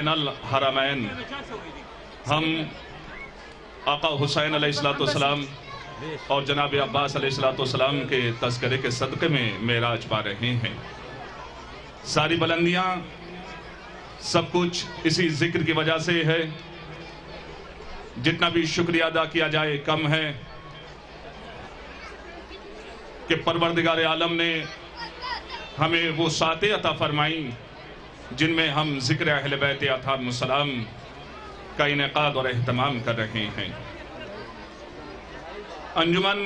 الحرمین ہم آقا حسین علیہ السلام اور جناب عباس علیہ السلام کے تذکرے کے صدقے میں معراج پا رہے ہیں۔ ساری بلندیاں سب کچھ اسی ذکر کی وجہ سے ہے، جتنا بھی شکریہ ادا کیا جائے کم ہے کہ پروردگار عالم نے ہمیں وہ ساتیں عطا فرمائیں جن میں ہم ذکر اہل بیت اطہار السلام کا انعقاد اور اہتمام کر رہے ہیں۔ انجمن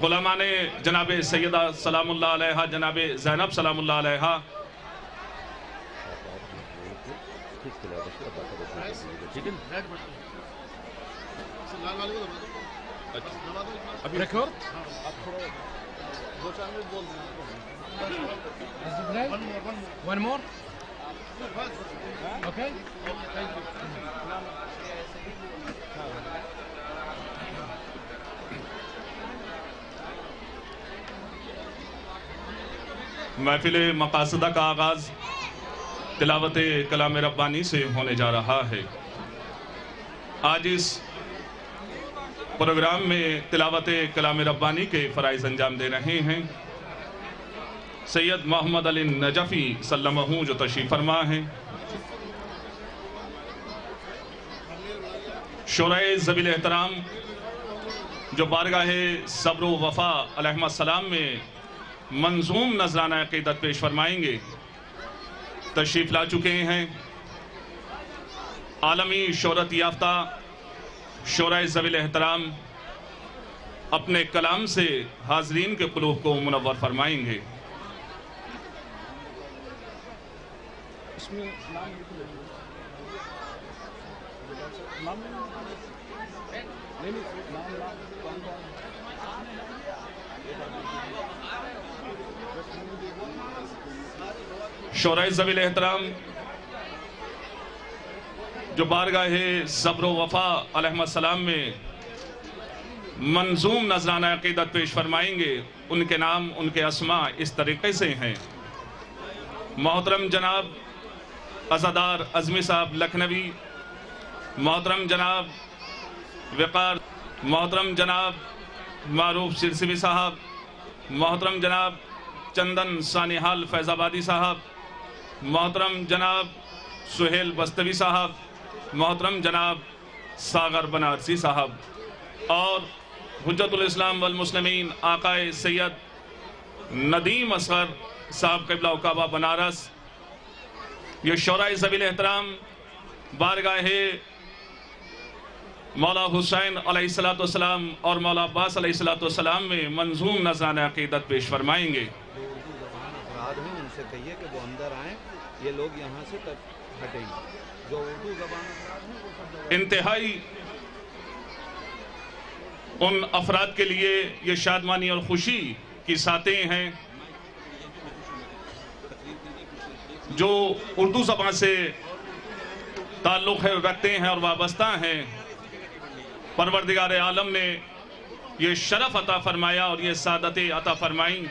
غلامان جناب سیدہ سلام اللہ علیہا، جناب زینب سلام اللہ علیہا One more? Okay. محفل مقاصدہ کا آغاز تلاوت کلام ربانی سے ہونے جا رہا ہے۔ آج اس پروگرام میں تلاوت کلام ربانی کے فرائض انجام دے رہے ہیں سید محمد علی نجفی سلمہ جو تشریف فرما ہیں، شورائے ذوی الاحترام جو بارگاہ صبر و وفا علیہ السلام میں منظوم نذرانہ عقیدت پیش فرمائیں گے، تشریف لا چکے ہیں۔ عالمی شہرت یافتہ شورائے ذوی الاحترام اپنے کلام سے حاضرین کے قلوب کو منور فرمائیں گے۔ شورائے ذوی الاحترام جو بارگاہ صبر و وفا علیہ السلام میں منظوم نذرانہ عقیدت پیش فرمائیں گے، ان کے نام ان کے اسماء اس طریقے سے ہیں: محترم جناب عزادار عزمی صاحب لکھنوی، محترم جناب وقار، محترم جناب معروف سرسوی صاحب، محترم جناب چندن سانحال فیض آبادی صاحب، محترم جناب سہیل بستوی صاحب، محترم جناب ساغر بنارسی صاحب، اور حجت الاسلام والمسلمین آقائے سید ندیم اصغر صاحب قبلہ و کعبہ بنارس۔ یہ شورائے ذوی الاحترام بارگاہ مولا حسین علیہ السلام اور مولا عباس علیہ السلام میں منظوم نذرانہ عقیدت پیش فرمائیں گے۔ ان سے کہیے کہ وہ اندر آئیں، یہ لوگ یہاں سے ہٹیں گے جو اردو زبان۔ انتہائی ان افراد کے لیے یہ شادمانی اور خوشی کی ساتیں ہیں جو اردو زبان سے تعلق رکھتے ہیں اور وابستہ ہیں۔ پروردگار عالم نے یہ شرف عطا فرمایا اور یہ سعادت عطا فرمائیں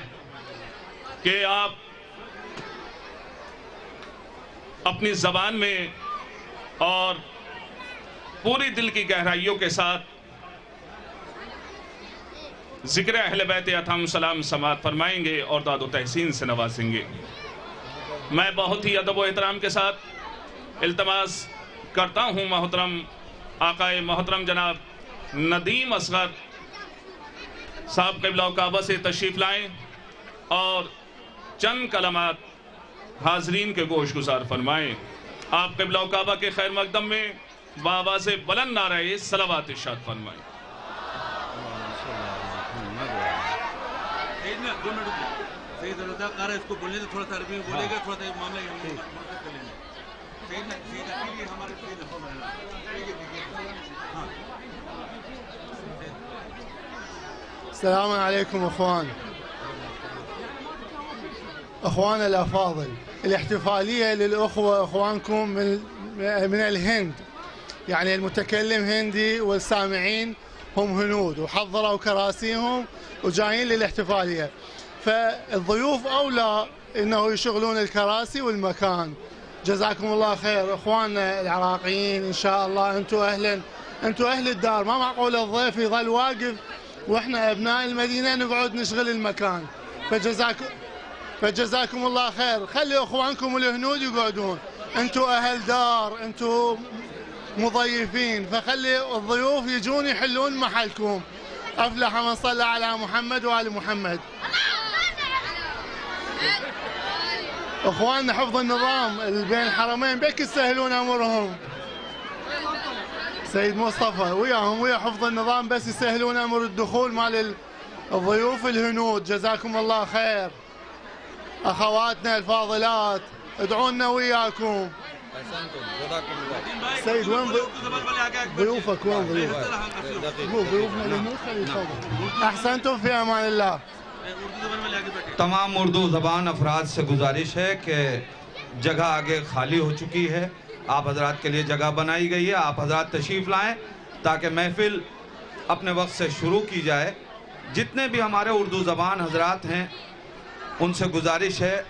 کہ آپ اپنی زبان میں اور پوری دل کی گہرائیوں کے ساتھ ذکر اہل بیت اطہار السلام سماعت فرمائیں گے اور داد و تحسین سے نوازیں گے۔ میں بہت ہی ادب و احترام کے ساتھ التماس کرتا ہوں محترم آقائے محترم جناب ندیم اصغر صاحب قبلہ و کعبہ سے تشریف لائیں اور چند کلمات حاضرین کے گوش گزار فرمائیں۔ آپ قبلہ و کعبہ کے خیر مقدم میں بآواز بلند نعرہ صلوات ارشاد فرمائیں۔ سید رضا قارہ اس کو بولنے تو تھوڑا سا عربی میں بولے گا، تھوڑا سا معاملہ یہ کر لینا۔ سید اکیلی ہمارے سید السلام عليكم اخوان الافاضل. الاحتفاليه للاخوه اخوانكم من الهند، يعني المتكلم هندي والسامعين هم هنود وحضروا كراسيهم وجايين للاحتفاليه، فالضيوف اولى انه يشغلون الكراسي والمكان. جزاكم الله خير. اخواننا العراقيين ان شاء الله انتم اهل الدار، ما معقول الضيف يظل واقف واحنا ابناء المدينه نقعد نشغل المكان. فجزاكم الله خير. خلي اخوانكم الهنود يقعدون، انتم اهل دار، انتم مضيفين، فخلي الضيوف يجون يحلون محلكم. افلح من صلى على محمد وآل محمد. اخواننا حفظ النظام بين الحرمين بك يسهلون امرهم. سيد مصطفى وياهم ويا حفظ النظام بس يسهلون امر الدخول مال الضيوف الهنود. جزاكم الله خير. اخواتنا الفاضلات ادعونا وياكم. سيد وين ضيوفك؟ وين ضيوفنا الهنود؟ خلي يتفضل. احسنتم، في امان الله. تمام اردو زبان افراد سے گزارش ہے کہ جگہ آگے خالی ہو چکی ہے، آپ حضرات کے لیے جگہ بنائی گئی ہے، آپ حضرات تشریف لائیں تاکہ محفل اپنے وقت سے شروع کی جائے۔ جتنے بھی ہمارے اردو زبان حضرات ہیں ان سے گزارش ہے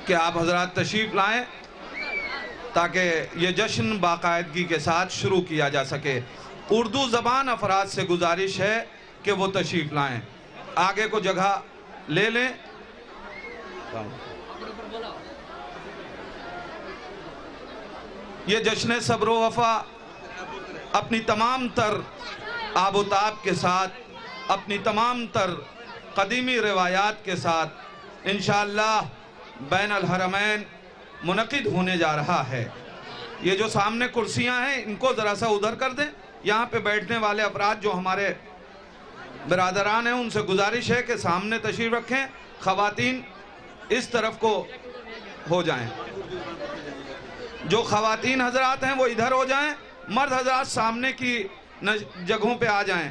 کہ آپ حضرات تشریف لائیں تاکہ یہ جشن باقاعدگی کے ساتھ شروع کیا جا سکے۔ اردو زبان افراد سے گزارش ہے کہ وہ تشریف لائیں، آگے کو جگہ لے لیں۔ یہ جشن صبر و وفا اپنی تمام تر آب و تاب کے ساتھ، اپنی تمام تر قدیمی روایات کے ساتھ انشاءاللہ بین الحرمین منعقد ہونے جا رہا ہے۔ یہ جو سامنے کرسیاں ہیں ان کو ذرا سا ادھر کر دیں۔ یہاں پہ بیٹھنے والے افراد جو ہمارے برادران ہیں ان سے گزارش ہے کہ سامنے تشریف رکھیں، خواتین اس طرف کو ہو جائیں، جو خواتین حضرات ہیں وہ ادھر ہو جائیں، مرد حضرات سامنے کی جگہوں پہ آ جائیں۔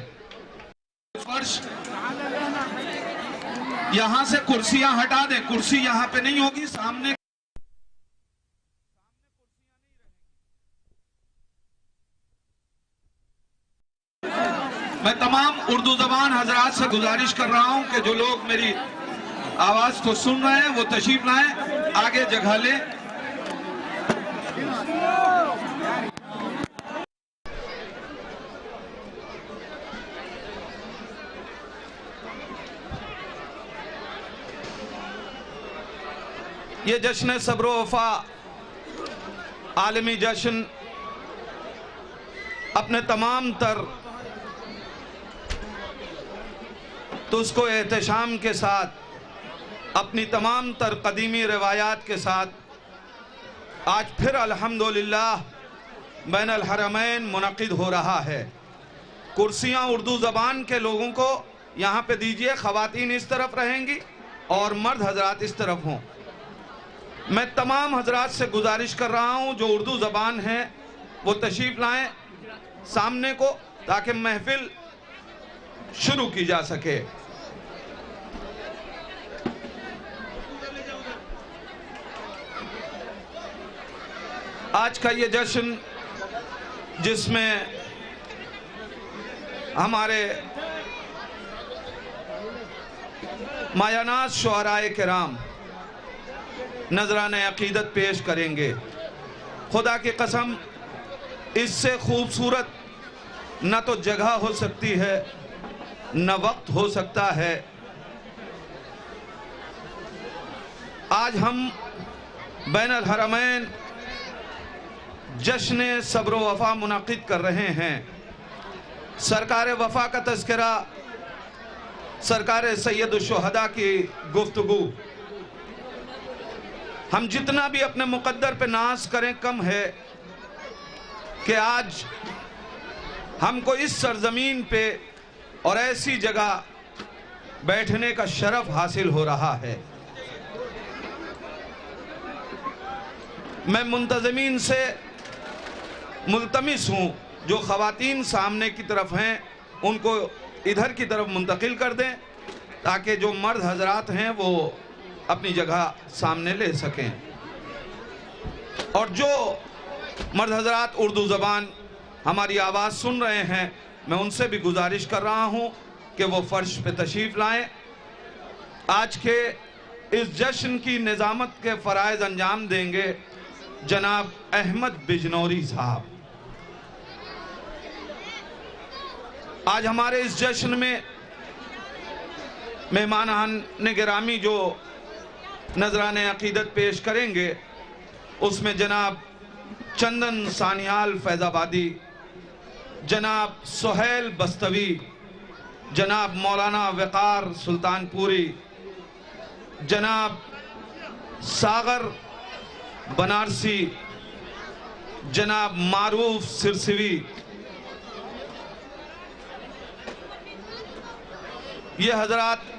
فرش یہاں سے کرسیاں ہٹا دیں، کرسی یہاں پہ نہیں ہوگی، سامنے میں تمام اردو زبان حضرات سے گزارش کر رہا ہوں کہ جو لوگ میری آواز کو سن رہے ہیں وہ تشریف لائیں، آگے جگہ لیں۔ یہ جشن صبر و وفا عالمی جشن اپنے تمام تر تسک و احتشام کے ساتھ، اپنی تمام تر قدیمی روایات کے ساتھ آج پھر الحمدللہ بین الحرمین منعقد ہو رہا ہے۔ کرسیاں اردو زبان کے لوگوں کو یہاں پہ دیجئے، خواتین اس طرف رہیں گی اور مرد حضرات اس طرف ہوں۔ میں تمام حضرات سے گزارش کر رہا ہوں جو اردو زبان ہیں وہ تشریف لائیں سامنے کو تاکہ محفل شروع کی جا سکے۔ آج کا یہ جشن جس میں ہمارے مایاناز شعرائے کرام نذرانِ عقیدت پیش کریں گے، خدا کی قسم اس سے خوبصورت نہ تو جگہ ہو سکتی ہے نہ وقت ہو سکتا ہے۔ آج ہم بین الحرمین جشن صبر و وفا منعقد کر رہے ہیں۔ سرکار وفا کا تذکرہ، سرکار سید الشہداء کی گفتگو، ہم جتنا بھی اپنے مقدر پہ ناز کریں کم ہے کہ آج ہم کو اس سرزمین پہ اور ایسی جگہ بیٹھنے کا شرف حاصل ہو رہا ہے۔ میں منتظمین سے ملتمس ہوں جو خواتین سامنے کی طرف ہیں ان کو ادھر کی طرف منتقل کر دیں تاکہ جو مرد حضرات ہیں وہ اپنی جگہ سامنے لے سکیں، اور جو مرد حضرات اردو زبان ہماری آواز سن رہے ہیں میں ان سے بھی گزارش کر رہا ہوں کہ وہ فرش پہ تشریف لائیں۔ آج کے اس جشن کی نظامت کے فرائض انجام دیں گے جناب احمد بجنوری صاحب۔ آج ہمارے اس جشن میں مہمانان گرامی جو نذران عقیدت پیش کریں گے اس میں جناب چندن سانیال فیض آبادی، جناب سہیل بستوی، جناب مولانا وقار سلطان پوری، جناب ساغر بنارسی، جناب معروف سرسوی۔ یہ حضرات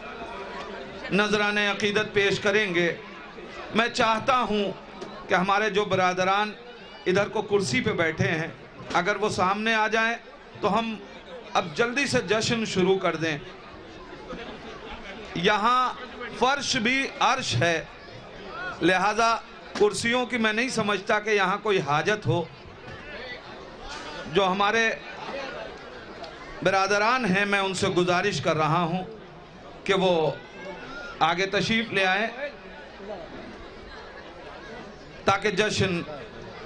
نذران عقیدت پیش کریں گے۔ میں چاہتا ہوں کہ ہمارے جو برادران ادھر کو کرسی پہ بیٹھے ہیں اگر وہ سامنے آ جائیں تو ہم اب جلدی سے جشن شروع کر دیں۔ یہاں فرش بھی عرش ہے، لہذا کرسیوں کی میں نہیں سمجھتا کہ یہاں کوئی حاجت ہو۔ جو ہمارے برادران ہیں میں ان سے گزارش کر رہا ہوں کہ وہ آگے تشریف لے آئیں تاکہ جشن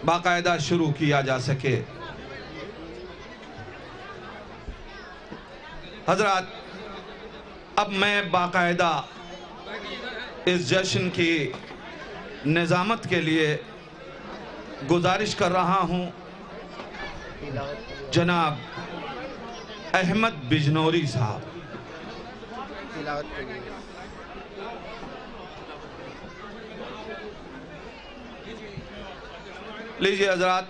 باقاعدہ شروع کیا جا سکے۔ حضرات، اب میں باقاعدہ اس جشن کی نظامت کے لیے گزارش کر رہا ہوں جناب احمد بجنوری صاحب۔ لیجئے حضرات،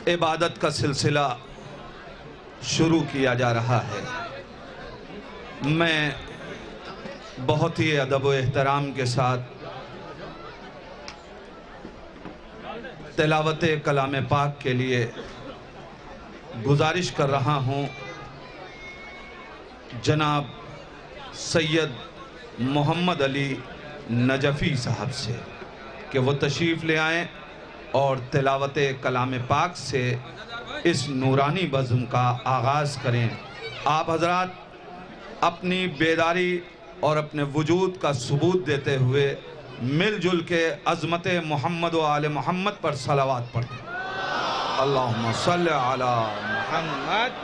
عبادت کا سلسلہ شروع کیا جا رہا ہے۔ میں بہت ہی ادب و احترام کے ساتھ تلاوت کلام پاک کے لیے گزارش کر رہا ہوں جناب سید محمد علی نجفی صاحب سے کہ وہ تشریف لے آئیں اور تلاوت کلام پاک سے اس نورانی بزم کا آغاز کریں۔ آپ حضرات اپنی بیداری اور اپنے وجود کا ثبوت دیتے ہوئے مل جل کے عظمت محمد و آل محمد پر صلوات پڑھیں۔ اللہم صلی علی محمد۔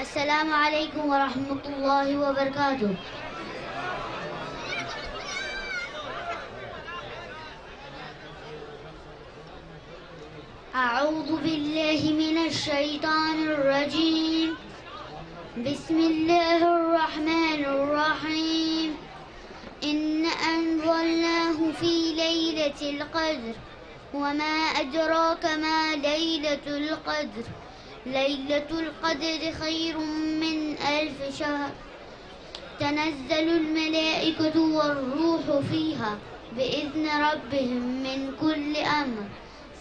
السلام علیکم ورحمۃ اللہ وبرکاتہ۔ اعوذ باللہ من الشیطان الرجیم، بسم اللہ الرحمن الرحیم۔ ان انزلناہ فی لیلۃ القدر وما ادراک ما لیلۃ القدر ليلة القدر خير من 1000 شهر تنزل الملائكة والروح فيها بإذن ربهم من كل أمر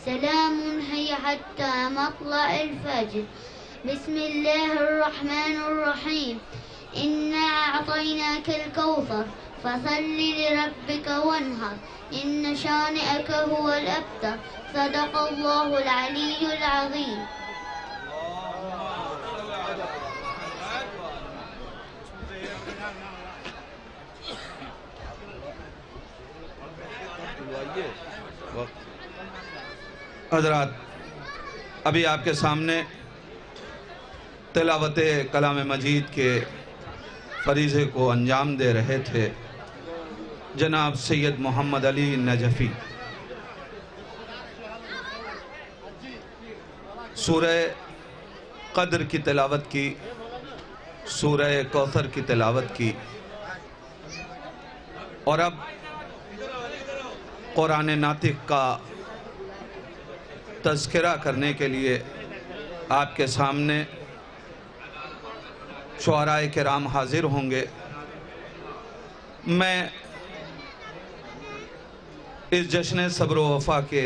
سلام هي حتى مطلع الفجر بسم الله الرحمن الرحيم إنا أعطيناك الكوثر فصل لربك وانهر إن شانئك هو الأبتر صدق الله العلي العظيم۔ حضرات، ابھی آپ کے سامنے تلاوت کلام مجید کے فریضے کو انجام دے رہے تھے جناب سید محمد علی نجفی۔ سورہ قدر کی تلاوت کی، سورہ کوثر کی تلاوت کی، اور اب قرآن ناطق کا تذکرہ کرنے کے لیے آپ کے سامنے شعراء کرام حاضر ہوں گے۔ میں اس جشن صبر و وفا کے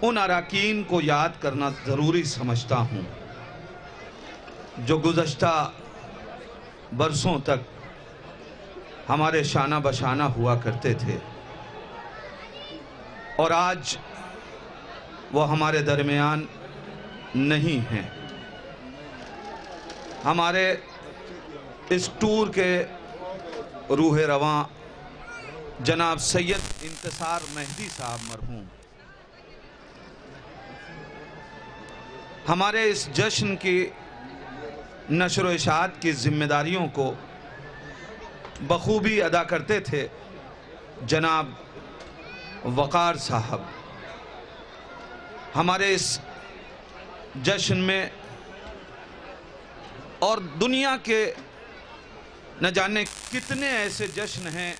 ان اراکین کو یاد کرنا ضروری سمجھتا ہوں جو گزشتہ برسوں تک ہمارے شانہ بشانہ ہوا کرتے تھے اور آج وہ ہمارے درمیان نہیں ہیں۔ ہمارے اس ٹور کے روح رواں جناب سید انتصار مہدی صاحب مرحوم ہمارے اس جشن کی نشر و اشاعت کی ذمہ داریوں کو بخوبی ادا کرتے تھے۔ جناب وقار صاحب ہمارے اس جشن میں اور دنیا کے نہ جانے کتنے ایسے جشن ہیں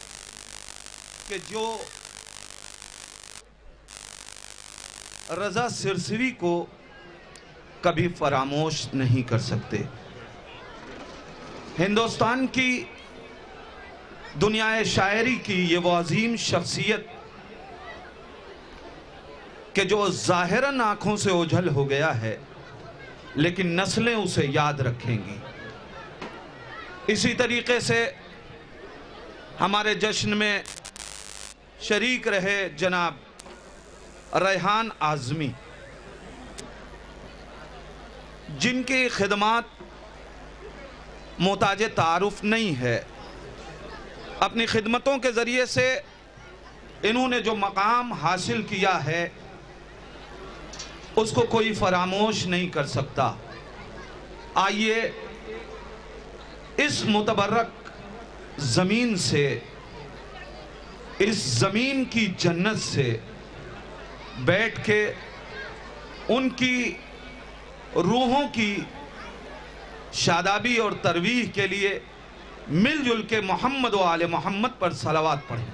کہ جو رضا سرسوی کو کبھی فراموش نہیں کر سکتے۔ ہندوستان کی دنیا شاعری کی یہ وہ عظیم شخصیت کہ جو ظاہراً آنکھوں سے اوجھل ہو گیا ہے لیکن نسلیں اسے یاد رکھیں گی۔ اسی طریقے سے ہمارے جشن میں شریک رہے جناب ریحان اعظمی، جن کی خدمات محتاج تعارف نہیں ہے۔ اپنی خدمتوں کے ذریعے سے انہوں نے جو مقام حاصل کیا ہے اس کو کوئی فراموش نہیں کر سکتا۔ آئیے اس متبرک زمین سے، اس زمین کی جنت سے بیٹھ کے ان کی روحوں کی شادابی اور ترویح کے لیے مل جل کے محمد و آل محمد پر صلوات پڑھیں۔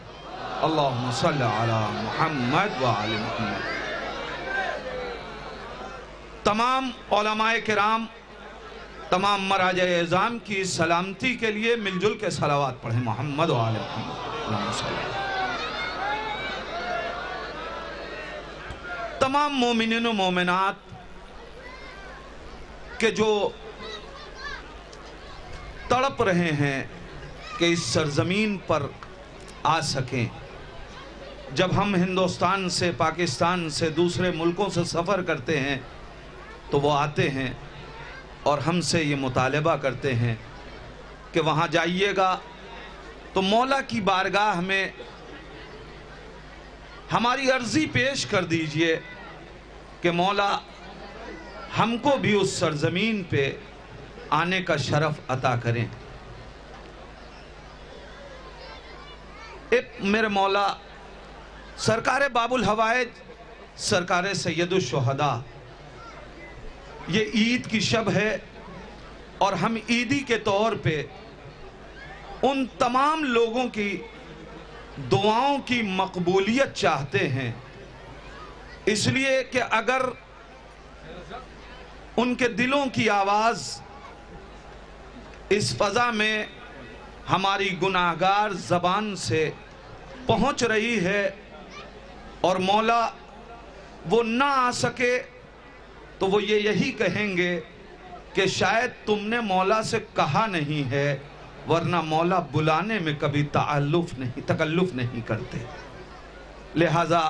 اللہم صلی علی محمد و آل محمد۔ تمام علماء کرام، تمام مراجع اعظام کی سلامتی کے لیے مل جل کے صلوات پڑھیں۔ محمد و آل محمد۔ اللہم صلی علی۔ تمام مومنین و مومنات کہ جو تڑپ رہے ہیں کہ اس سرزمین پر آ سکیں۔ جب ہم ہندوستان سے، پاکستان سے، دوسرے ملکوں سے سفر کرتے ہیں تو وہ آتے ہیں اور ہم سے یہ مطالبہ کرتے ہیں کہ وہاں جائیے گا تو مولا کی بارگاہ میں ہماری عرضی پیش کر دیجئے کہ مولا ہم کو بھی اس سرزمین پہ آنے کا شرف عطا کریں۔ میرے مولا سرکار باب الحوائج، سرکار سید الشہداء، یہ عید کی شب ہے اور ہم عیدی کے طور پہ ان تمام لوگوں کی دعاؤں کی مقبولیت چاہتے ہیں، اس لیے کہ اگر ان کے دلوں کی آواز اس فضا میں ہماری گناہگار زبان سے پہنچ رہی ہے اور مولا وہ نہ آ سکے تو وہ یہی کہیں گے کہ شاید تم نے مولا سے کہا نہیں ہے، ورنہ مولا بلانے میں کبھی تکلف نہیں کرتے۔ لہذا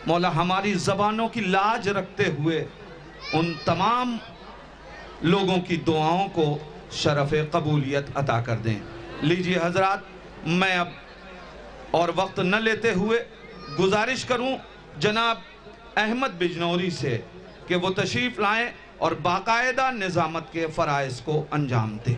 مولا ہماری زبانوں کی لاج رکھتے ہوئے ان تمام لوگوں کی دعاؤں کو شرف قبولیت عطا کر دیں۔ لیجئے حضرات، میں اب اور وقت نہ لیتے ہوئے گزارش کروں جناب احمد بجنوری سے کہ وہ تشریف لائیں اور باقاعدہ نظامت کے فرائض کو انجام دیں۔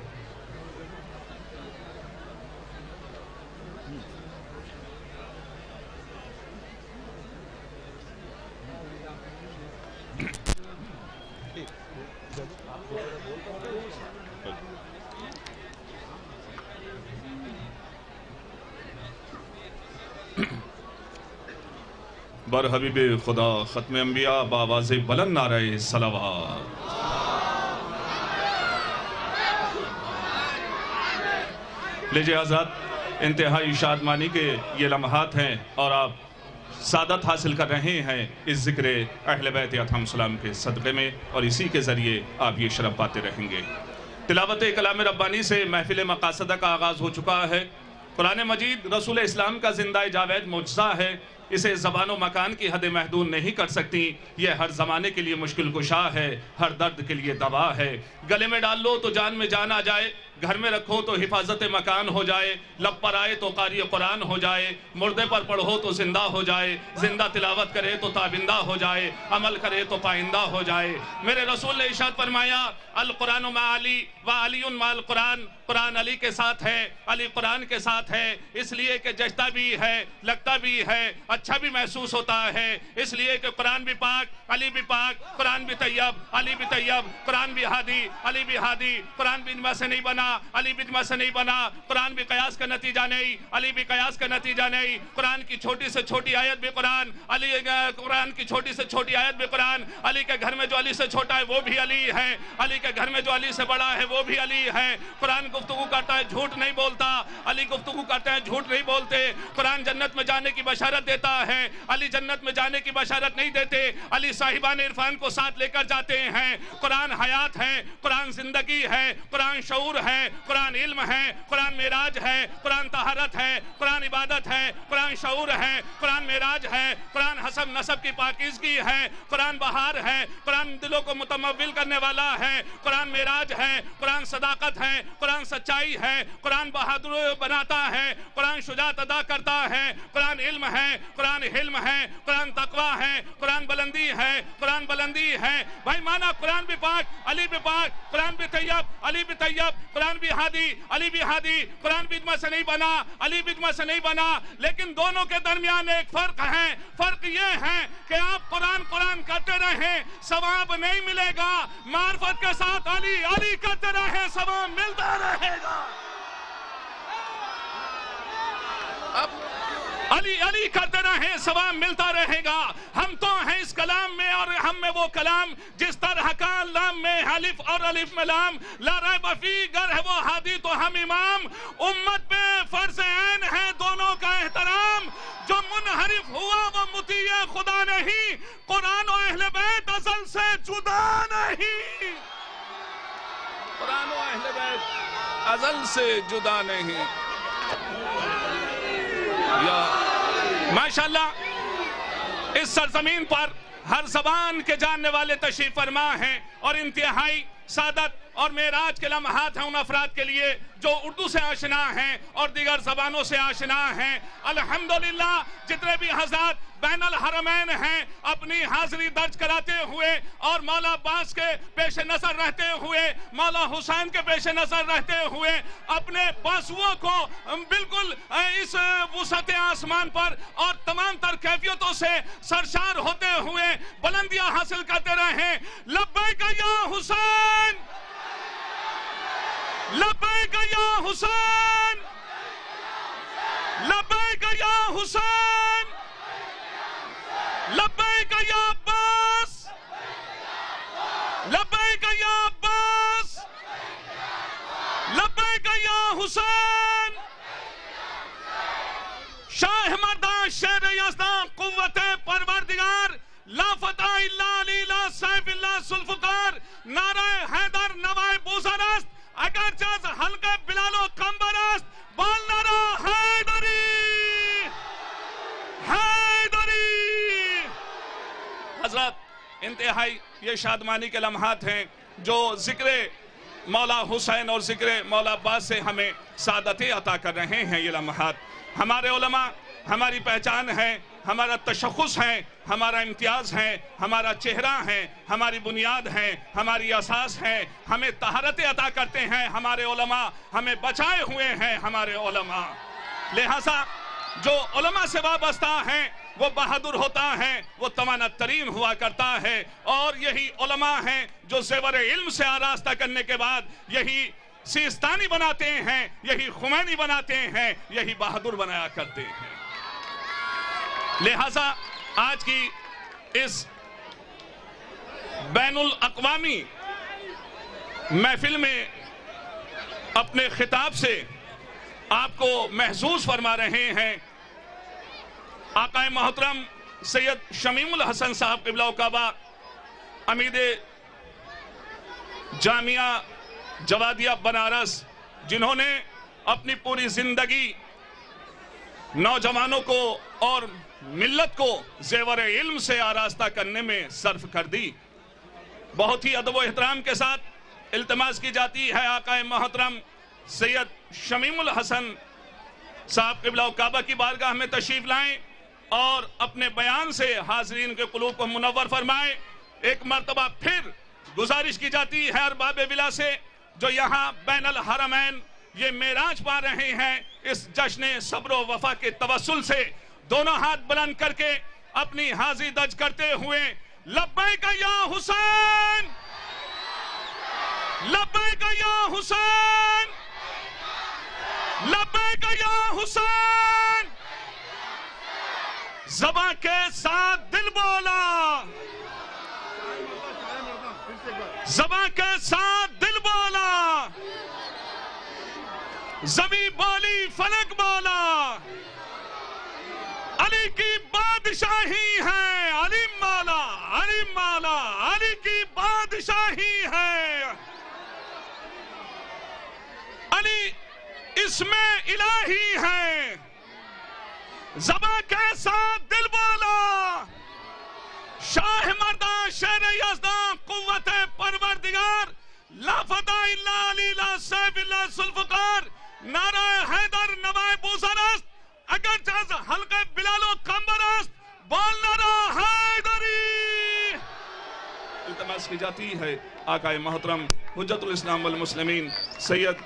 بر حبیب خدا ختم انبیاء بآواز بلند نعرہ صلوات۔ لیجئے حضرات، انتہائی شادمانی کے یہ لمحات ہیں اور آپ سعادت حاصل کر رہے ہیں اس ذکر اہل بیت اطہرهم السلام کے صدقے میں، اور اسی کے ذریعے آپ یہ شرف پاتے رہیں گے۔ تلاوت کلام ربانی سے محفل مقاصدہ کا آغاز ہو چکا ہے۔ قرآن مجید رسول اسلام کا زندہ جاوید معجزہ ہے، اسے زبان و مکان کی حد محدود نہیں کر سکتی۔ یہ ہر زمانے کے لیے مشکل کشا ہے، ہر درد کے لیے دوا ہے۔ گلے میں ڈال لو تو جان میں جان آ جائے، گھر میں رکھو تو حفاظت مکان ہو جائے، لب پر آئے تو قاری قرآن ہو جائے، مردے پر پڑھو تو زندہ ہو جائے، زندہ تلاوت کرے تو تابندہ ہو جائے، عمل کرے تو پائندہ ہو جائے۔ میرے رسول نے ارشاد فرمایا القرآن مع علی و علی مع القرآن، قرآن علی کے ساتھ ہے، علی قرآن کے ساتھ ہے، اس لیے کہ جچتا بھی ہے، لگتا بھی ہے، اچھا بھی محسوس ہوتا ہے، اس لیے کہ قرآن بھی پاک، علی بھی پاک، قرآن بھی طیب، علی بھی طیب، قرآن بھی ہادی، علی بھی ہادی، قرآن بھی اجماع سے نہیں بنا، علی بھی اجماع سے نہیں بنا، قرآن بھی قیاس کا نتیجہ نہیں، علی بھی قیاس کا نتیجہ نہیں، قرآن کی چھوٹی سے چھوٹی آیت بھی قرآن، علی قرآن کی چھوٹی سے چھوٹی آیت بھی قرآن، علی کے گھر میں جو علی سے چھوٹا ہے وہ بھی علی ہے، علی کے گھر میں جو علی سے بڑا ہے وہ بھی علی ہے۔ قرآن گفتگو کرتا ہے جھوٹ نہیں بولتا، علی گفتگو کرتے ہیں جھوٹ نہیں بولتے۔ قرآن جنت میں جانے کی بشارت دیتا ہے، علی جنت میں جانے کی بشارت نہیں دیتے، علی صاحبان عرفان کو ساتھ لے کر جاتے ہیں۔ قرآن حیات ہے، قرآن زندگی ہے، قرآن شعور ہے، قرآن علم ہے، قرآن معراج ہے، قرآن طہارت ہے، قرآن عبادت ہے، قرآن شعور ہے، قرآن معراج ہے، قرآن حسب نسب کی پاکیزگی ہے، قرآن بہار ہے، قرآن دلوں کو متمول کرنے والا ہے، قرآن معراج ہے، قرآن صداقت ہے، قرآن سچائی ہے، قرآن بہادر بناتا ہے، قرآن شجاعت ادا کرتا ہے، قرآن علم ہے، قرآن حلم ہے، قرآن تقوی ہے، قرآن بلندی ہے، قرآن بلندی ہے۔ بھائی مانا قرآن بھی پاک، علی بھی پاک، قرآن بھی طیب، علی بھی طیب، قرآن بھی ہادی، علی بھی ہادی، قرآن بھی اجماع سے نہیں بنا، علی بھی اجماع سے نہیں بنا، لیکن دونوں کے درمیان ایک فرق ہے۔ فرق یہ ہے کہ آپ قرآن کرتے رہیں ثواب نہیں ملے گا، معرفت کے ساتھ علی کرتے رہیں ثواب ملتا رہے گا۔ اب علی کرتے رہیں ثواب ملتا رہے گا۔ ہم تو ہیں اس کلام میں، اور ہم میں وہ کلام جس طرح کا لام میں الف اور الف میں لام، لا ریب فی، گر ہے وہ ہادی تو ہم امام۔ امت پہ فرض عین ہے دونوں کا احترام، جو منحرف ہوا وہ مطیع خدا نہیں، قرآن و اہل بیت ازل سے جدا نہیں، قرآن و اہل بیت ازل سے جدا نہیں۔ ماشاءاللہ اس سرزمین پر ہر زبان کے جاننے والے تشریف فرما ہیں، اور انتہائی سعادت اور معراج کے لمحات ہیں ان افراد کے لیے جو اردو سے آشنا ہیں اور دیگر زبانوں سے آشنا ہیں۔ الحمدللہ جتنے بھی حضرات بین الحرمین ہیں اپنی حاضری درج کراتے ہوئے اور مولا عباس کے پیش نظر رہتے ہوئے، مولا حسین کے پیش نظر رہتے ہوئے، اپنے بازوؤں کو بالکل اس وسعت آسمان پر اور تمام تر کیفیتوں سے سرشار ہوتے ہوئے بلندیاں حاصل کرتے رہیں۔ لبیک یا حسین، لبیک یا حسین، لبیک یا حسین، لبیک یا عباس، لبیک یا عباس، لبیک یا حسین۔ شاہ مردان شیر یزدان قوت پروردگار، لا فتح الا علی، لا سیف الا ذوالفقار، نعرہ حیدر نوائے بوزر است، اگر جز حلقہ بلال و کمبر است، بال نعرہ حیدری، حیدری۔ حضرت انتہائی یہ شادمانی کے لمحات ہیں جو ذکر مولا حسین اور ذکر مولا عباس سے ہمیں سعادتیں عطا کر رہے ہیں۔ یہ لمحات ہمارے علماء ہماری پہچان ہے، ہمارا تشخص ہے، ہمارا امتیاز ہے، ہمارا چہرہ ہے، ہماری بنیاد ہے، ہماری اساس ہے، ہمیں طہارت عطا کرتے ہیں ہمارے علماء، ہمیں بچائے ہوئے ہیں ہمارے علماء۔ لہٰذا جو علماء سے وابستہ ہیں وہ بہادر ہوتا ہے، وہ توانا ترین ہوا کرتا ہے، اور یہی علماء ہیں جو زیور علم سے آراستہ کرنے کے بعد یہی سیستانی بناتے ہیں، یہی خمینی بناتے ہیں، یہی بہادر بنایا کرتے ہیں۔ لہٰذا آج کی اس بین الاقوامی محفل میں اپنے خطاب سے آپ کو محظوظ فرما رہے ہیں آقا محترم سید شمیم الحسن صاحب قبلہ کعبہ امید جامعہ جوادیہ بنارس، جنہوں نے اپنی پوری زندگی نوجوانوں کو اور ملت کو زیور علم سے آراستہ کرنے میں صرف کر دی، بہت ہی ادب و احترام کے ساتھ التماس کی جاتی ہے آقا محترم سید شمیم الحسن صاحب قبلہ کعبہ کی بارگاہ میں تشریف لائیں اور اپنے بیان سے حاضرین کے قلوب کو منور فرمائیں۔ ایک مرتبہ پھر گزارش کی جاتی ہے ارباب ولا سے جو یہاں بین الحرمین یہ معراج پا رہے ہیں، اس جشن صبر و وفا کے توسل سے دونوں ہاتھ بلند کر کے اپنی حاضری درج کرتے ہوئے لبیک یا حسین، لبیک یا حسین، لبیک یا حسین، زباں کے ساتھ دل بولا، زباں کے ساتھ دل بولا، زمین بولی فلک بولا، علی کی بادشاہی ہے، علی مولا، علی مولا، علی کی بادشاہی ہے، علی اسم الہی ہے، زباں کے ساتھ دل بولا، شاہ مردان شیر یزدان قوت پروردگار لا فتح الا علی لا سیف الا ذوالفقار، نعرہ حیدر نوائے بوزر است اگر جز حلقہ بلال و قمبر است، بول نعرہ حیدری۔ التماس کی جاتی ہے آقا محترم حجت الاسلام والمسلمین سید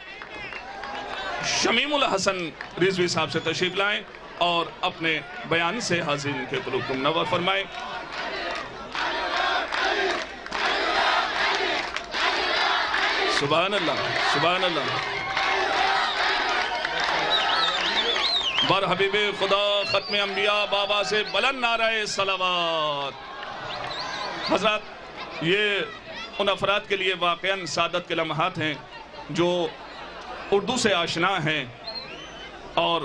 شمیم الحسن رضوی صاحب سے تشریف لائیں اور اپنے بیان سے حاضرین کے قلوب کو منور فرمائیں۔ سبحان اللہ، سبحان اللہ، بر حبیب خدا ختم انبیاء بابا سے بلند نعرہ صلوات۔ حضرات، یہ ان افراد کے لیے واقعاً سعادت کے لمحات ہیں جو اردو سے آشنا ہیں اور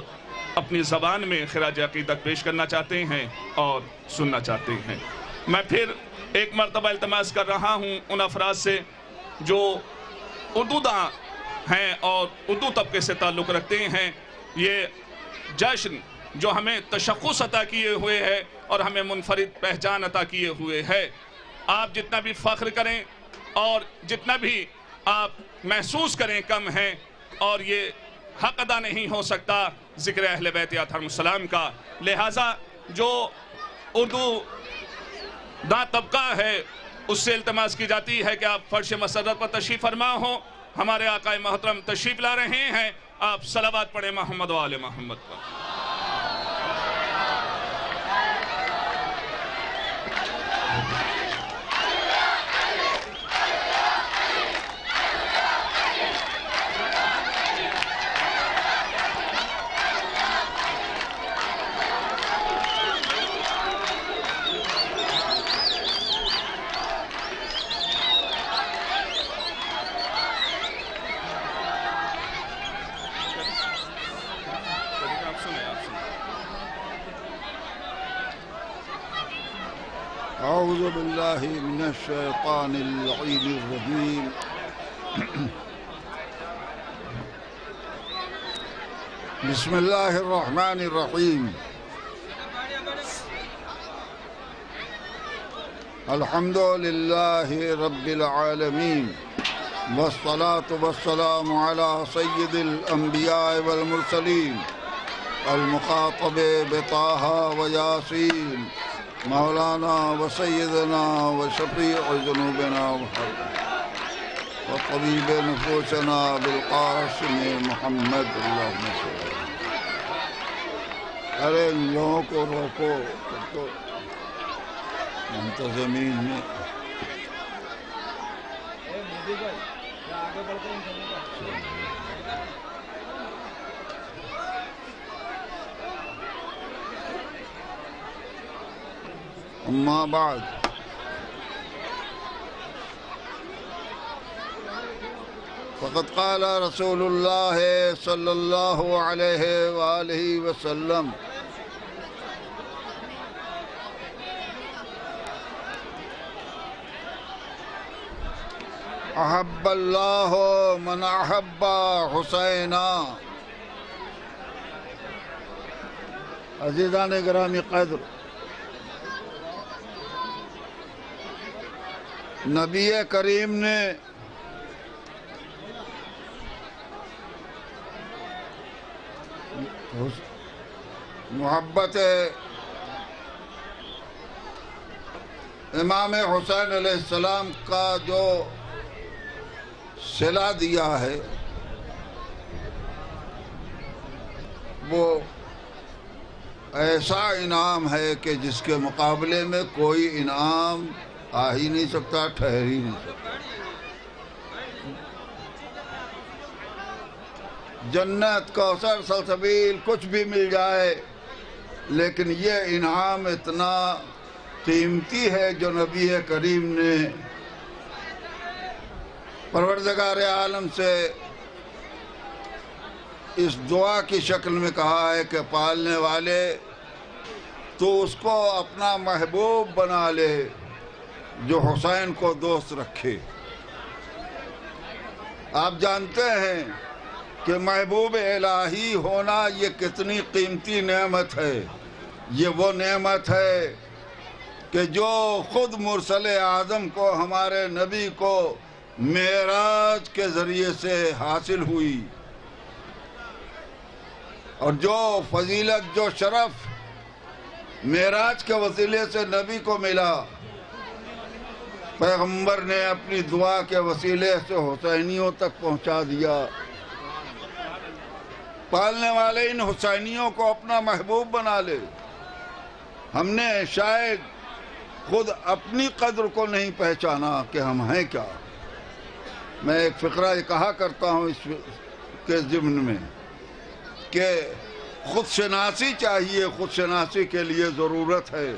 اپنی زبان میں خراج عقیدت پیش کرنا چاہتے ہیں اور سننا چاہتے ہیں۔ میں پھر ایک مرتبہ التماس کر رہا ہوں ان افراد سے جو اردو داں ہیں اور اردو طبقے سے تعلق رکھتے ہیں، یہ جشن جو ہمیں تشخص عطا کیے ہوئے ہے اور ہمیں منفرد پہچان عطا کیے ہوئے ہے، آپ جتنا بھی فخر کریں اور جتنا بھی آپ محسوس کریں کم ہیں، اور یہ حق ادا نہیں ہو سکتا ذکر اہل بیت علیہم السلام کا۔ لہٰذا جو اردو داں طبقہ ہے اس سے التماس کی جاتی ہے کہ آپ فرش مسرت پر تشریف فرما ہو، ہمارے آقا محترم تشریف لا رہے ہیں، آپ صلوات پڑھیں محمد و آل محمد پر۔ اعوذ باللہ من الشیطان اللعین الرجیم بسم اللہ الرحمن الرحیم الحمد للہ رب العالمین والصلاة والسلام على سید الانبیاء والمرسلین المخاطب بطاہ و یاسین مولانا و سیدنا و شفیع ذنوبنا و طبیب نفوسنا بالقاسم محمد اللہم صلی اللہ۔ ارے ان لوگوں کو روکو تو منتظمین میں اما بعد فقد قال رسول اللہ صلی اللہ علیہ وآلہ وسلم احب اللہ من احب حسینا۔ عزیزان گرامی قدر، نبی کریم نے محبت امام حسین علیہ السلام کا جو صلہ دیا ہے وہ ایسا انعام ہے کہ جس کے مقابلے میں کوئی انعام آ ہی نہیں سکتا، ٹھہر ہی نہیں سکتا۔ جنت، کوثر، سلسبیل کچھ بھی مل جائے، لیکن یہ انعام اتنا قیمتی ہے جو نبی کریم نے پروردگار عالم سے اس دعا کی شکل میں کہا ہے کہ پالنے والے تو اس کو اپنا محبوب بنا لے جو حسین کو دوست رکھے۔ آپ جانتے ہیں کہ محبوب الہی ہونا یہ کتنی قیمتی نعمت ہے۔ یہ وہ نعمت ہے کہ جو خود مرسل اعظم کو، ہمارے نبی کو معراج کے ذریعے سے حاصل ہوئی، اور جو فضیلت، جو شرف معراج کے وسیلے سے نبی کو ملا، پیغمبر نے اپنی دعا کے وسیلے سے حسینیوں تک پہنچا دیا۔ پالنے والے ان حسینیوں کو اپنا محبوب بنا لے۔ ہم نے شاید خود اپنی قدر کو نہیں پہچانا کہ ہم ہیں کیا۔ میں ایک فقرہ کہا کرتا ہوں اس کے ضمن میں کہ خود شناسی چاہیے، خود شناسی کے لیے ضرورت ہے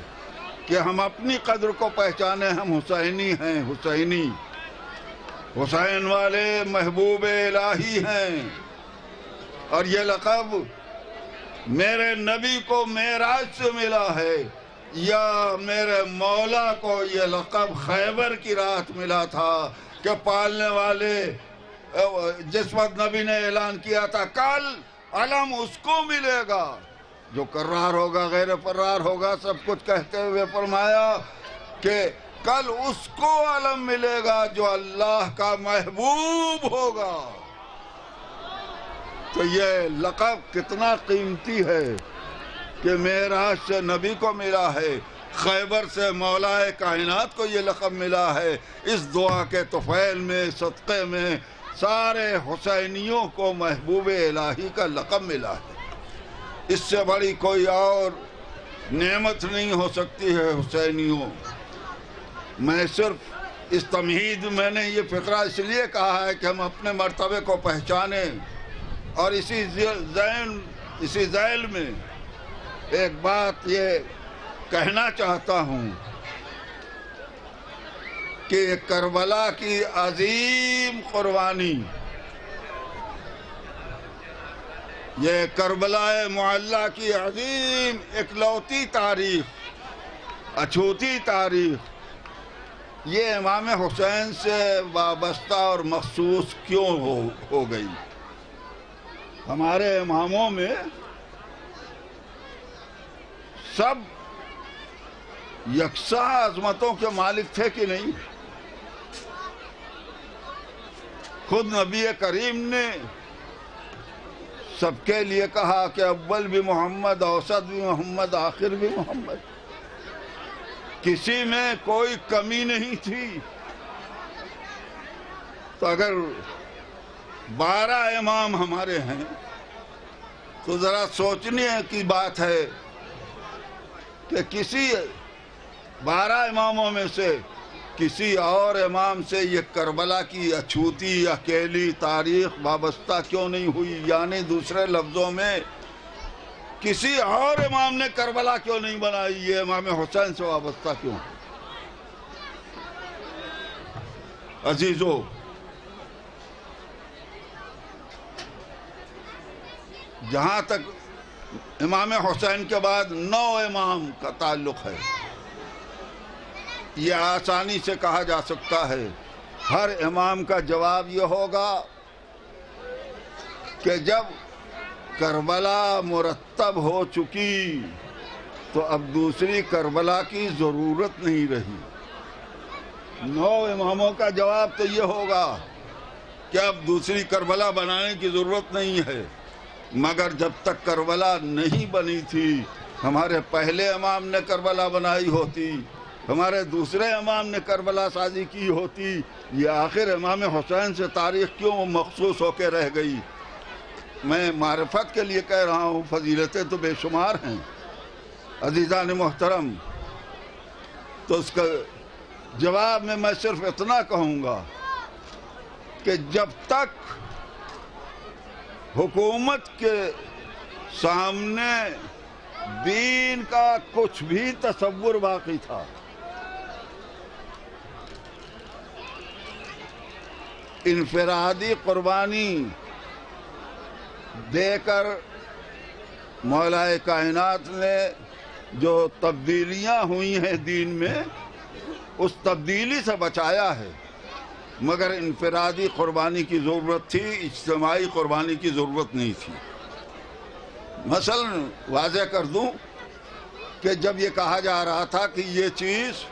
کہ ہم اپنی قدر کو پہچانیں۔ ہم حسینی ہیں، حسینی، حسین والے محبوب الہی ہیں، اور یہ لقب میرے نبی کو معراج سے ملا ہے، یا میرے مولا کو یہ لقب خیبر کی رات ملا تھا کہ پالنے والے، جس وقت نبی نے اعلان کیا تھا کل علم اس کو ملے گا جو کرار ہوگا، غیر فرار ہوگا، سب کچھ کہتے ہوئے فرمایا کہ کل اس کو علم ملے گا جو اللہ کا محبوب ہوگا۔ تو یہ لقب کتنا قیمتی ہے کہ معراج سے نبی کو ملا ہے، خیبر سے مولا کائنات کو یہ لقب ملا ہے۔ اس دعا کے طفیل میں، صدقے میں سارے حسینیوں کو محبوب الہی کا لقب ملا ہے۔ اس سے بڑی کوئی اور نعمت نہیں ہو سکتی ہے حسینیوں۔ میں صرف اس تمہید میں نے یہ فقرہ اس لیے کہا ہے کہ ہم اپنے مرتبے کو پہچانیں، اور اسی ذیل میں ایک بات یہ کہنا چاہتا ہوں کہ کربلا کی عظیم قربانی، یہ کربلا معلی کی عظیم اکلوتی تاریخ، اچھوتی تاریخ، یہ امام حسین سے وابستہ اور مخصوص کیوں ہو گئی؟ ہمارے اماموں میں سب یکساں عظمتوں کے مالک تھے کہ نہیں؟ خود نبی کریم نے سب کے لیے کہا کہ اول بھی محمد، اوسط بھی محمد، آخر بھی محمد۔ کسی میں کوئی کمی نہیں تھی۔ تو اگر 12 امام ہمارے ہیں تو ذرا سوچنے کی بات ہے کہ کسی 12 اماموں میں سے کسی اور امام سے یہ کربلا کی اچھوتی اکیلی تاریخ وابستہ کیوں نہیں ہوئی؟ یعنی دوسرے لفظوں میں کسی اور امام نے کربلا کیوں نہیں بنائی؟ یہ امام حسین سے وابستہ کیوں؟ عزیزو، جہاں تک امام حسین کے بعد 9 امام کا تعلق ہے، یہ آسانی سے کہا جا سکتا ہے ہر امام کا جواب یہ ہوگا کہ جب کربلا مرتب ہو چکی تو اب دوسری کربلا کی ضرورت نہیں رہی۔ 9 اماموں کا جواب تو یہ ہوگا کہ اب دوسری کربلا بنانے کی ضرورت نہیں ہے، مگر جب تک کربلا نہیں بنی تھی، ہمارے پہلے امام نے کربلا بنائی ہوتی، ہمارے دوسرے امام نے کربلا سازی کی ہوتی، یہ آخر امام حسین سے تاریخ کیوں مخصوص ہو کے رہ گئی؟ میں معرفت کے لیے کہہ رہا ہوں، فضیلتیں تو بے شمار ہیں عزیزان محترم۔ تو اس کا جواب میں صرف اتنا کہوں گا کہ جب تک حکومت کے سامنے دین کا کچھ بھی تصور باقی تھا، انفرادی قربانی دے کر مولا کائنات نے جو تبدیلیاں ہوئی ہیں دین میں، اس تبدیلی سے بچایا ہے، مگر انفرادی قربانی کی ضرورت تھی، اجتماعی قربانی کی ضرورت نہیں تھی۔ مثلا واضح کر دوں کہ جب یہ کہا جا رہا تھا کہ یہ چیز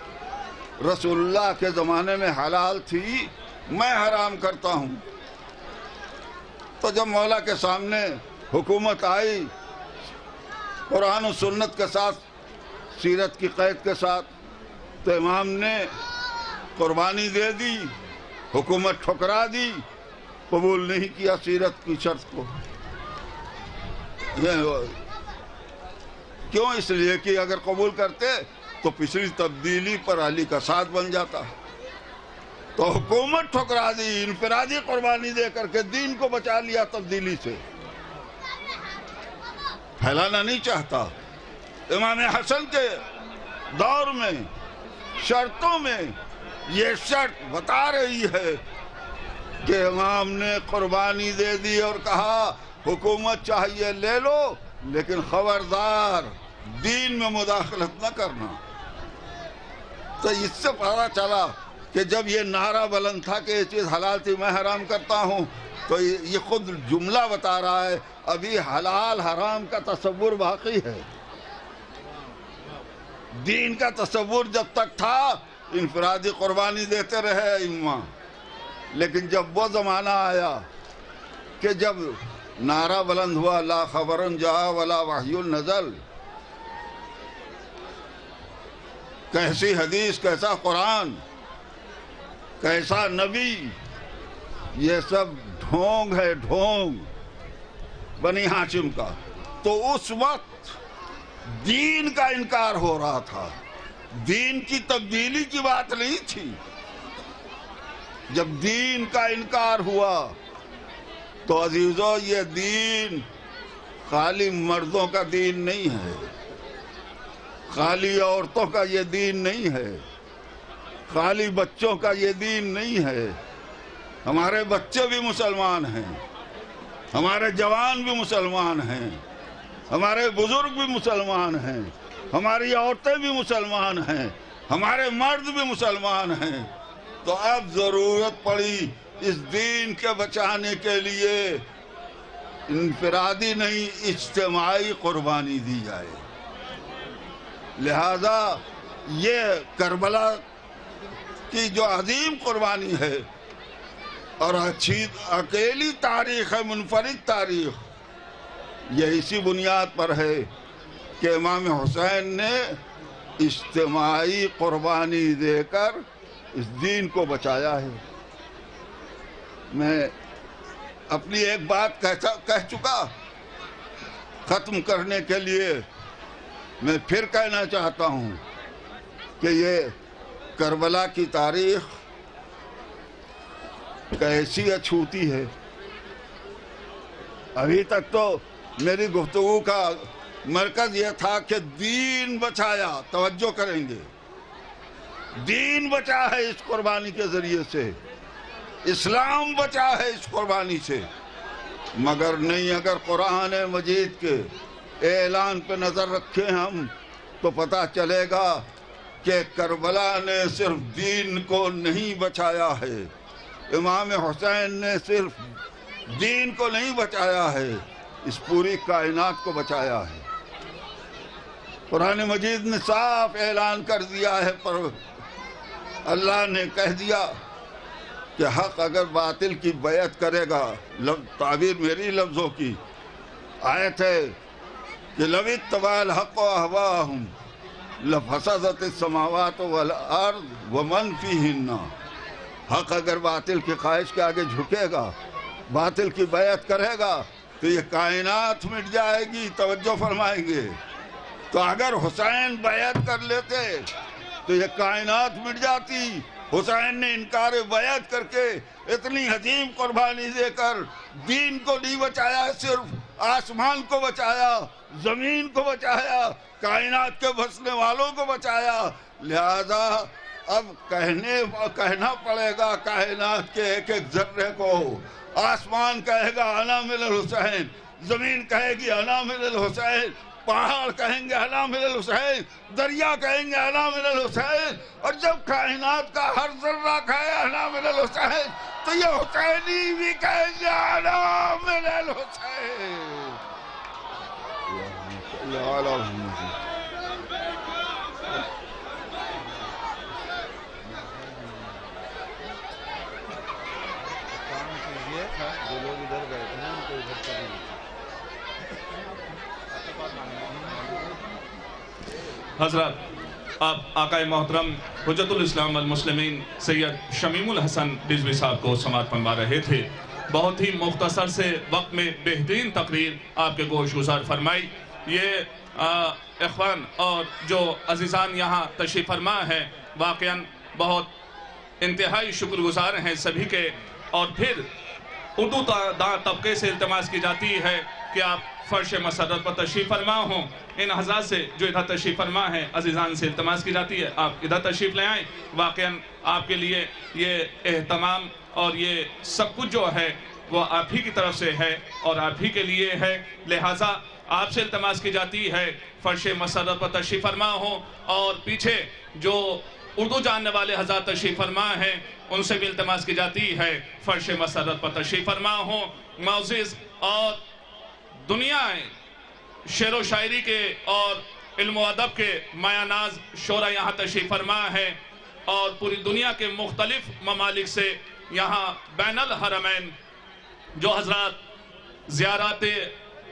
رسول اللہ کے زمانے میں حلال تھی، میں حرام کرتا ہوں، تو جب مولا کے سامنے حکومت آئی قرآن و سنت کے ساتھ، سیرت کی قید کے ساتھ، تو امام نے قربانی دے دی، حکومت ٹھکرا دی، قبول نہیں کیا سیرت کی شرط کو۔ کیوں؟ اس لیے کہ اگر قبول کرتے تو پچھلی تبدیلی پر علی کا ساتھ بن جاتا۔ تو حکومت ٹھکرا دی، انفرادی قربانی دے کر کے دین کو بچا لیا تبدیلی سے، پھیلانا نہیں چاہتا۔ امام حسن کے دور میں شرطوں میں یہ شرط بتا رہی ہے کہ امام نے قربانی دے دی اور کہا حکومت چاہیے لے لو، لیکن خبردار دین میں مداخلت نہ کرنا۔ تو اس سے پتہ چلا کہ جب یہ نعرہ بلند تھا کہ یہ چیز حلال تھی، میں حرام کرتا ہوں، تو یہ خود جملہ بتا رہا ہے ابھی حلال حرام کا تصور باقی ہے۔ دین کا تصور جب تک تھا انفرادی قربانی دیتے رہے ائمہ، لیکن جب وہ زمانہ آیا کہ جب نعرہ بلند ہوا لا خبرن جا ولا وحی نزل، کیسی حدیث، کیسا قرآن، کیسا نبی، یہ سب ڈھونگ ہے، ڈھونگ بنی ہاشم کا، تو اس وقت دین کا انکار ہو رہا تھا، دین کی تبدیلی کی بات نہیں تھی۔ جب دین کا انکار ہوا تو عزیزو یہ دین خالی مردوں کا دین نہیں ہے، خالی عورتوں کا یہ دین نہیں ہے، خالی بچوں کا یہ دین نہیں ہے۔ ہمارے بچے بھی مسلمان ہیں، ہمارے جوان بھی مسلمان ہیں، ہمارے بزرگ بھی مسلمان ہیں، ہماری عورتیں بھی مسلمان ہیں، ہمارے مرد بھی مسلمان ہیں۔ تو اب ضرورت پڑی اس دین کے بچانے کے لیے انفرادی نہیں اجتماعی قربانی دی جائے۔ لہذا یہ کربلا کی جو عظیم قربانی ہے اور اکیلی تاریخ ہے، منفرد تاریخ، یہ اسی بنیاد پر ہے کہ امام حسین نے اجتماعی قربانی دے کر اس دین کو بچایا ہے۔ میں اپنی ایک بات کہہ چکا، ختم کرنے کے لیے میں پھر کہنا چاہتا ہوں کہ یہ کربلا کی تاریخ کیسی اچھوتی ہے۔ ابھی تک تو میری گفتگو کا مرکز یہ تھا کہ دین بچایا، توجہ کریں گے، دین بچا ہے اس قربانی کے ذریعے سے، اسلام بچا ہے اس قربانی سے، مگر نہیں، اگر قرآن مجید کے اعلان پہ نظر رکھیں ہم تو پتہ چلے گا کہ کربلا نے صرف دین کو نہیں بچایا ہے، امام حسین نے صرف دین کو نہیں بچایا ہے، اس پوری کائنات کو بچایا ہے۔ قرآن مجید نے صاف اعلان کر دیا ہے، پر اللہ نے کہہ دیا کہ حق اگر باطل کی بیعت کرے گا، تعبیر میری لفظوں کی آیت ہے کہ لَوِ اتَّبَعَ الْحَقُّ أَهْوَاءَهُمْ لَفَسَدَتِ السَّمَاوَاتُ وَالْأَرْضُ وَمَنْ فِيهِنَّ۔ حق اگر باطل کی خواہش کے آگے جھکے گا، باطل کی بیعت کرے گا تو یہ کائنات مٹ جائے گی۔ توجہ فرمائیں گے، تو اگر حسین بیعت کر لیتے تو یہ کائنات مٹ جاتی۔ حسین نے انکار بیعت کر کے اتنی عظیم قربانی دے کر دین کو نہیں بچایا، صرف آسمان کو بچایا، زمین کو بچایا، کائنات کے بسنے والوں کو بچایا۔ لہذا اب کہنا پڑے گا کائنات کے ایک ایک ذرے کو۔ آسمان کہے گا انا من الحسین، زمین کہے گی انا من الحسین، پہاڑ کہیں گے انا من الحسین، دریا کہیں گے انا من الحسین، اور جب کائنات کا ہر ذرہ کہے انا من الحسین تو یہ حسینی بھی کہیں گے انا من الحسین۔ حضرات، آپ آقائے محترم حجت الاسلام والمسلمین سید شمیم الحسن رضوی صاحب کو سماعت فرما رہے تھے۔ بہت ہی مختصر سے وقت میں بہترین تقریر آپ کے گوش گزار فرمائی۔ یہ اخوان اور جو عزیزان یہاں تشریف فرما ہیں واقعاً بہت انتہائی شکر گزار ہیں سبھی کے، اور پھر اردو داں طبقے سے التماس کی جاتی ہے کہ آپ فرش مسرت پر تشریف فرما ہوں۔ ان حضرات سے جو ادھر تشریف فرما ہیں عزیزان سے التماس کی جاتی ہے آپ ادھر تشریف لے آئیں۔ واقعاً آپ کے لیے یہ اہتمام اور یہ سب کچھ جو ہے وہ آپ ہی کی طرف سے ہے اور آپ ہی کے لیے ہے، لہٰذا آپ سے التماس کی جاتی ہے فرش مسرت پر تشریف فرما ہوں، اور پیچھے جو اردو جاننے والے حضرات تشریف فرما ہیں ان سے بھی التماس کی جاتی ہے فرش مسرت پر تشریف فرما ہوں۔ معزز اور دنیا شعر و شاعری کے اور علم و ادب کے مایہ ناز شعراء یہاں تشریف فرما ہے، اور پوری دنیا کے مختلف ممالک سے یہاں بین الحرمین جو حضرات زیارات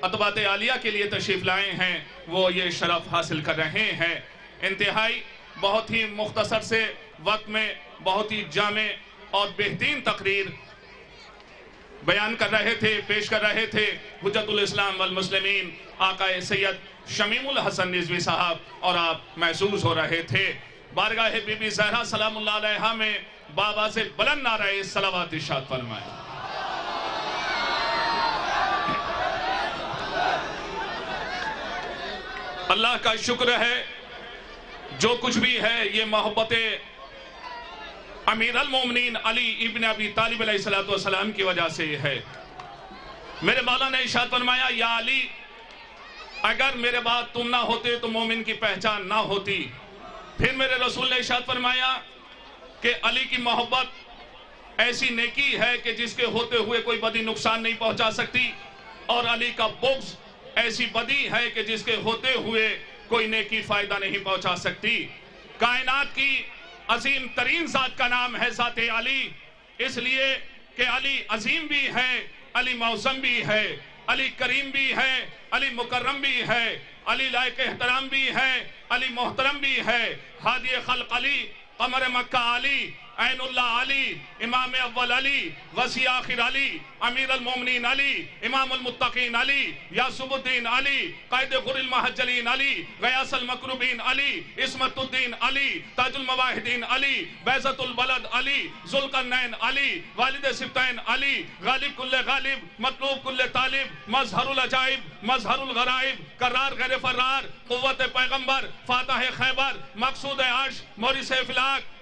عتبات عالیہ کے لیے تشریف لائے ہیں وہ یہ شرف حاصل کر رہے ہیں۔ انتہائی بہت ہی مختصر سے وقت میں بہت ہی جامع اور بہترین تقریر بیان کر رہے تھے، پیش کر رہے تھے حجت الاسلام والمسلمین آقا سید شمیم الحسن رضوی صاحب، اور آپ محسوس ہو رہے تھے بارگاہ بی بی زہرا سلام اللہ علیہا میں بابا سے بلند نعرہ صلوات ارشاد فرمائیں۔ اللہ کا شکر ہے جو کچھ بھی ہے یہ محبت امیر المومنین علی ابن ابی طالب علیہ السلام کی وجہ سے ہے۔ میرے مولا نے ارشاد فرمایا یا علی اگر میرے بعد تم نہ ہوتے تو مومن کی پہچان نہ ہوتی۔ پھر میرے رسول نے ارشاد فرمایا کہ علی کی محبت ایسی نیکی ہے کہ جس کے ہوتے ہوئے کوئی بدی نقصان نہیں پہنچا سکتی، اور علی کا بغض ایسی بدی ہے کہ جس کے ہوتے ہوئے کوئی نیکی فائدہ نہیں پہنچا سکتی۔ کائنات کی عظیم ترین ذات کا نام ہے ذات علی، اس لیے کہ علی عظیم بھی ہے، علی معظم بھی ہے، علی کریم بھی ہے، علی مکرم بھی ہے، علی لائق احترام بھی ہے، علی محترم بھی ہے، ہادی خلق علی، قمر مکہ علی، عین اللہ علی، امام اول علی، وسیع آخر علی، امیر المومنین علی، امام المتقین علی، یاسب الدین علی، قائد غر المحجلین علی، غیاث المکروبین علی، عصمت الدین علی، تاج المواحدین علی، بیضت البلد علی، ذوالقرنین علی، والد سبتین علی، غالب کل غالب، مطلوب کل طالب، مظہر العجائب، مظہر الغرائب، قرار غیر فرار، قوت پیغمبر، فاتح خیبر، مقصود عرش، مورث افلاک،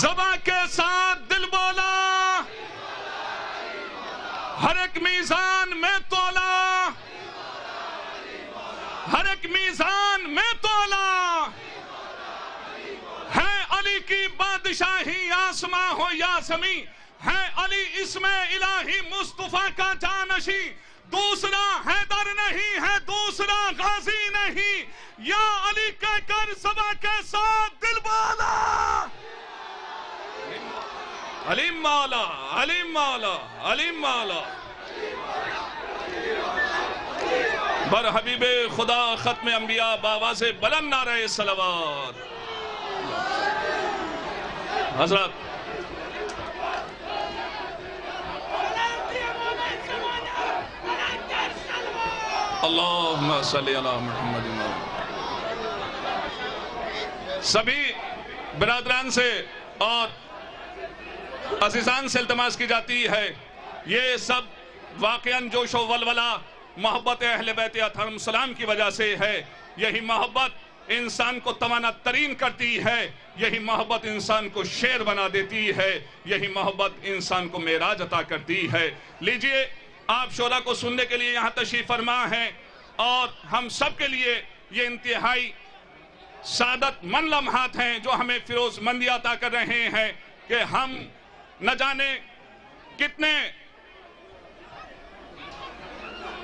زباں کے ساتھ دل بولا، ہر ایک میزان میں تولا، ہر ایک میزان میں تولا، ہے علی کی بادشاہی آسماں ہو یا زمین، ہے علی اسم الہی مصطفیٰ کا جانشی، دوسرا حیدر نہیں ہے، دوسرا غازی نہیں، یا علی کہہ کر زباں کے ساتھ دل بولا، علی مولا، علی مولا، علی مولا۔ بر حبیب خدا ختم انبیاء باواز بلند نعرہ صلوات۔ حضرات اللہم صلی علی محمد۔ سبھی برادران سے اور عزیزان سے التماس کی جاتی ہے، یہ سب واقعاً جوش و ولولہ محبت اہل بیت اطہرم السلام کی وجہ سے ہے۔ یہی محبت انسان کو توانا ترین کرتی ہے، یہی محبت انسان کو شیر بنا دیتی ہے، یہی محبت انسان کو معراج عطا کرتی ہے۔ لیجئے آپ شعرا کو سننے کے لیے یہاں تشریف فرما ہیں، اور ہم سب کے لیے یہ انتہائی سعادت مند لمحات ہیں جو ہمیں فیروز مندی عطا کر رہے ہیں کہ ہم نہ جانے کتنے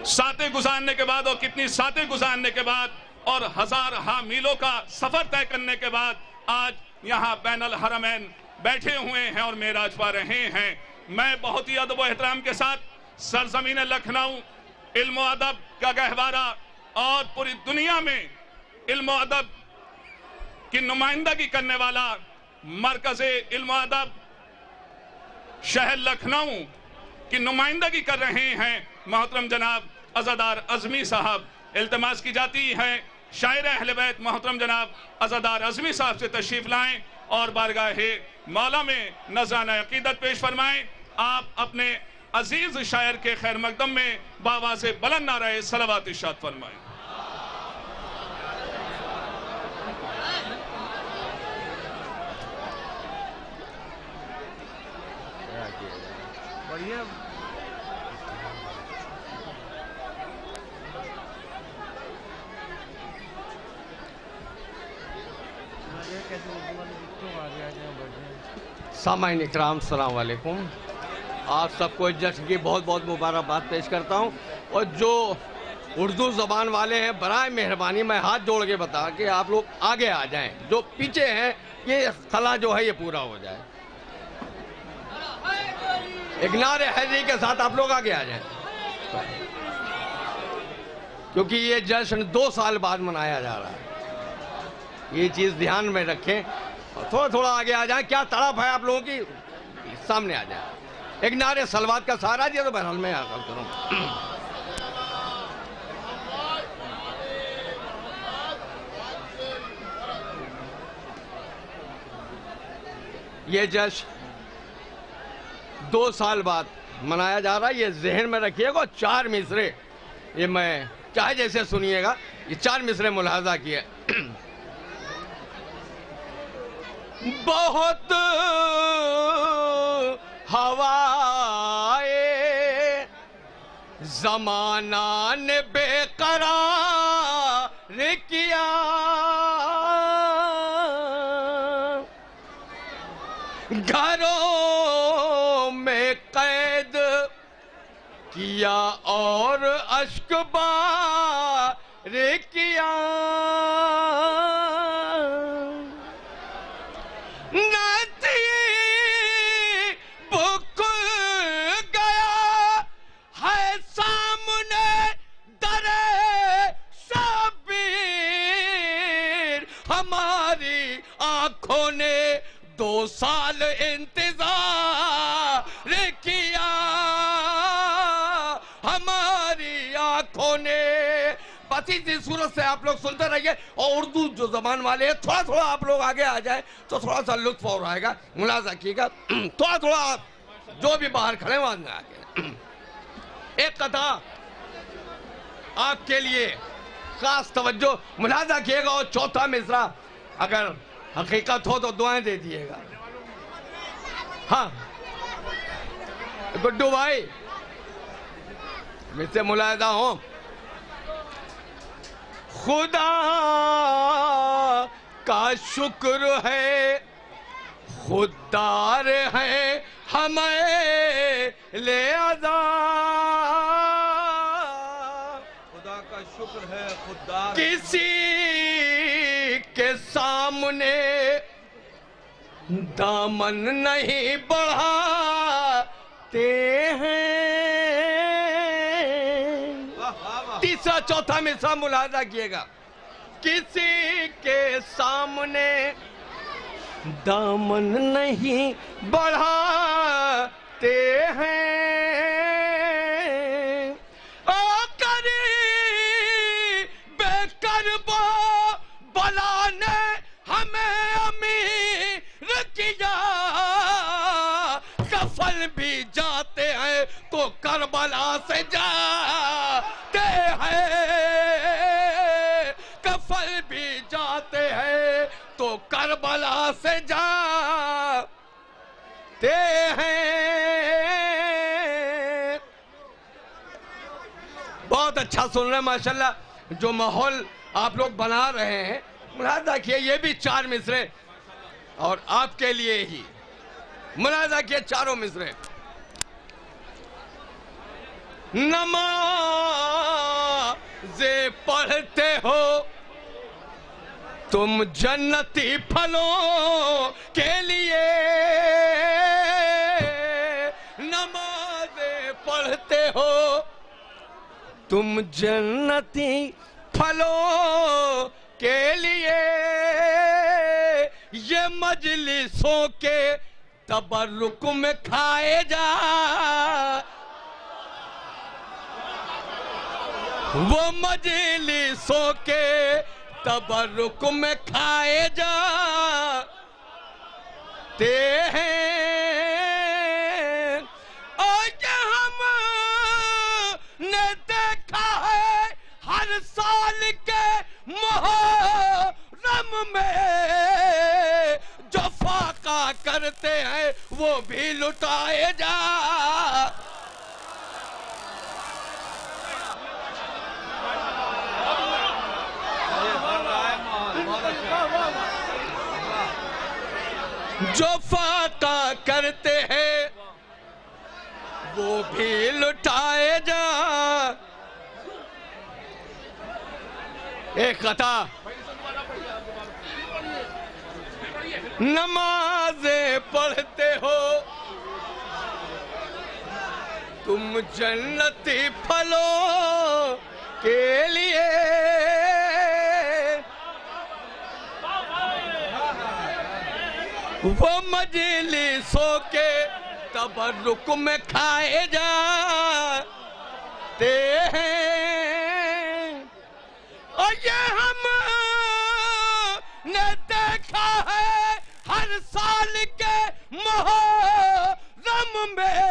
ساتیں گزارنے کے بعد اور کتنی ساتیں گزارنے کے بعد اور ہزارہ میلوں کا سفر طے کرنے کے بعد آج یہاں بین الحرمین بیٹھے ہوئے ہیں اور معراج پا رہے ہیں۔ میں بہت ہی ادب و احترام کے ساتھ سرزمین لکھنؤ علم و ادب کا گہوارہ اور پوری دنیا میں علم و ادب کی نمائندگی کرنے والا مرکز علم و ادب شہر لکھنؤ کی نمائندگی کر رہے ہیں محترم جناب عزادار اعظمی صاحب۔ التماس کی جاتی ہے شاعر اہل بیت محترم جناب عزادار اعظمی صاحب سے تشریف لائیں اور بارگاہ مولا میں نذرانہ عقیدت پیش فرمائیں۔ آپ اپنے عزیز شاعر کے خیر مقدم میں باواز بلند نعرہ صلوات ارشاد فرمائیں۔ سامعین اکرام السلام علیکم، آپ سب کو جشن کی بہت بہت مبارکباد پیش کرتا ہوں، اور جو اردو زبان والے ہیں برائے مہربانی میں ہاتھ جوڑ کے بتا کہ آپ لوگ آگے آ جائیں، جو پیچھے ہیں یہ خلا جو ہے یہ پورا ہو جائے، ایک نعرہ حیدری کے ساتھ آپ لوگ آگے آ جائیں، کیونکہ یہ جشن 2 سال بعد منایا جا رہا ہے، یہ چیز دھیان میں رکھیں، تھوڑا تھوڑا آگے آ جائیں، کیا تڑپ ہے آپ لوگوں کی، سامنے آ جائیں، ایک نعرہ صلوات کا سہارا دیا تو بہرحال میں حاصل کروں۔ یہ جشن 2 سال بعد منایا جا رہا ہے، یہ ذہن میں رکھیے گا، 4 مصرے یہ میں چاہے جیسے سنیے گا، یہ 4 مصرے ملاحظہ کیے۔ بہت ہوائے زمانہ نے بے قرار کیا، گھروں میں قید کیا اور اشک بار کیا، ہماری آنکھوں نے 2 سال انتظار کیا، ہماری آنکھوں نے، بس اسی صورت سے آپ لوگ سنتے رہیے، اور اردو جو زبان والے ہیں تھوڑا تھوڑا آپ لوگ آگے آ جائیں تو تھوڑا سا لطف اور آئے گا، ملاحظہ کیے گا، تھوڑا تھوڑا آپ جو بھی باہر کھڑے وہاں میں آگے۔ ایک قطعہ آپ کے لیے خاص توجہ ملاحظہ کیے گا، اور چوتھا مصرع اگر حقیقت ہو تو دعائیں دے دیے گا۔ ہاں گڈو بھائی مجھ سے ملاحظہ ہوں، خدا کا شکر ہے خوددار ہیں ہمیں لے عذا، خدا کا شکر ہے خوددار کسی کے سامنے دامن نہیں بڑھاتے ہیں۔ تیسرا چوتھا مصرع ملاحظہ کیے گا، کسی کے سامنے دامن نہیں بڑھاتے ہیں، بے کربا بلا نے ہمیں امیر کیا، کفن بھی جاتے ہیں تو کربلا سے جاتے ہیں، کفن بھی جاتے ہیں تو کربلا سے جاتے ہیں۔ بہت اچھا سن رہے ہیں ماشاءاللہ، جو ماحول آپ لوگ بنا رہے ہیں، ملاحظہ کیے یہ بھی 4 مصرے اور آپ کے لیے ہی، ملاحظہ کیے چاروں مصرے۔ نمازیں پڑھتے ہو تم جنتی پھلوں کے لیے، نمازیں پڑھتے ہو تم جنتی پھلوں کے لیے، یہ مجلسوں کے تبرک میں کھائے جا، وہ مجلسوں کے تبرک میں کھائے جاتے ہیں، اور یہ ہم نے دیکھا ہے ہر سال کے محرم میں، جو فاقہ کرتے ہیں وہ بھی لٹائے جا، جو فاقہ کرتے ہیں وہ بھی لٹائے جا۔ ایک قطع، نمازیں پڑھتے ہو تم جنتی پھلوں کے لیے، وہ مجلسوں کے تبرک میں کھائے جاتے ہیں، اور یہ ہم نے دیکھا ہے ہر سال کے محرم میں،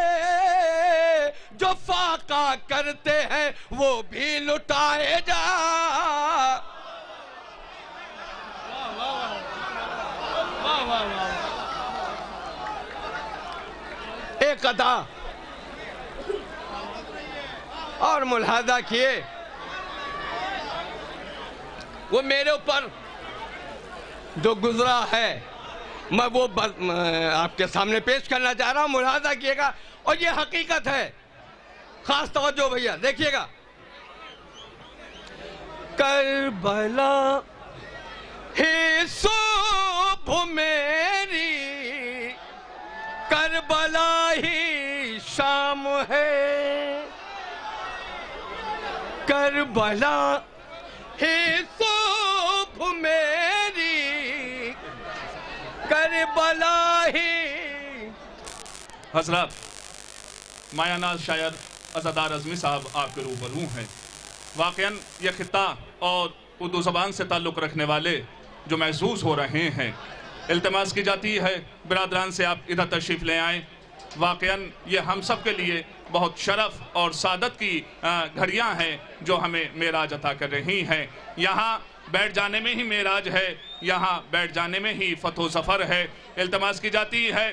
جو فاقہ کرتے ہیں وہ بھی لٹائے جا۔ ایک قطع اور ملاحظہ کیے، وہ میرے اوپر جو گزرا ہے میں وہ آپ کے سامنے پیش کرنا چاہ رہا ہوں، ملاحظہ کیے گا، اور یہ حقیقت ہے، خاص توجہ بھیا دیکھیے گا۔ کربلا ہی صبح میری، کربلا ہی شام ہے، کربلا ہی صبح میری، کربلا ہی۔ حضرات، مایہ ناز شاعر عزادار اعظمی صاحب آپ کے روبرو ہیں۔ واقعاً یہ خطہ اور اردو زبان سے تعلق رکھنے والے جو محظوظ ہو رہے ہیں، التماس کی جاتی ہے برادران سے آپ ادھر تشریف لے آئیں۔ واقعاً یہ ہم سب کے لیے بہت شرف اور سعادت کی گھڑیاں ہیں جو ہمیں معراج عطا کر رہی ہیں۔ یہاں بیٹھ جانے میں ہی معراج ہے، یہاں بیٹھ جانے میں ہی فتح و ظفر ہے۔ التماس کی جاتی ہے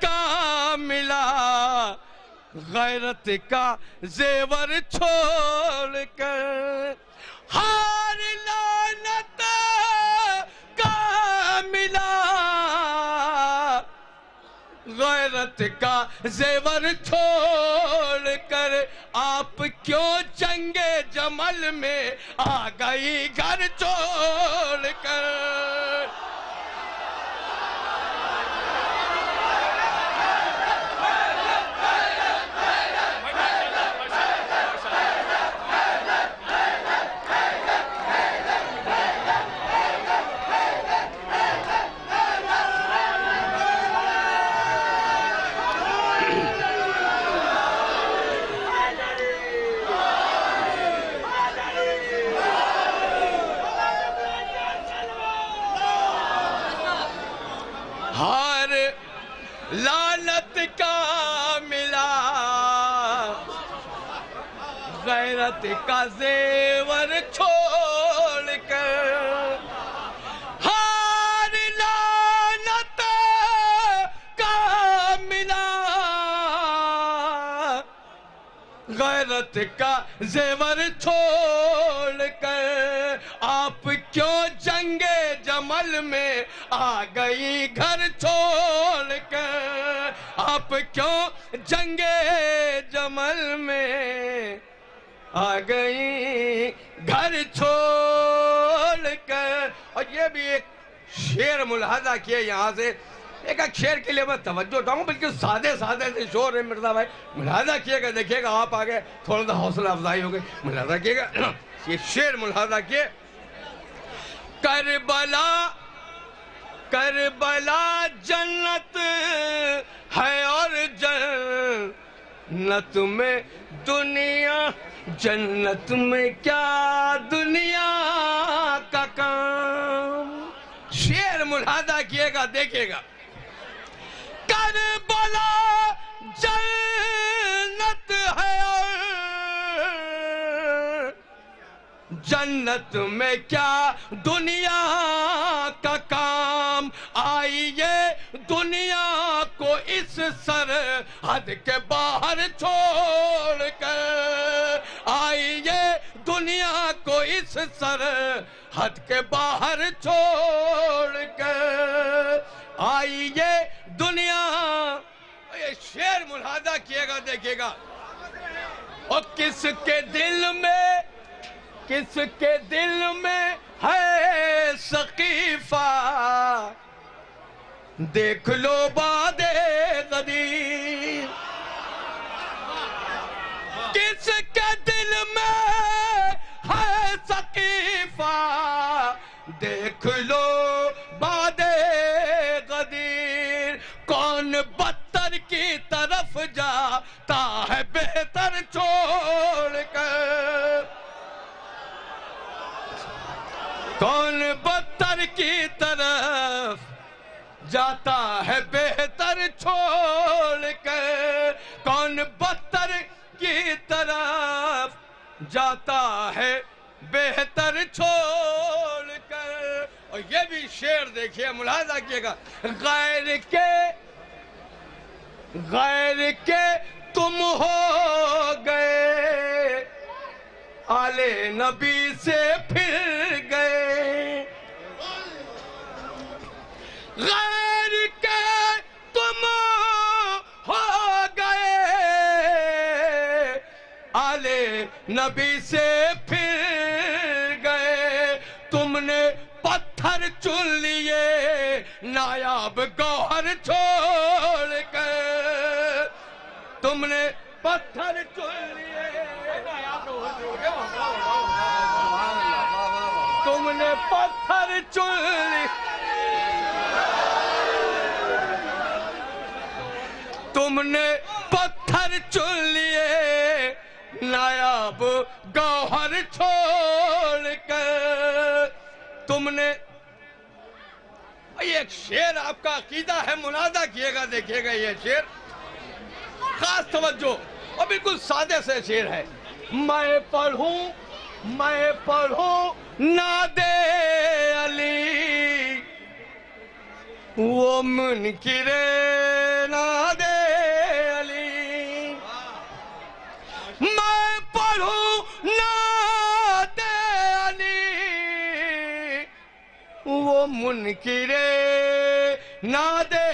کا ملا غیرت کا زیور چھوڑ کر ہار لعنت کا ملا غیرت کا زیور چھوڑ کر آپ کیوں جنگ جمل میں آ گئی گھر چھوڑ کر لعنت کا ملا غیرت کا زیور چھوڑ کر ہار لعنت کا ملا غیرت کا زیور چھوڑ کر آپ کیوں جنگ جمل میں آ گئی گھر چھوڑ کر آپ کیوں جنگ جمل میں آ گئی گھر چھوڑ کر اور یہ بھی ایک شعر ملاحظہ کیا یہاں سے ایک شعر کے لیے میں توجہ اٹھاؤں بلکہ سادے سے شور ہے مرزا بھائی ملاحظہ کیے گا دیکھیے گا آپ آگے تھوڑا سا حوصلہ افزائی ہو گئی ملاحظہ کیے گا یہ شعر ملاحظہ کیے کربلا جنت ہے اور جنت میں دنیا جنت میں کیا دنیا کا کام شعر ملاحظہ کیے گا دیکھیے گا کربلا جنت ہے اور جنت میں کیا دنیا کا کام آئیے دنیا کو اس سرحد کے باہر چھوڑ کر آئیے دنیا کو اس سرحد کے باہر چھوڑ کر آئیے دنیا یہ شعر ملاحظہ کیے گا دیکھیے گا اور کس کے دل میں ہے سقیفہ دیکھ لو باد غدیر کس کے دل میں ہے سقیفہ دیکھ لو باد غدیر کون بدتر کی طرف جاتا ہے بہتر چھوڑ کر کون بدتر کی طرف جاتا ہے بہتر چھوڑ کر کون بدتر کی طرف جاتا ہے بہتر چھوڑ کر اور یہ بھی شعر دیکھیے ملاحظہ کیے گا غیر کے تم ہو گئے آل نبی سے پھر گئے غیر کے تم ہو گئے آل نبی سے پھر گئے تم نے پتھر چن لیے نایاب گوہر چھوڑ کر تم نے پتھر چن لیے تم نے پتھر چن لیے تم نے پتھر چن لیے نایاب گوہر چھوڑ کر تم نے یہ ایک شعر آپ کا عقیدہ ہے ملاحظہ کیے گا دیکھیے گا یہ شعر خاص توجہ اور بالکل سادے سے شعر ہے میں پڑھوں ناد علی وہ منکر نادے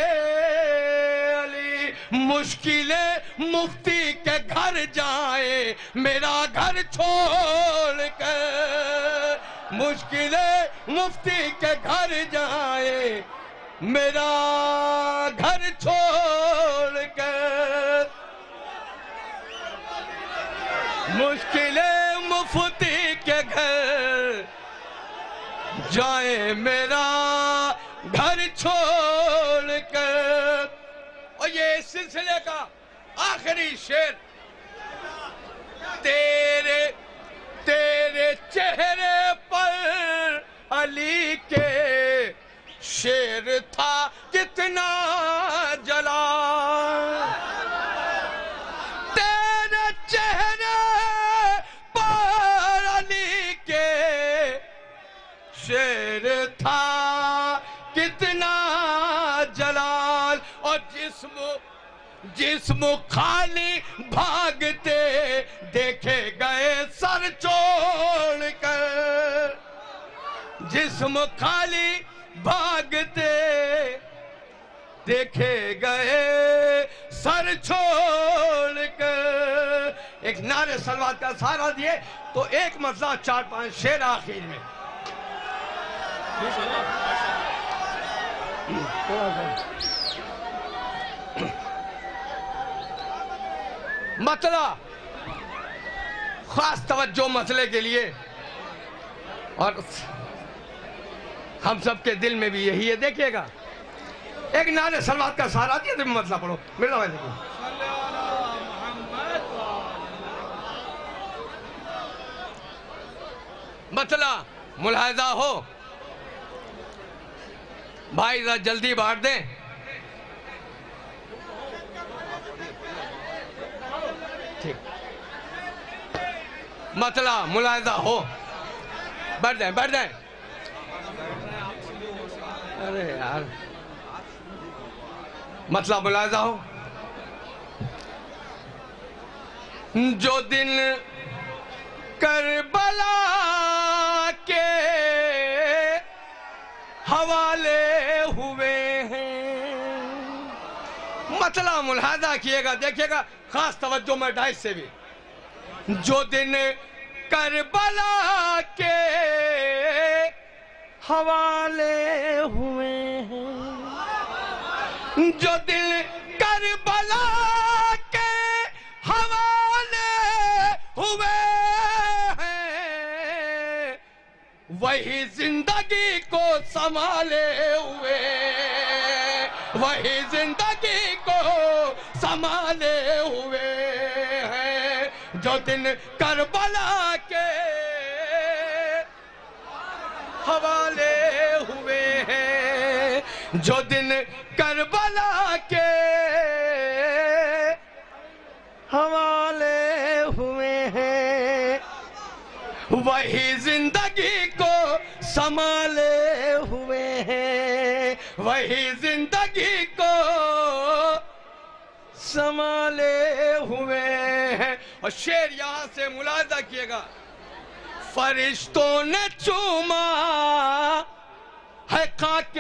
علی مشکلیں مفتی کے گھر جائے میرا گھر چھوڑ کر مشکلیں مفتی کے گھر جائے میرا گھر چھوڑ کر مشکلیں مفتی کے گھر جائے میرا گھر چھوڑ کر اور یہ اس سلسلے کا آخری شعر تیرے چہرے پر علی کے شیر تھا کتنا جلال تیرے چہرے پر علی کے شیر تھا کتنا جلال اور جسم خالی بھاگتے دیکھے گئے سر چھوڑ کر جسم خالی بھاگتے دیکھے گئے سر چھوڑ کر ایک نعرے صلوات کا سہارا دیے تو ایک مسئلہ 4-5 شعر آخر میں مطلب خاص توجہ مسئلے کے لیے اور ہم سب کے دل میں بھی یہی ہے دیکھیے گا ایک نعرے صلوات کا سہارا دیا تو مسئلہ پڑھو مرزا بھائی دیکھو مطلب ملاحظہ ہو بھائی ذرا جلدی بانٹ دیں ٹھیک مطلب ملاحظہ ہو بیٹھ جائیں ارے یار مطلب ملاحظہ ہو جو دن کربلا کے حوالے ہوئے ہیں مطلب ملاحظہ کیے گا دیکھیے گا خاص توجہ میں ڈائٹ سے بھی جو دن کربلا کے حوالے ہوئے ہیں جو دل کربلا کے حوالے ہوئے ہیں وہی زندگی کو سنبھالے ہوئے وہی زندگی کو سنبھالے ہوئے ہیں جو دن کربلا کے حوالے ہوئے ہیں جو دن کربلا کے حوالے ہوئے ہیں وہی زندگی کو سنبھالے ہوئے ہیں وہی زندگی کو سنبھالے ہوئے ہیں اور شعر یہاں سے ملاحظہ کیے گا فرشتوں نے چوما ہے خاک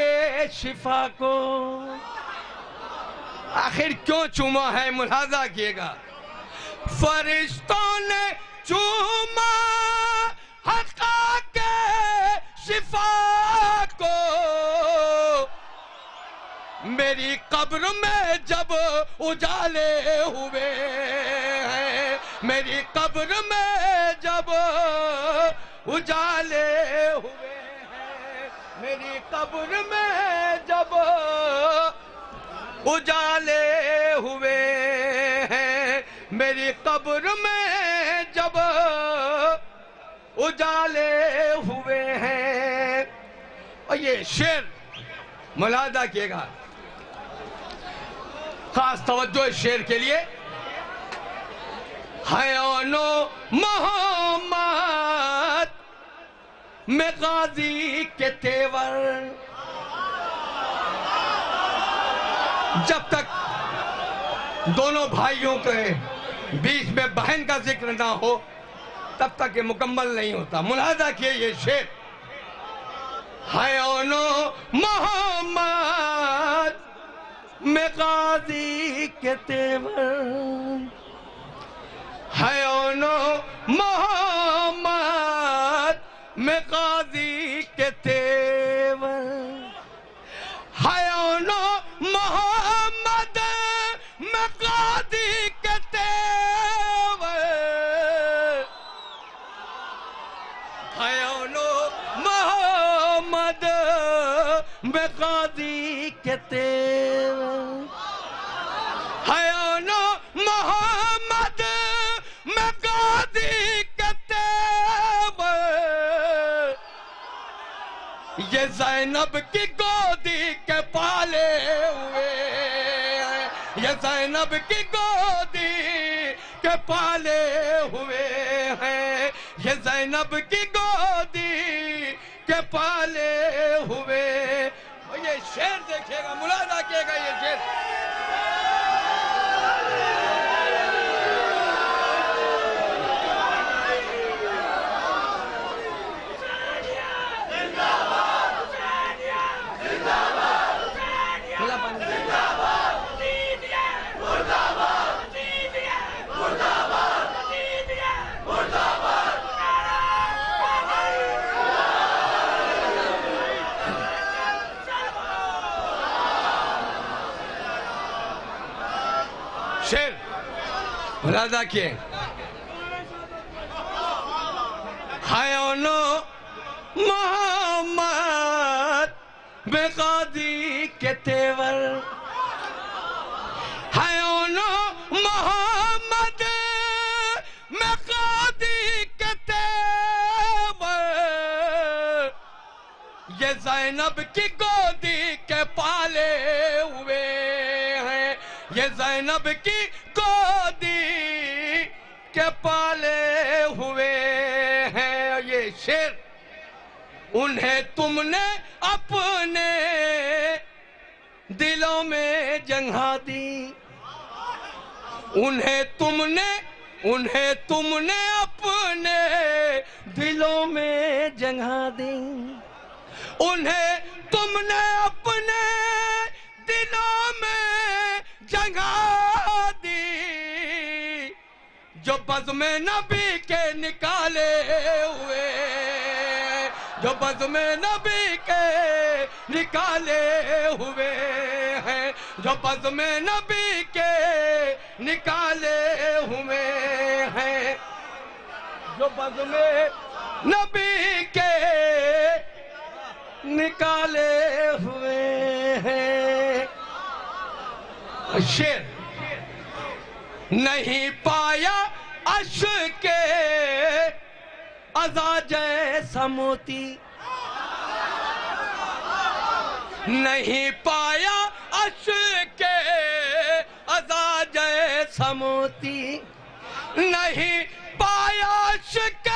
شفا کو آخر کیوں چوما ہے ملاحظہ کیے گا فرشتوں نے چوما ہے خاک شفا کو میری قبر میں جب اجالے ہوئے ہیں میری قبر میں جب اجالے ہوئے ہیں میری قبر میں جب اجالے ہوئے ہیں میری قبر میں جب اجالے ہوئے ہیں اور یہ شعر ملاحظہ کیے گا خاص توجہ اس شعر کے لیے حیان و محمد میں غازی کے تیور جب تک دونوں بھائیوں کے بیچ میں بہن کا ذکر نہ ہو تب تک یہ مکمل نہیں ہوتا ملاحظہ کیے یہ شعر حیانو محمد میں غازی کے تیور، حیانو محمد میں غازی کے تیور، حیانو محمد میں غازی کے تیور، حیانو محمد میں غازی کے تیور، حیانو محمد میں غازی کے تیور، یہ زینب کی گودی کے پالے ہوئے ہیں، یہ زینب کی گودی کے پالے ہوئے ہیں، یہ زینب کی گودی کے پالے ہوئے۔ یہ شعر دیکھیے گا، ملاحظہ کیے گا یہ شعر۔ شعر ملاحظہ کیے، حیانو محمد میں غازی کے تیور، حیانو محمد میں غازی کے تیور، یہ زینب کی گودی کے پالے ہوئے ہیں، یہ زینب کی گودی کے پالے ہوئے ہیں۔ یہ شعر، انہیں تم نے اپنے دلوں میں جگہ دی، انہیں تم نے اپنے دلوں میں جگہ دی، انہیں تم نے اپنے دلوں میں جگہ دی، جو بزم نبی کے نکالے ہوئے، جو بزم نبی کے نکالے ہوئے ہیں، جو بزم نبی کے نکالے ہوئے ہیں، جو بزم نبی کے نکالے ہوئے ہیں۔ شعر، نہیں پایا عشق عزا جیسا موتی، نہیں پایا عشق عزا جیسا موتی، نہیں پایا عشق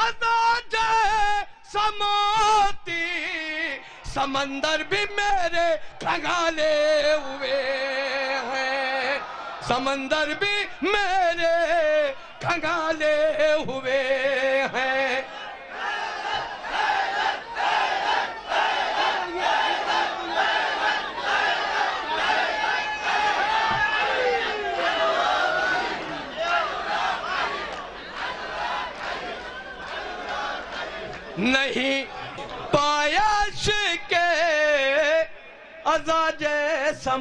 عزا جیسا موتی، سمندر بھی میرے کھنگالے ہوئے ہیں، سمندر بھی میرے کھنگالے ہوئے ہیں۔ نہیں پایا عشق عزا جیسا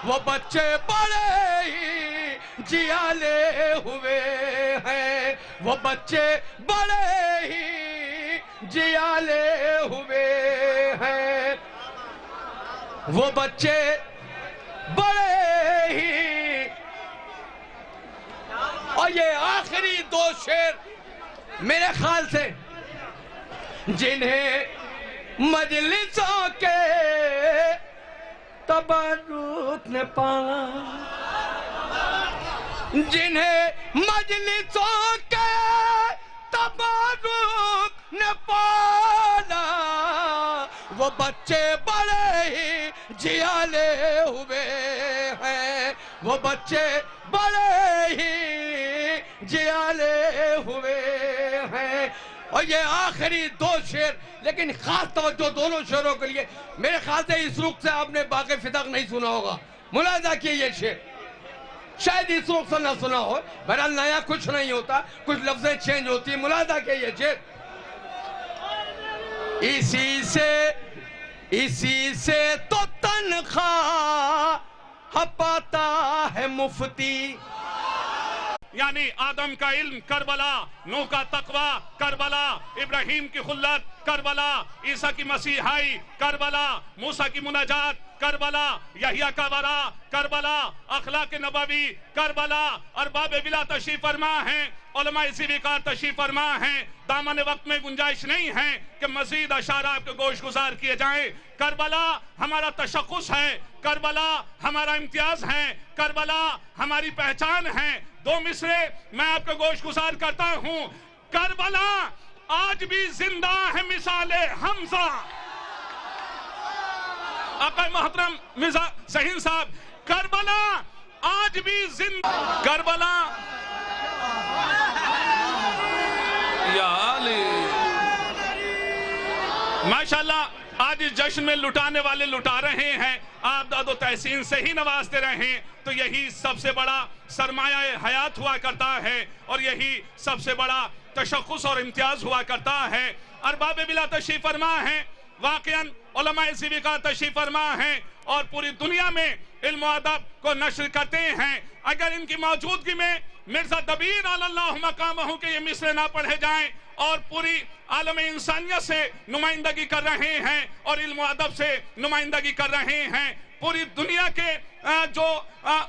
وہ بچے بڑے ہی جیالے ہوئے ہیں، وہ بچے بڑے ہی جیالے ہوئے ہیں، وہ بچے بڑے ہی۔ اور یہ آخری دو شعر میرے خیال سے جنہیں مجلسوں کے تبرک نے پایا، جنہیں مجلسوں کے تبرک نے پالا، وہ بچے بڑے ہی جیالے ہوئے ہیں، وہ بچے بڑے ہی جیالے ہوئے ہیں۔ اور یہ آخری دو شعر، لیکن خاص توجہ دونوں شعروں کے لیے. میرے خیال سے اس رخ سے آپ نے باقی فدق نہیں سنا ہوگا. ملاحظہ کیے یہ شعر، شاید اس رخ سے نہ سنا ہو. بہرحال نیا کچھ نہیں ہوتا، کچھ لفظیں چینج ہوتی ہیں. ملاحظہ کیے یہ شعر. اسی سے تو تنخواہ پاتا ہے مفتی. یعنی آدم کا علم کربلا، نوح کا تقوی کربلا، ابراہیم کی خلت کربلا، عیسیٰ کی مسیحائی کربلا، موسیٰ کی مناجات کربلا، یحییٰ کا ورا کربلا، اخلاق نبوی کربلا. ارباب بلا تشریف فرما ہیں، علماء ذوالفقار تشریف فرما ہیں. دامن وقت میں گنجائش نہیں ہے کہ مزید اشعار آپ کے گوش گزار کیے جائیں. کربلا ہمارا تشخص ہے، کربلا ہمارا امتیاز ہے، کربلا ہماری پہچان ہے. دو مصرے میں آپ کے گوش گزار کرتا ہوں. کربلا آج بھی زندہ ہے مثال حمزہ. آقا محترم مرزا ذہین صاحب، کربلا آج بھی زندہ. کربلا یا علی ماشاءاللہ آج اس جشن میں لٹانے والے لٹا رہے ہیں. آپ داد و تحسین سے ہی نوازتے رہیں تو یہی سب سے بڑا سرمایہ حیات ہوا کرتا ہے، اور یہی سب سے بڑا تشخص اور امتیاز ہوا کرتا ہے. ارباب بلا تشریف فرما ہیں، واقعاً علماء ذوالفقار تشریف فرما ہیں، اور پوری دنیا میں علم و ادب کو نشر کرتے ہیں. اگر ان کی موجودگی میں مرزا دبیر علی اللہ مقامہ کے یہ مصرے نہ پڑھے جائیں، اور پوری عالم انسانیت سے نمائندگی کر رہے ہیں اور علم و ادب سے نمائندگی کر رہے ہیں. پوری دنیا کے جو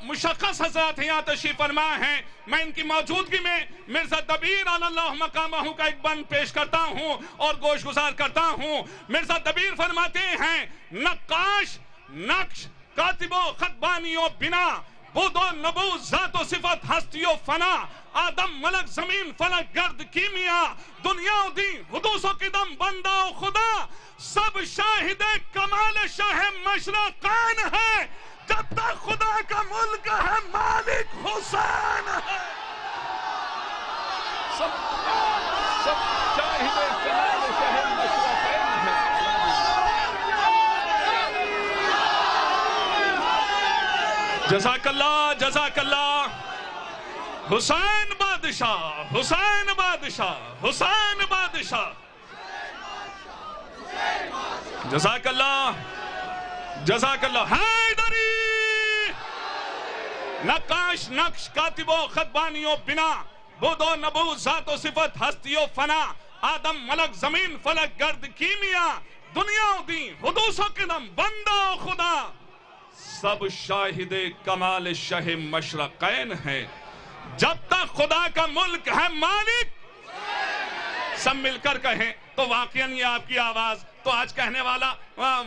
مشخص حضرات یہاں تشریف فرما ہیں، میں ان کی موجودگی میں مرزا دبیر علی اللہ مقامہ کا ایک بند پیش کرتا ہوں اور گوش گزار کرتا ہوں. مرزا دبیر فرماتے ہیں، نقاش، نقش، کاتب و خطبانی و بنا، بود و نبوت، ذات و صفت، ہستی و فنا، آدم ملک زمین فلک گرد کیمیا، دنیا و دین حدوث و قدم بندہ و خدا، سب شاہد کمال شاہ مشرقین ہے، جب تک خدا کا ملک ہے مالک حسین ہے. سب شاہد کمال شاہ مشرقین ہے. جزاک اللہ، جزاک اللہ. حسین بادشاہ، حسین بادشاہ، حسین بادشاہ. جزاک اللہ، جزاک اللہ. حیدری نقاش، نقش، کاتب و خطبانی و بنا، بود و نبوت، ذات و صفت، ہستی و فنا، آدم ملک زمین فلک گرد کیمیا، دنیا و دین حدوث و قدم بندہ و خدا، سب شاہد کمال شہ مشرقین ہیں، جب تک خدا کا ملک ہے مالک. سب مل کر کہیں تو واقعاً یہ آپ کی آواز تو آج کہنے والا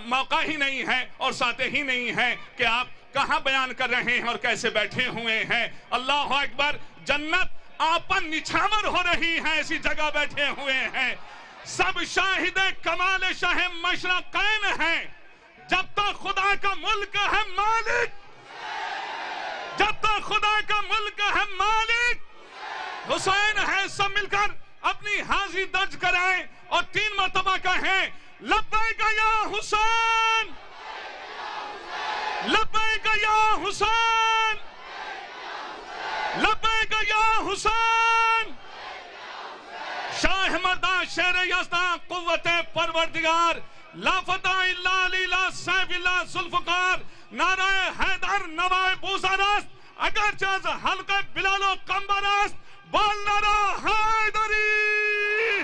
موقع ہی نہیں ہے اور ساتھ ہی نہیں ہے کہ آپ کہاں بیان کر رہے ہیں اور کیسے بیٹھے ہوئے ہیں. اللہ اکبر. جنت آپن نچھاور ہو رہی ہے، اسی جگہ بیٹھے ہوئے ہیں. سب شاہد کمال شاہ مشرقین ہیں، جب تک خدا کا ملک ہے مالک، جب تک خدا کا ملک ہے مالک حسین ہے. سب مل کر اپنی حاضری درج کرائیں اور 3 مرتبہ کہیں، لبیک یا حسین، لبیک یا حسین، لبیک یا حسین. شاہ مردان شیر یزدان قوت پروردگار، لا فتح الا علی، لا سیف الا ذوالفقار، نعرہ حیدر نوائے بوزاراست، اگرچہ از حلقہ بلال و قمبراست، بول نعرہ حیدری.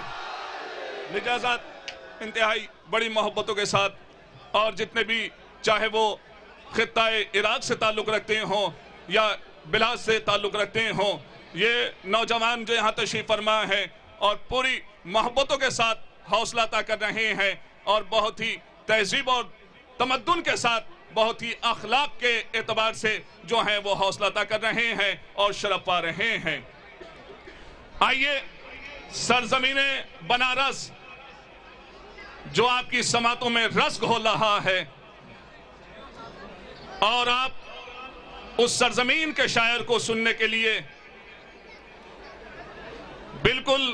نجازت انتہائی بڑی محبتوں کے ساتھ، اور جتنے بھی چاہے وہ خطہ عراق سے تعلق رکھتے ہوں یا بلاد سے تعلق رکھتے ہوں، یہ نوجوان جو یہاں تشریف فرما ہے اور پوری محبتوں کے ساتھ حوصلہ عطا کر رہے ہیں، اور بہت ہی تہذیب اور تمدن کے ساتھ، بہت ہی اخلاق کے اعتبار سے جو ہیں وہ حوصلہ عطا کر رہے ہیں اور شرف پا رہے ہیں. آئیے سرزمین بنارس جو آپ کی سماعتوں میں رسک ہو رہا ہے، اور آپ اس سرزمین کے شاعر کو سننے کے لیے بالکل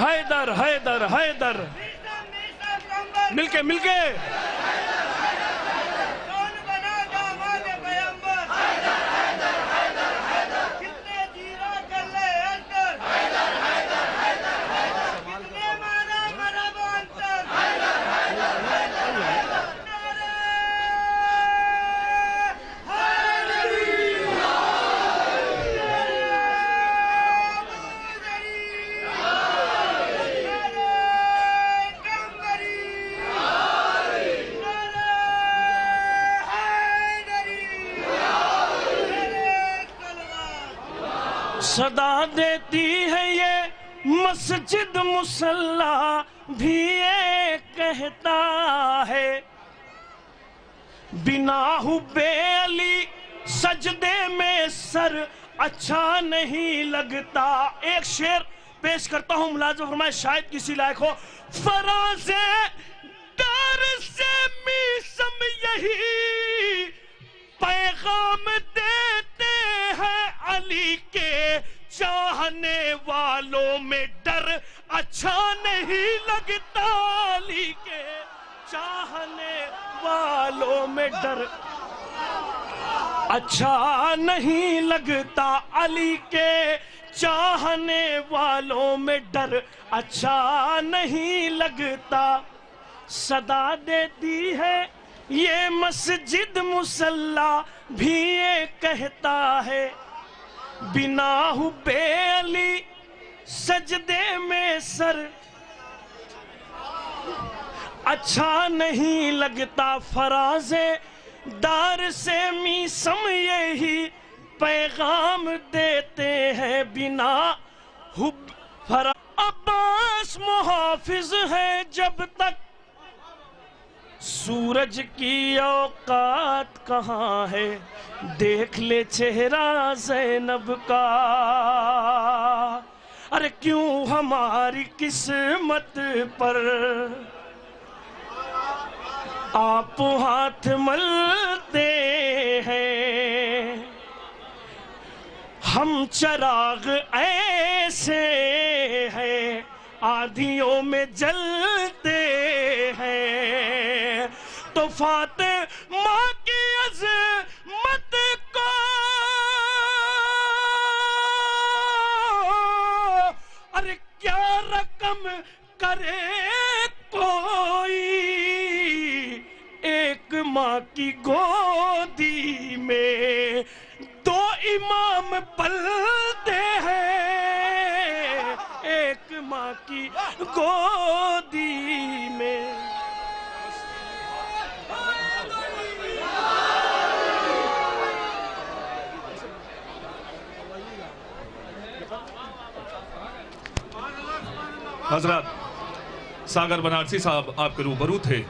حیدر حیدر حیدر مل کے صدا دیتی ہے یہ مسجد مصلی بھی یہ کہتا ہے بنا حب علی سجدے میں سر اچھا نہیں لگتا. ایک شعر پیش کرتا ہوں، ملازم فرمائے شاید کسی لائق ہو. فراز دار سے میسم یہی پیغام دیتے ہیں علی کے چاہنے والوں میں ڈر اچھا نہیں لگتا. علی کے چاہنے والوں میں ڈر اچھا نہیں لگتا. علی کے چاہنے والوں میں ڈر اچھا نہیں لگتا. صدا دیتی ہے یہ مسجد مصلی بھی یہ کہتا ہے بنا حب علی سجدے میں سر اچھا نہیں لگتا. فراز دار سے میسم یہی پیغام دیتے ہیں بنا حب. عباس محافظ ہے جب تک سورج کی اوقات کہاں ہے دیکھ لے چہرہ زینب کا. ارے کیوں ہماری قسمت پر آپ ہاتھ ملتے ہیں. ہم چراغ ایسے ہیں آدھیوں میں جلتے ہیں تو فاطمہ کی عظمت کو ارے کیا رقم کرے کوئی. ایک ماں کی گودی میں دو امام پلتے ہیں. ایک ماں کی گودی میں حضرات ساگر بنارسی صاحب آپ کے روبرو تھے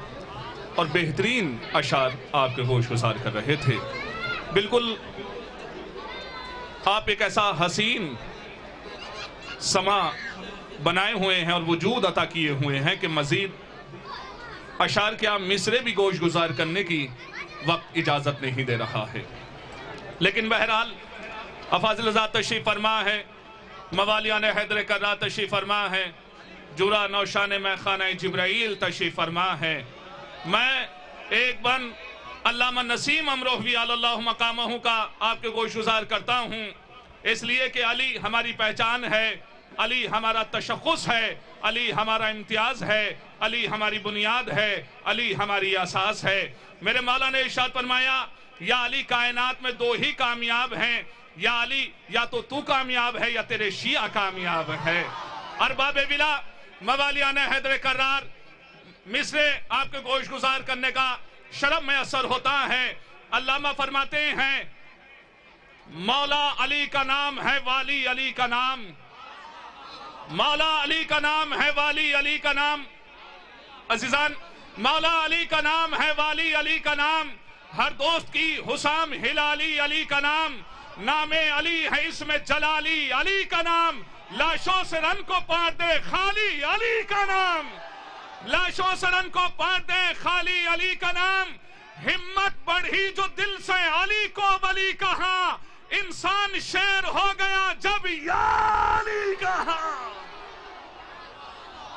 اور بہترین اشعار آپ کے ہوش گزار کر رہے تھے. بالکل آپ ایک ایسا حسین سما بنائے ہوئے ہیں اور وجود عطا کیے ہوئے ہیں کہ مزید اشعار کے آپ مصرے بھی گوش گزار کرنے کی وقت اجازت نہیں دے رہا ہے. لیکن بہرحال افاضل ذات تشریف فرما ہے، موالیان حیدر کرار تشریف فرما ہے، جورا نوشان میں خانہ جبرائیل تشریف فرما ہے. میں ایک بن علامہ نسیم امروہوی علی اللہ مقامہ کا آپ کے گوش گزار کرتا ہوں، اس لیے کہ علی ہماری پہچان ہے، علی ہمارا تشخص ہے، علی ہمارا امتیاز ہے، علی ہماری بنیاد ہے، علی ہماری اساس ہے. میرے مولا نے ارشاد فرمایا یا علی کائنات میں دو ہی کامیاب ہیں، یا علی یا تو کامیاب ہے یا تیرے شیعہ کامیاب ہے. ارباب ولا موالیان حیدر کرار مصرے آپ کے گوش گزار کرنے کا شرف میں اثر ہوتا ہے. علامہ فرماتے ہیں مولا علی کا نام ہے والی علی کا نام، مولا علی کا نام ہے والی علی کا نام. عزیزان مولا علی کا نام ہے والی علی کا نام، ہر دوست کی حسام ہلالی علی کا نام. نام علی ہے اس میں جلالی علی کا نام، لاشوں سے رن کو پار دے خالی علی کا نام، لاشوں سے رن کو پار دے خالی علی کا نام. ہمت بڑھی جو دل سے علی کو ولی کہا، انسان شیر ہو گیا جب یا علی کہا.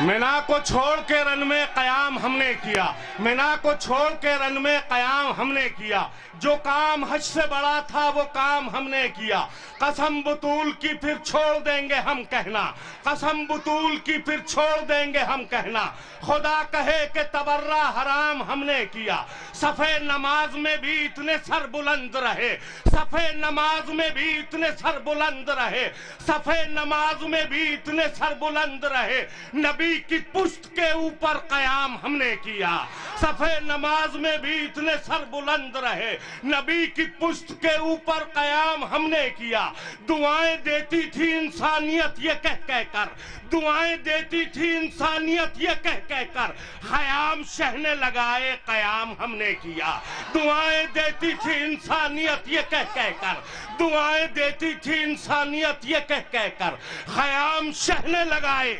مینا کو چھوڑ کے رن میں قیام ہم نے کیا، مینا کو چھوڑ کے رن میں قیام ہم نے کیا، جو کام حج سے بڑا تھا وہ کام ہم نے کیا، قسم بطول کی پھر چھوڑ دیں گے ہم کہنا، قسم بطول کی پھر چھوڑ دیں گے ہم کہنا، خدا کہے کہ تبرہ حرام ہم نے کیا، صفے نماز میں بھی اتنے سر بلند رہے، صفے نماز میں بھی اتنے سر بلند رہے، صفے نماز میں بھی اتنے سر بلند رہے، نبی کی پشت کے اوپر قیام ہم نے کیا، صفے نماز میں بھی اتنے سر بلند رہے، نبی کی پشت کے اوپر قیام ہم نے کیا، دعائیں دیتی تھی انسانیت یہ کہہ کہہ کر، دعائیں دیتی تھی انسانیت یہ کہہ کہہ کر، خیام شہنے لگائے قیام ہم نے کیا، دعائیں دیتی تھی انسانیت یہ کہہ کہہ کر، دعائیں دیتی تھی انسانیت یہ کہہ کہہ کر، خیام شہنے لگائے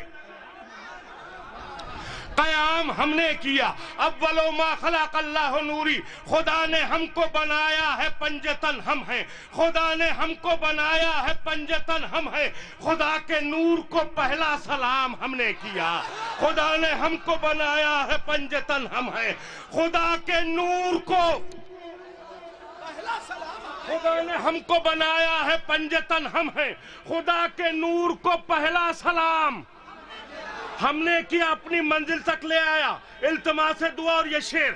قیام ہم نے کیا، اول ما خلق اللہ نوری، خدا نے ہم کو بنایا ہے پنجتن ہم ہیں، خدا نے ہم کو بنایا ہے پنجتن ہم ہیں، خدا کے نور کو پہلا سلام ہم نے کیا، خدا نے ہم کو بنایا ہے پنجتن ہم ہیں، خدا کے نور کو خدا نے ہم کو بنایا ہے پنجتن ہم ہیں، خدا کے نور کو پہلا سلام ہم نے کیا، اپنی منزل تک لے آیا، التماس دعا اور یہ شعر،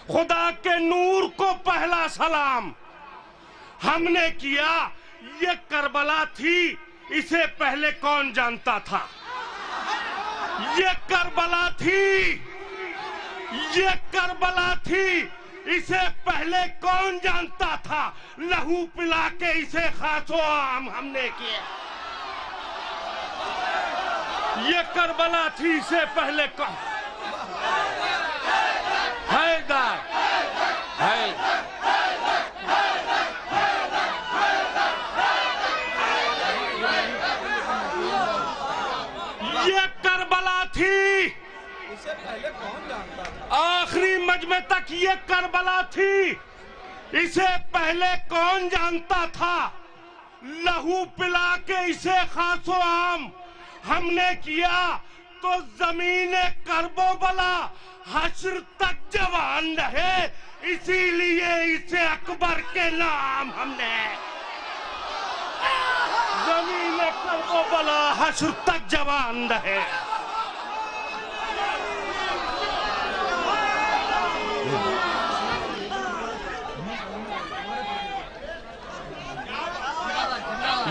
خدا کے نور کو پہلا سلام ہم نے کیا، یہ کربلا تھی اسے پہلے کون جانتا تھا، یہ کربلا تھی، یہ کربلا تھی اسے پہلے کون جانتا تھا، لہو پلا کے اسے خاص و عام ہم نے کیا، یہ کربلا تھی اسے پہلے کون حیدر یہ کربلا تھی آخری مجمع تک، یہ کربلا تھی اسے پہلے کون جانتا تھا، لہو پلا کے اسے خاص و عام ہم نے کیا، تو زمین کرب و بلا حشر تک جوان رہے، اسی لیے اسے اکبر کے نام ہم نے، زمین کرب و بلا حشر تک جوان رہے۔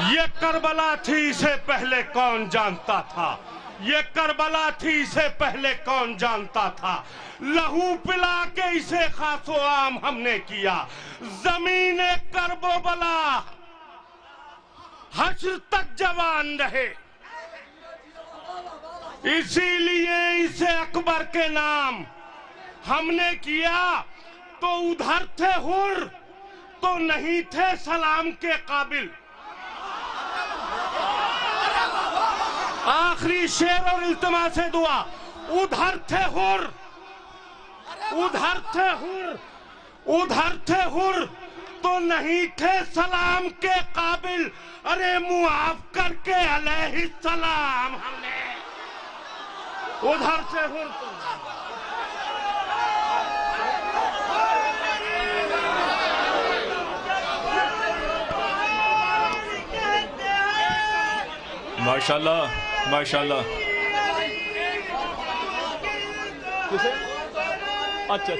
یہ کربلا تھی اسے پہلے کون جانتا تھا، یہ کربلا تھی اسے پہلے کون جانتا تھا، لہو پلا کے اسے خاص و عام ہم نے کیا، زمین کرب و بلا حشر تک جوان رہے، اسی لیے اسے اکبر کے نام ہم نے کیا، تو ادھر تھے حر تو نہیں تھے سلام کے قابل، آخری شعر اور التماس دعا، ادھر تھے حر، ادھر تھے حر، ادھر تھے حر تو نہیں تھے سلام کے قابل، ارے معاف کر کے علیہ السلام ہم نے، ادھر تھے حر تو ماشاءاللہ ماشاءاللہ۔ اچھا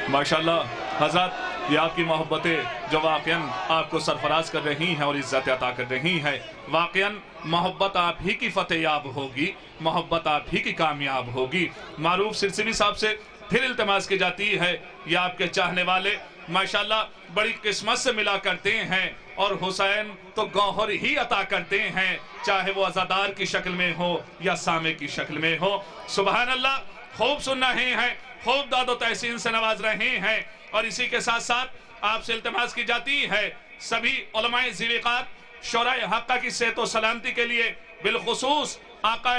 ماشاءاللہ حضرات، یہ آپ کی محبتیں جو واقعاً آپ کو سرفراز کر رہی ہیں اور عزت عطا کر رہی ہیں، واقعاً محبت آپ ہی کی فتح یاب ہوگی، محبت آپ ہی کی کامیاب ہوگی۔ معروف سلسلوی صاحب سے پھر التماس کی جاتی ہے، یہ آپ کے چاہنے والے ماشاءاللہ بڑی قسمت سے ملا کرتے ہیں، اور حسین تو گوہر ہی عطا کرتے ہیں، چاہے وہ عزادار کی شکل میں ہو یا سامع کی شکل میں ہو۔ سبحان اللہ، خوب سن رہے ہیں، خوب داد و تحسین سے نواز رہے ہیں، اور اسی کے ساتھ ساتھ آپ سے التماس کی جاتی ہے سبھی علماء ذوقات شورائے حقہ کی صحت و سلامتی کے لیے، بالخصوص آقا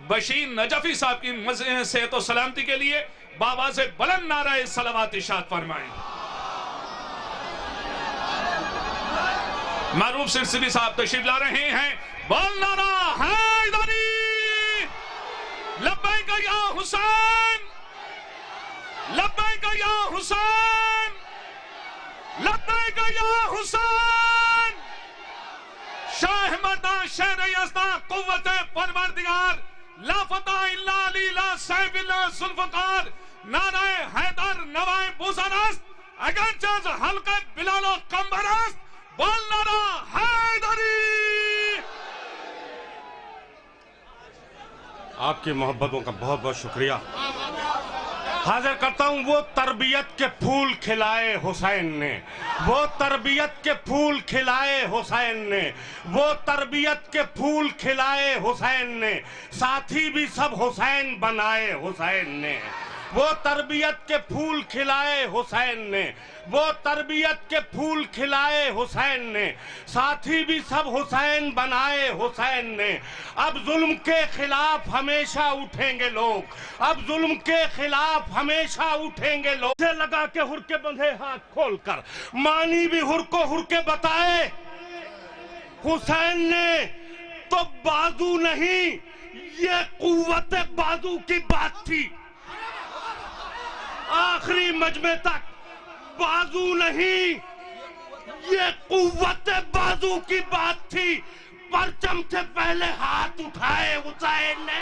بشیر نجفی صاحب کی صحت و سلامتی کے لیے بآواز بلند نعرہ صلوات ارشاد فرمائیں۔ معروف سرسبی صاحب تشریف لا رہے ہیں. بول نعرہ حیدری، لبیک یا حسین، لبیک یا حسین، لبیک یا حسین. شاہ مردان شہر یزداں قوت پروردگار، لا فتح الا علی لا سیف الا ذوالفقار. نعرہ حیدر نوائے بوزن است، اگرچہ حلقہ بلال و قمبر است. بول نعرہ حیدری. آپ کی محبتوں کا بہت بہت شکریہ. حاضر کرتا ہوں وہ تربیت کے پھول کھلائے حسین نے، وہ تربیت کے پھول کھلائے حسین نے، وہ تربیت کے پھول کھلائے حسین نے، ساتھی بھی سب حسین بنائے حسین نے. وہ تربیت کے پھول کھلائے حسین نے، وہ تربیت کے پھول کھلائے حسین نے، ساتھی بھی سب حسین بنائے حسین نے. اب ظلم کے خلاف ہمیشہ اٹھیں گے لوگ، اب ظلم کے خلاف ہمیشہ اٹھیں گے لوگ. سے لگا کے ہر کے بندھے ہاتھ کھول کر مانی بھی ہر کو ہر کے بتائے. حسین نے تو بازو نہیں، یہ قوت بازو کی بات تھی. آخری مجمع تک بازو نہیں، یہ قوت بازو کی بات تھی. پرچم سے پہلے ہاتھ اٹھائے حسین نے.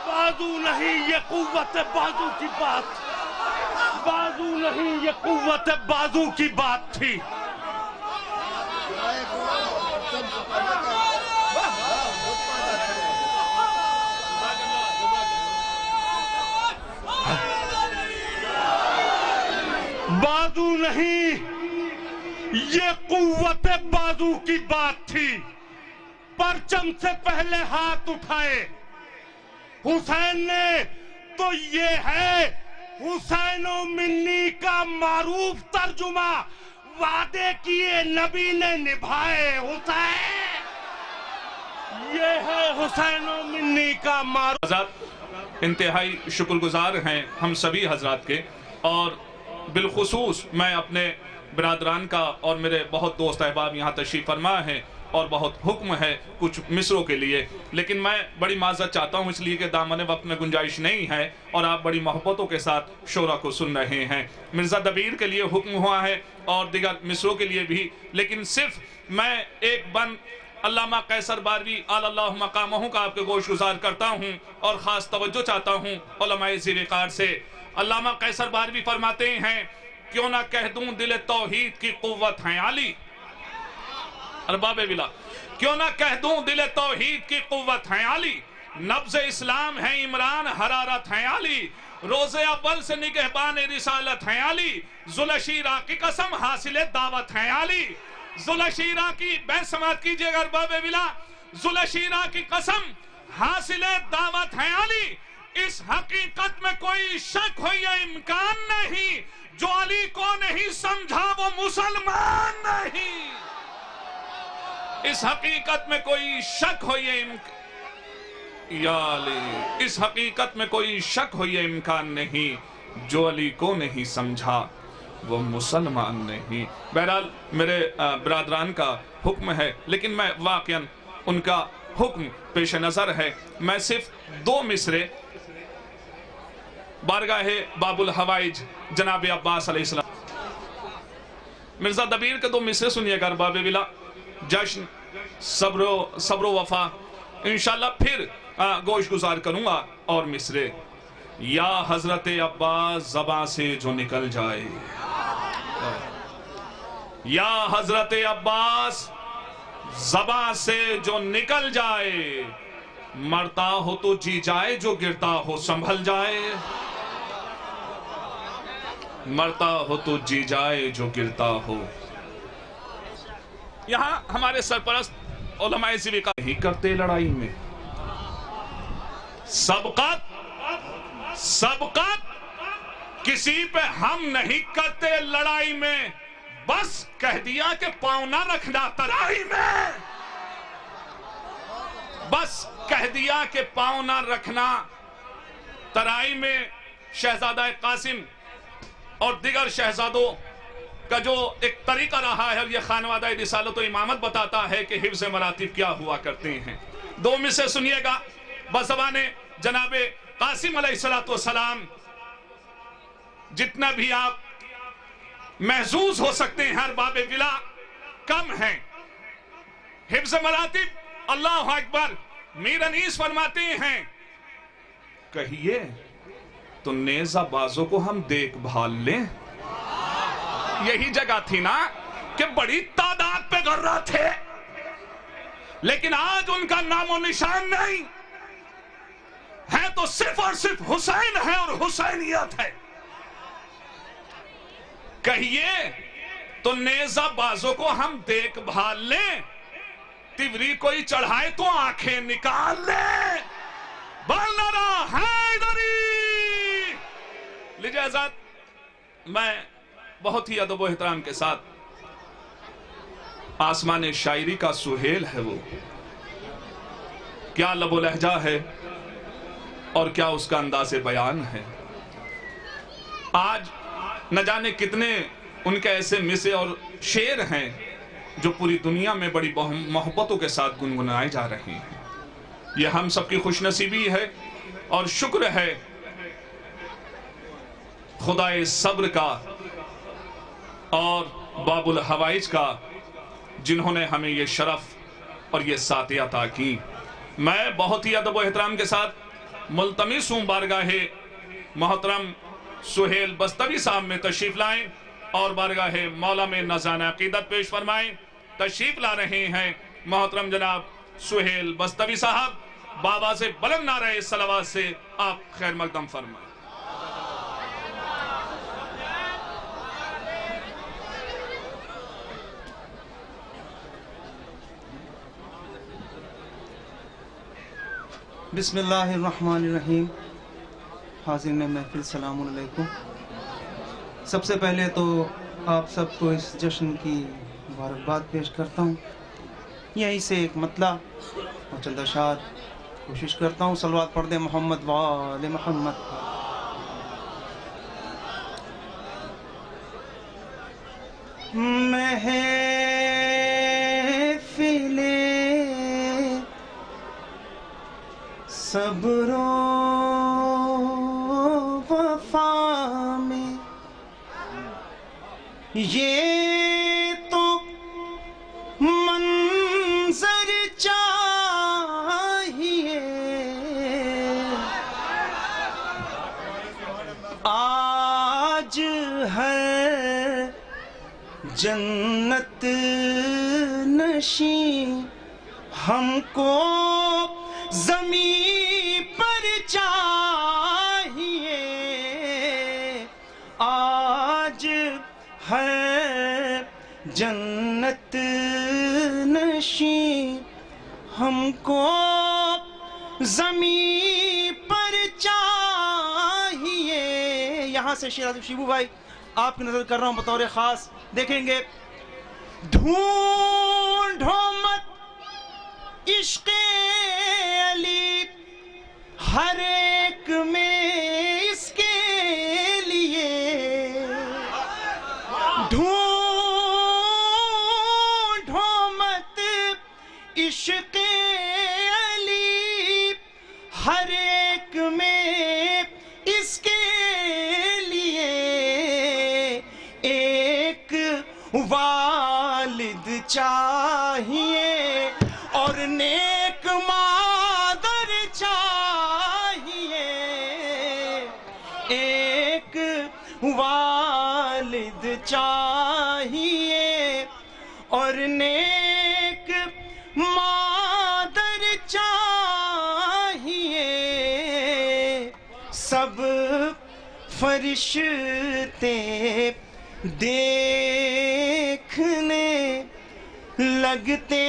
بازو نہیں، یہ قوت بازو کی بات، بازو نہیں، یہ قوت بازو کی بات تھی. بازو نہیں، یہ قوت بازو کی بات تھی. پرچم سے پہلے ہاتھ اٹھائے حسین نے. تو یہ ہے حسین و منی کا معروف ترجمہ، وعدے کیے نبی نے نبھائے حسین. یہ ہے حسین و منی کا معروف. انتہائی شکر گزار ہیں ہم سبھی حضرات کے، اور بالخصوص میں اپنے برادران کا اور میرے بہت دوست احباب یہاں تشریف فرما ہیں اور بہت حکم ہے کچھ مصروں کے لیے، لیکن میں بڑی معذرت چاہتا ہوں اس لیے کہ دامن وقت میں گنجائش نہیں ہے اور آپ بڑی محبتوں کے ساتھ شعرا کو سن رہے ہیں. مرزا دبیر کے لیے حکم ہوا ہے اور دیگر مصروں کے لیے بھی، لیکن صرف میں ایک بند علامہ قیصر باروی آل اللہ مقامہ کا آپ کے گوش گزار کرتا ہوں اور خاص توجہ چاہتا ہوں علماء زیر وقار سے. علامہ قیصر باروی فرماتے ہیں، کیوں نہ کہہ دوں دل توحید کی قوت ہے علی. ارباب بلا، کیوں نہ کہہ دوں دل توحید کی قوت ہے علی. نبض اسلام ہے عمران، حرارت ہے علی. روز اول سے نگہبان رسالت ہے علی. ذوالشیرہ کی قسم حاصل دعوت ہے علی. ذوالشیرہ کی بے سماعت کیجئے گا ارباب بلا. ذوالشیرہ کی قسم حاصل دعوت ہے علی. اس حقیقت میں کوئی شک ہو یا امکان نہیں، جو علی کو نہیں سمجھا وہ مسلمان نہیں. اس حقیقت میں کوئی شک ہو یا علی، اس حقیقت میں کوئی شک ہو یا امکان نہیں، جو علی کو نہیں سمجھا وہ مسلمان نہیں. بہرحال میرے برادران کا حکم ہے، لیکن میں واقعاً ان کا حکم پیش نظر ہے. میں صرف 2 مصرے بارگاہ باب الحوائج جناب عباس علیہ السلام. مرزا دبیر کے 2 مصرے سنیے گا ارباب بلا. جشن صبر و وفا انشاءاللہ پھر گوش گزار کروں گا. اور مصرے، یا حضرت عباس زباں سے جو نکل جائے، یا حضرت عباس زباں سے جو نکل جائے، مرتا ہو تو جی جائے، جو گرتا ہو سنبھل جائے. مرتا ہو تو جی جائے، جو گرتا ہو. یہاں ہمارے سرپرست علماء ذوالفقار نہیں کرتے لڑائی میں. سبقت کسی پہ ہم نہیں کرتے لڑائی میں، بس کہہ دیا کہ پاؤں نہ رکھنا ترائی میں. بس کہہ دیا کہ پاؤں نہ رکھنا ترائی میں. شہزادہ قاسم اور دیگر شہزادوں کا جو ایک طریقہ رہا ہے، اور یہ خانوادہ رسالت و امامت بتاتا ہے کہ حفظ مراتب کیا ہوا کرتے ہیں۔ دو میں سے سنیے گا بزبان جناب قاسم علیہ السلام، جتنا بھی آپ محظوظ ہو سکتے ہیں ارباب ولا کم ہیں۔ حفظ مراتب، اللہ اکبر، میر انیس فرماتے ہیں کہیے تو نیزہ بازوں کو ہم دیکھ بھال لیں۔ یہی جگہ تھی نا کہ بڑی تعداد پہ غرہ تھے، لیکن آج ان کا نام و نشان نہیں ہے، تو صرف اور صرف حسین ہے اور حسینیت ہے۔ کہیے تو نیزہ بازوں کو ہم دیکھ بھال لیں، تیوری کوئی چڑھائے تو آنکھیں نکال لیں، بلنرا حیدری۔ لیجئے حضرت، میں بہت ہی ادب و احترام کے ساتھ، آسمان شاعری کا سہیل ہے وہ، کیا لب و لہجہ ہے اور کیا اس کا انداز بیان ہے۔ آج نہ جانے کتنے ان کے ایسے مصرع اور شعر ہیں جو پوری دنیا میں بڑی محبتوں کے ساتھ گنگنائے جا رہے ہیں۔ یہ ہم سب کی خوش نصیبی ہے اور شکر ہے خدائے صبر کا اور باب الحوائج کا، جنہوں نے ہمیں یہ شرف اور یہ سعادت عطا کی۔ میں بہت ہی ادب و احترام کے ساتھ ملتمس ہوں بارگاہ محترم سہیل بستوی صاحب میں تشریف لائیں اور بارگاہ مولا میں نذرانہ عقیدت پیش فرمائیں۔ تشریف لا رہے ہیں محترم جناب سہیل بستوی صاحب، بابا سے بلند نعرہ صلوات سے آپ خیر مقدم فرمائیں۔ بسم اللہ الرحمن الرحیم۔ حاضرین محفل سلام علیکم۔ سب سے پہلے تو آپ سب کو اس جشن کی مبارکباد پیش کرتا ہوں۔ یہیں سے ایک مطلع اور چند اشعار کوشش کرتا ہوں، صلوات پڑھ دیں محمد و آل محمد۔ صبر و وفا میں یہ تو منظر چاہیے، آج ہے جنت نشین ہم کو زمین پر چاہیے، آج ہے جنت نشین ہم کو زمین پر چاہیے۔ یہاں سے شیراز شیبو بھائی آپ کی نظر کر رہا ہوں بطور خاص، دیکھیں گے ڈھونڈو مت عشق علی ہر ایک میں اس کے لیے، ڈھونڈو مت عشق علی ہر ایک میں اس کے لیے، ایک والد چاہیے اور نیک مادر چاہیے، ایک والد چاہیے اور نیک مادر چاہیے، سب فرشتے دیکھنے لگتے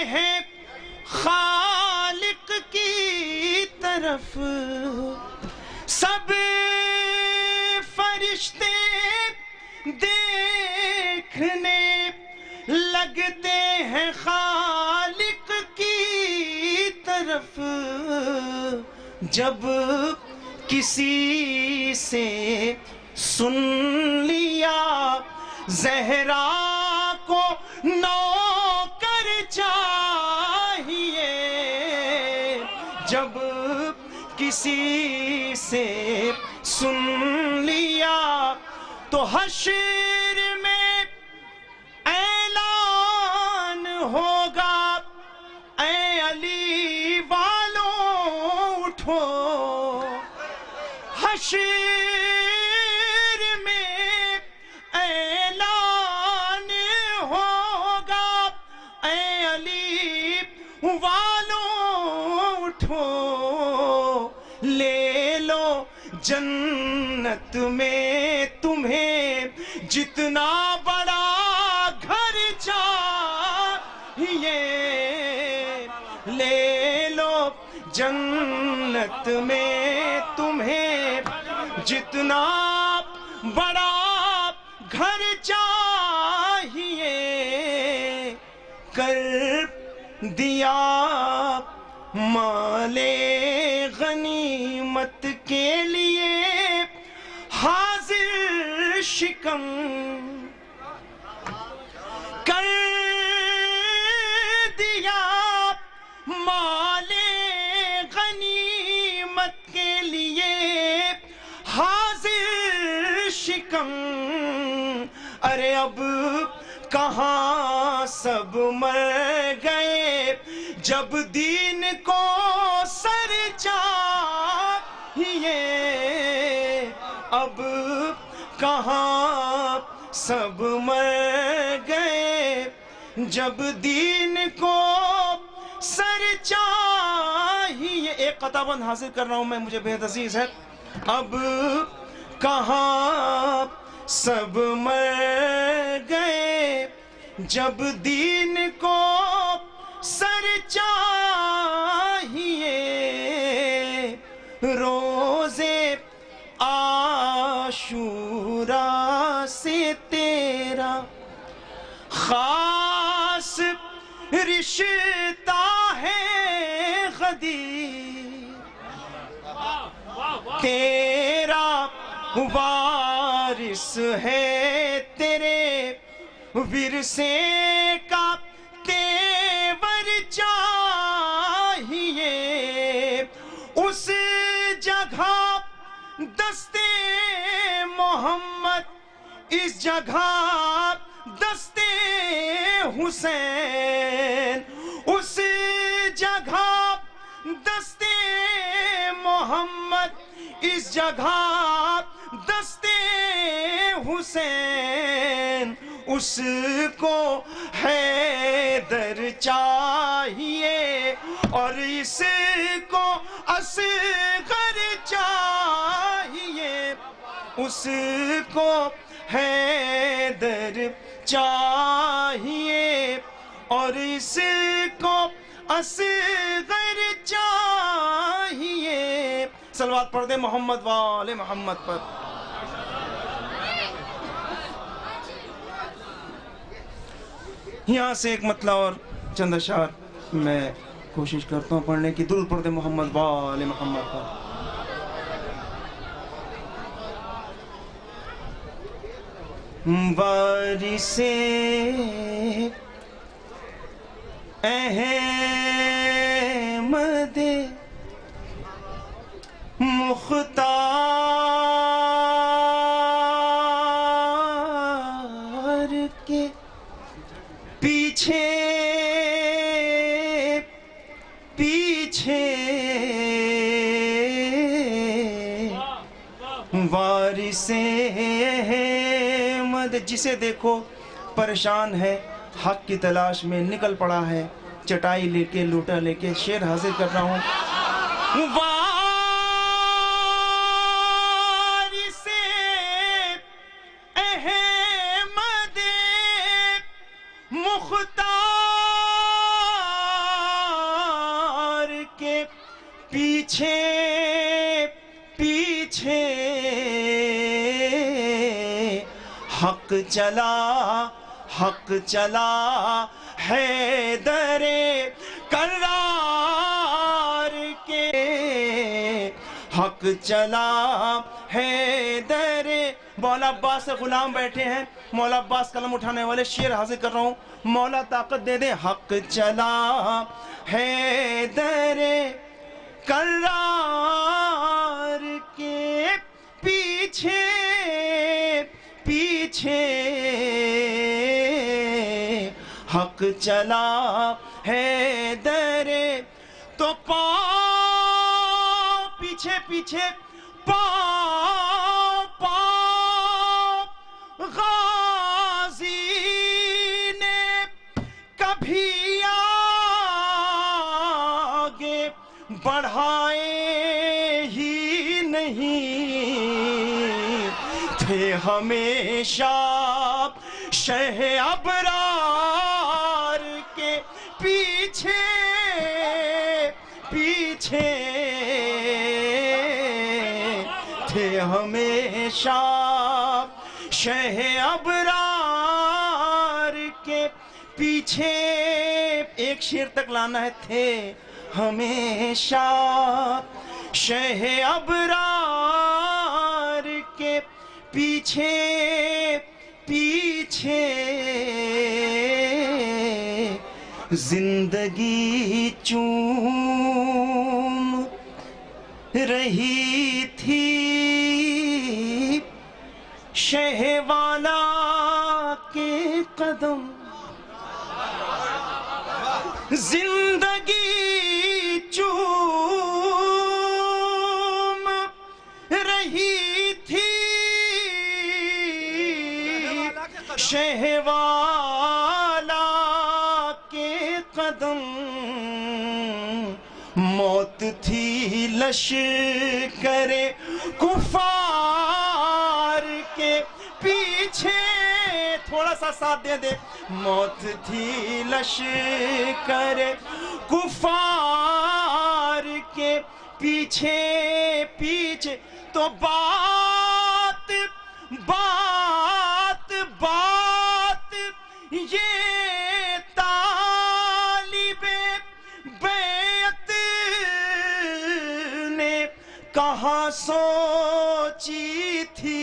ہیں خالق کی طرف، سب فرشتے دیکھنے لگتے ہیں خالق کی طرف، جب کسی سے سن لیا زہرا کو نوکر چاہیے، جب کسی سے سن لیا تو حشر میں اعلان ہوگا، اے علی والوں اٹھو، حشر میں اعلان ہوگا، اے علی والوں اٹھو، لے لو جنت میں تمہیں جتنا بڑا گھر چاہیے، لے لو جنت میں تمہیں جتنا بڑا گھر چاہیے، کر دیا مال غنیمت کے لیے حاضر شکم، کر دیا مال غنیمت کے لیے حاضر شکم، ارے اب کہاں سب مر گئے جب دین کو سر چاہیے، اب کہاں سب مر گئے جب دین کو سر چاہیے۔ ایک قطع بند حاصل کر رہا ہوں میں، مجھے بہت عزیز ہے۔ اب کہاں سب مر گئے جب دین کو سر چاہیے، روزے عاشوراء سے تیرا خاص رشتہ ہے غدیر، تیرا وارث ہے تیرے ورثے کا تیور چاہیے، اس جگہ دستے محمد، اس جگہ دستے حسین، اس جگہ دستے محمد، اس جگہ دستے حسین، اس کو حیدر چاہیے اور اس کو اصغر چاہیے، اس کو حیدر چاہیے اور اس کو اصغر چاہیے۔ صلوات پڑھ دیں محمد وآل محمد پر۔ یہاں سے ایک مطلع اور چند اشعار میں کوشش کرتا ہوں پڑھنے کی۔ درود پڑھ دیں محمد وآل محمد پر۔ وارث احمد مختار کے پیچھے پیچھے وارث احمد، جسے دیکھو پریشان ہے، حق کی تلاش میں نکل پڑا ہے، چٹائی لے کے لوٹا لے کے شعر حاضر کر رہا ہوں۔ وارث احمد مختار کے پیچھے پیچھے حق چلا حیدر کرار کے، حق حق چلا ہے در مولا عباس سے غلام بیٹھے ہیں مولا عباس قلم اٹھانے والے شعر حاضر کر رہا ہوں مولا طاقت دے دے حق چلا ہے در کرار کے پیچھے پیچھے حق چلا ہے در تو پاؤں پیچھے پیچھے پاؤں پاؤں غازی نے کبھی آگے بڑھائے ہی نہیں تھے ہمیشہ شہ ابرار کے پیچھے پیچھے تھے ہمیشہ شہ ابرار کے پیچھے ایک شیر تک لانا ہے تھے ہمیشہ شہ ابرار کے پیچھے پیچھے زندگی چوم رہی تھی شہ والا کے قدم زندگی چوم رہی تھی شہ والا کے قدم موت تھی لشکر کفار کے پیچھے تھوڑا سا ساتھ دے دے موت تھی لشکر کفار کے پیچھے پیچھے تو بات بات بات یہ طالب بیعت نے کہاں سوچی تھی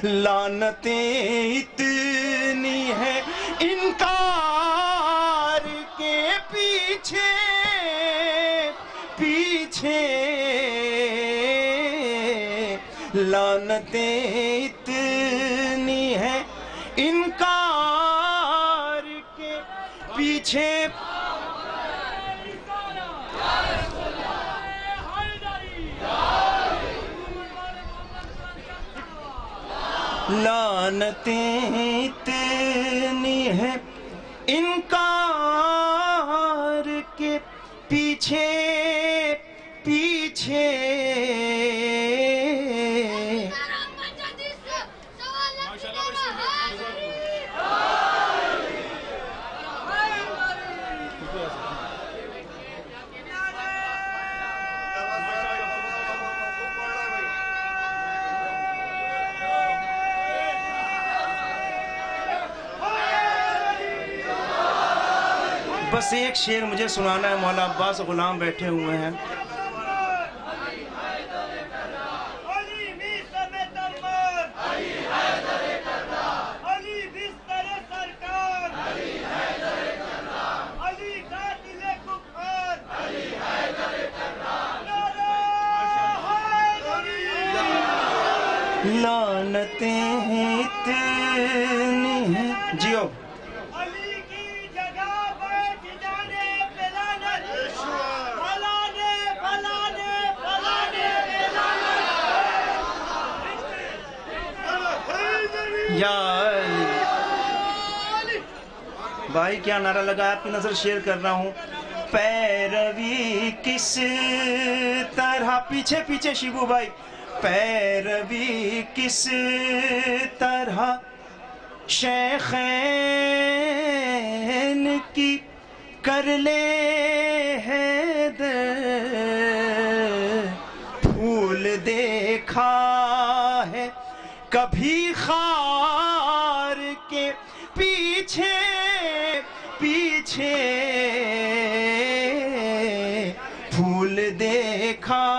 لعنتیں اتنی ہیں انکار کے پیچھے پیچھے لعنتیں اتنی ہیں انکار کے پیچھے لعنتیں اتنی ہیں انکار کے پیچھے پیچھے بس ایک شعر مجھے سنانا ہے مولا عباس غلام بیٹھے ہوئے ہیں لعنتیں اتنی ہیں جیو بھائی کیا نعرہ لگا آپ کی نظر شیئر کر رہا ہوں پیروی کس طرح پیچھے پیچھے شیبو بھائی پیروی کس طرح شیخین کی کر لے حیدر پھول دیکھا ہے کبھی خار کے پیچھے پیچھے پھول دیکھا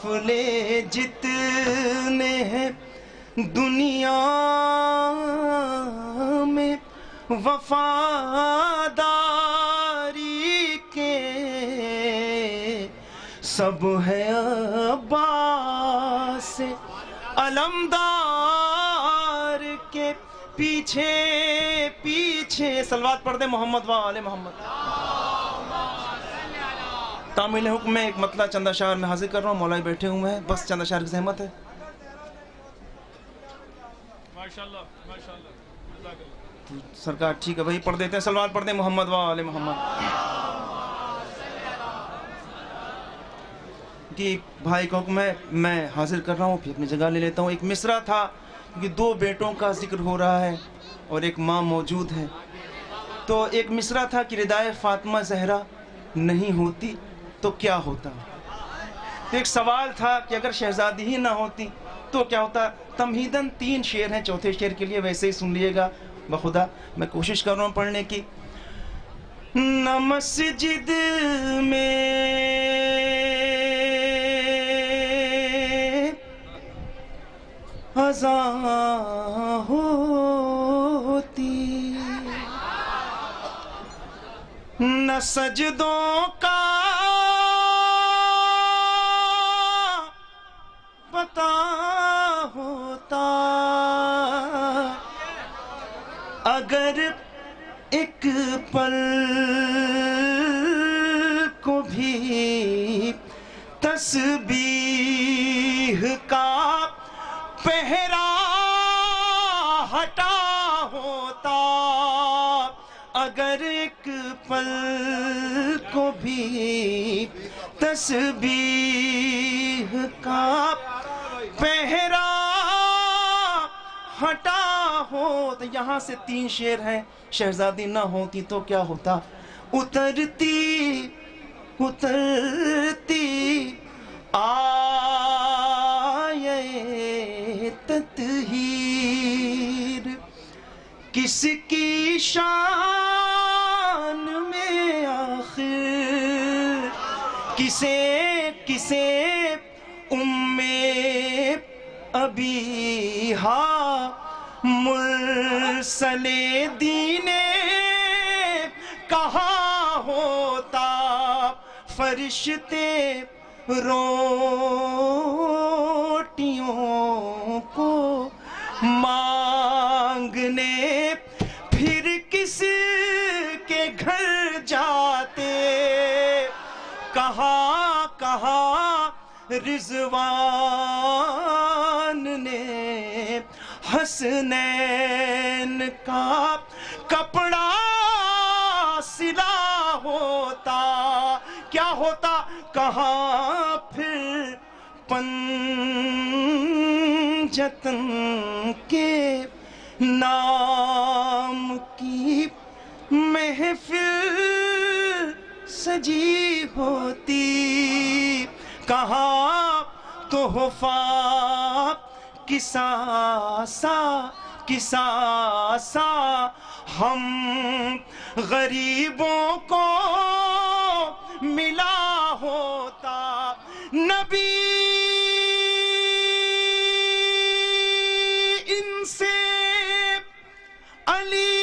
قافلے جتنے ہیں دنیا میں وفاداری کے سب ہے عباس علمدار کے پیچھے پیچھے صلوات پڑھ دے محمد و آل محمد. تعمیل حکم میں ایک مطلع چندہ شعر میں حاضر کر رہا ہوں. مولائی بیٹھے ہوئے ہیں, بس چندہ شعر کی زحمت ہے. ماشاءاللہ ماشاءاللہ سرکار ٹھیک ہے وہی پڑھ دیتے ہیں. صلوات پڑھ دیں محمد و آل محمد. کہ بھائی کا حکم ہے, میں حاضر کر رہا ہوں, پھر اپنی جگہ لے لیتا ہوں. ایک مصرع تھا کہ 2 بیٹوں کا ذکر ہو رہا ہے اور ایک ماں موجود ہے. تو ایک مصرع تھا کہ ردائے فاطمہ زہرا نہیں ہوتی تو کیا ہوتا. ایک سوال تھا کہ اگر شہزادی ہی نہ ہوتی تو کیا ہوتا. تمہیداً 3 شعر ہیں, چوتھے شعر کے لیے ویسے ہی سن لیے گا. بخدا میں کوشش کر رہا ہوں پڑھنے کی. نہ مسجد میں اذان ہوتی, نہ سجدوں کا پتہ ہوتا, اگر ایک پل کو بھی تسبیح کا پہرا ہٹا ہوتا, اگر ایک پل کو بھی تسبیح کا پہرا ہٹا ہو. تو یہاں سے 3 شعر ہیں. شہزادی نہ ہوتی تو کیا ہوتا. اترتی اترتی آیے تطہیر کس کی شان میں آخر, کسے ام ابیہا مرسل دین کہاں ہوتا. فرشتے روٹیوں کو مانگنے پھر کس کے گھر جاتے, کہا رضوان نے حسنین کا کپڑا سلا ہوتا, کیا ہوتا. کہاں پھر پنجتن کے نام کی محفل سجی ہوتی, کہاں تحفہ کسا ہم غریبوں کو ملا ہوتا. نبی ان سے علی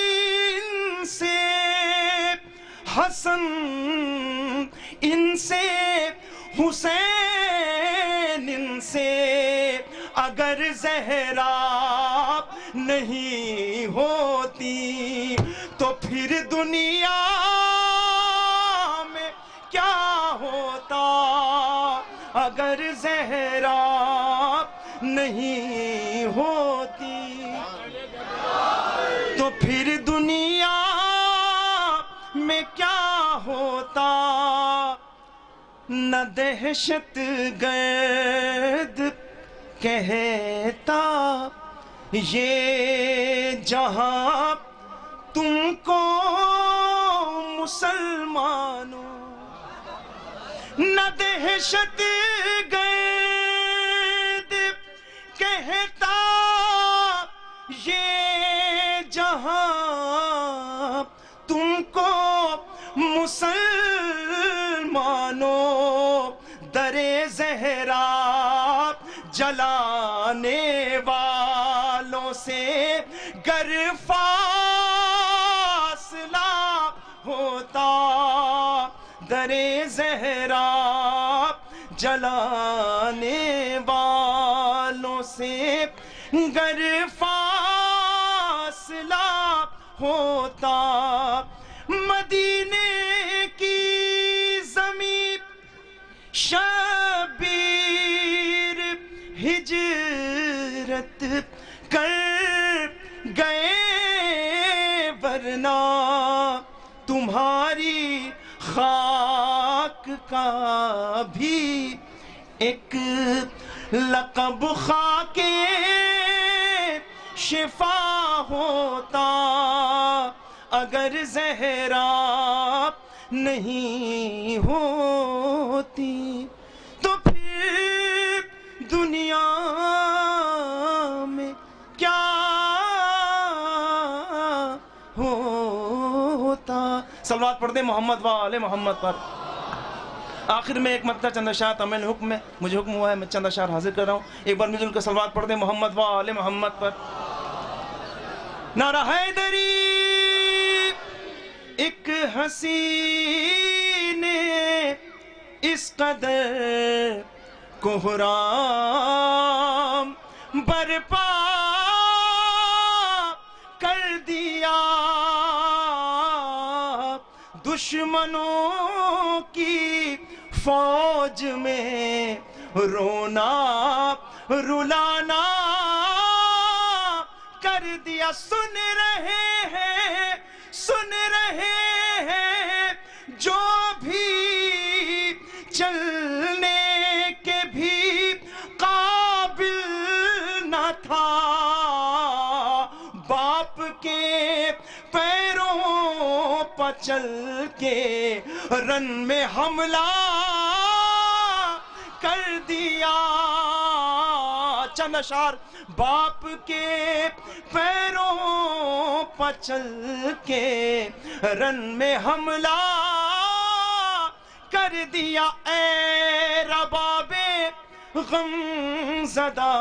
ان سے حسن ان سے حسین ان سے, اگر زہرا نہیں ہوتی تو پھر دنیا میں کیا ہوتا. اگر زہرا نہیں ہوتی تو پھر دنیا میں کیا ہوتا. نہ دہشت گرد کہتا یہ جہاں تم کو مسلمانوں, نہ دہشت گرد کہتا یہ جہاں تم کو مسلمانوں, در زہرا درے زہرا جلانے والوں سے گر فاصلہ ہوتا، مدینے کی زمین شبیر ہجرت کر گئے، ورنہ تمہاری خاک کا بھی ایک لقب خاک شفا ہوتا، اگر زہرا نہیں ہوتی تو پھر دنیا میں کیا ہوتا۔ صلوات پڑھ دیں محمد و آل محمد پر۔ آخر میں ایک مرتبہ چند اشعار تمہیں حکم ہے، مجھے حکم ہوا ہے، میں چند اشعار حاضر کر رہا ہوں، ایک بار مل جل کر صلوات پڑھ دیں محمد و آل محمد پر۔ نعرہ حیدری ایک حسین نے اس قدر کوہرام برپا کر دیا، دشمنوں کی فوج میں رونا رلانا کر دیا۔ سن رہے ہیں جو بھی چلنے کے بھی قابل نہ تھا، باپ کے پیروں پر چل کے رن میں حملہ کر دیا۔ چند اشعار۔ باپ کے پیروں پر چل کے رن میں حملہ کر دیا، اے رباب غم زدہ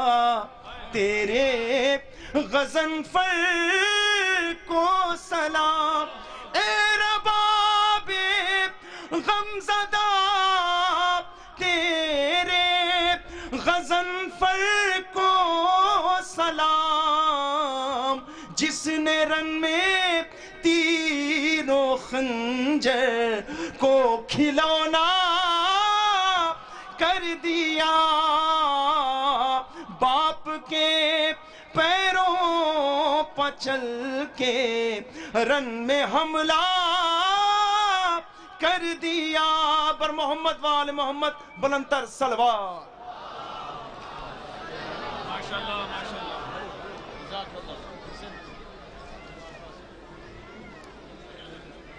تیرے غضنفر کو سلام، اے رباب غم زدہ تیرے غضنفر کو سلام، جس نے رن میں تیر و خنجر کو کھلونا کر دیا، باپ کے پیروں پر چل کے رن میں حملہ کر دیا۔ بر محمد و آل محمد بلند تر صلوات۔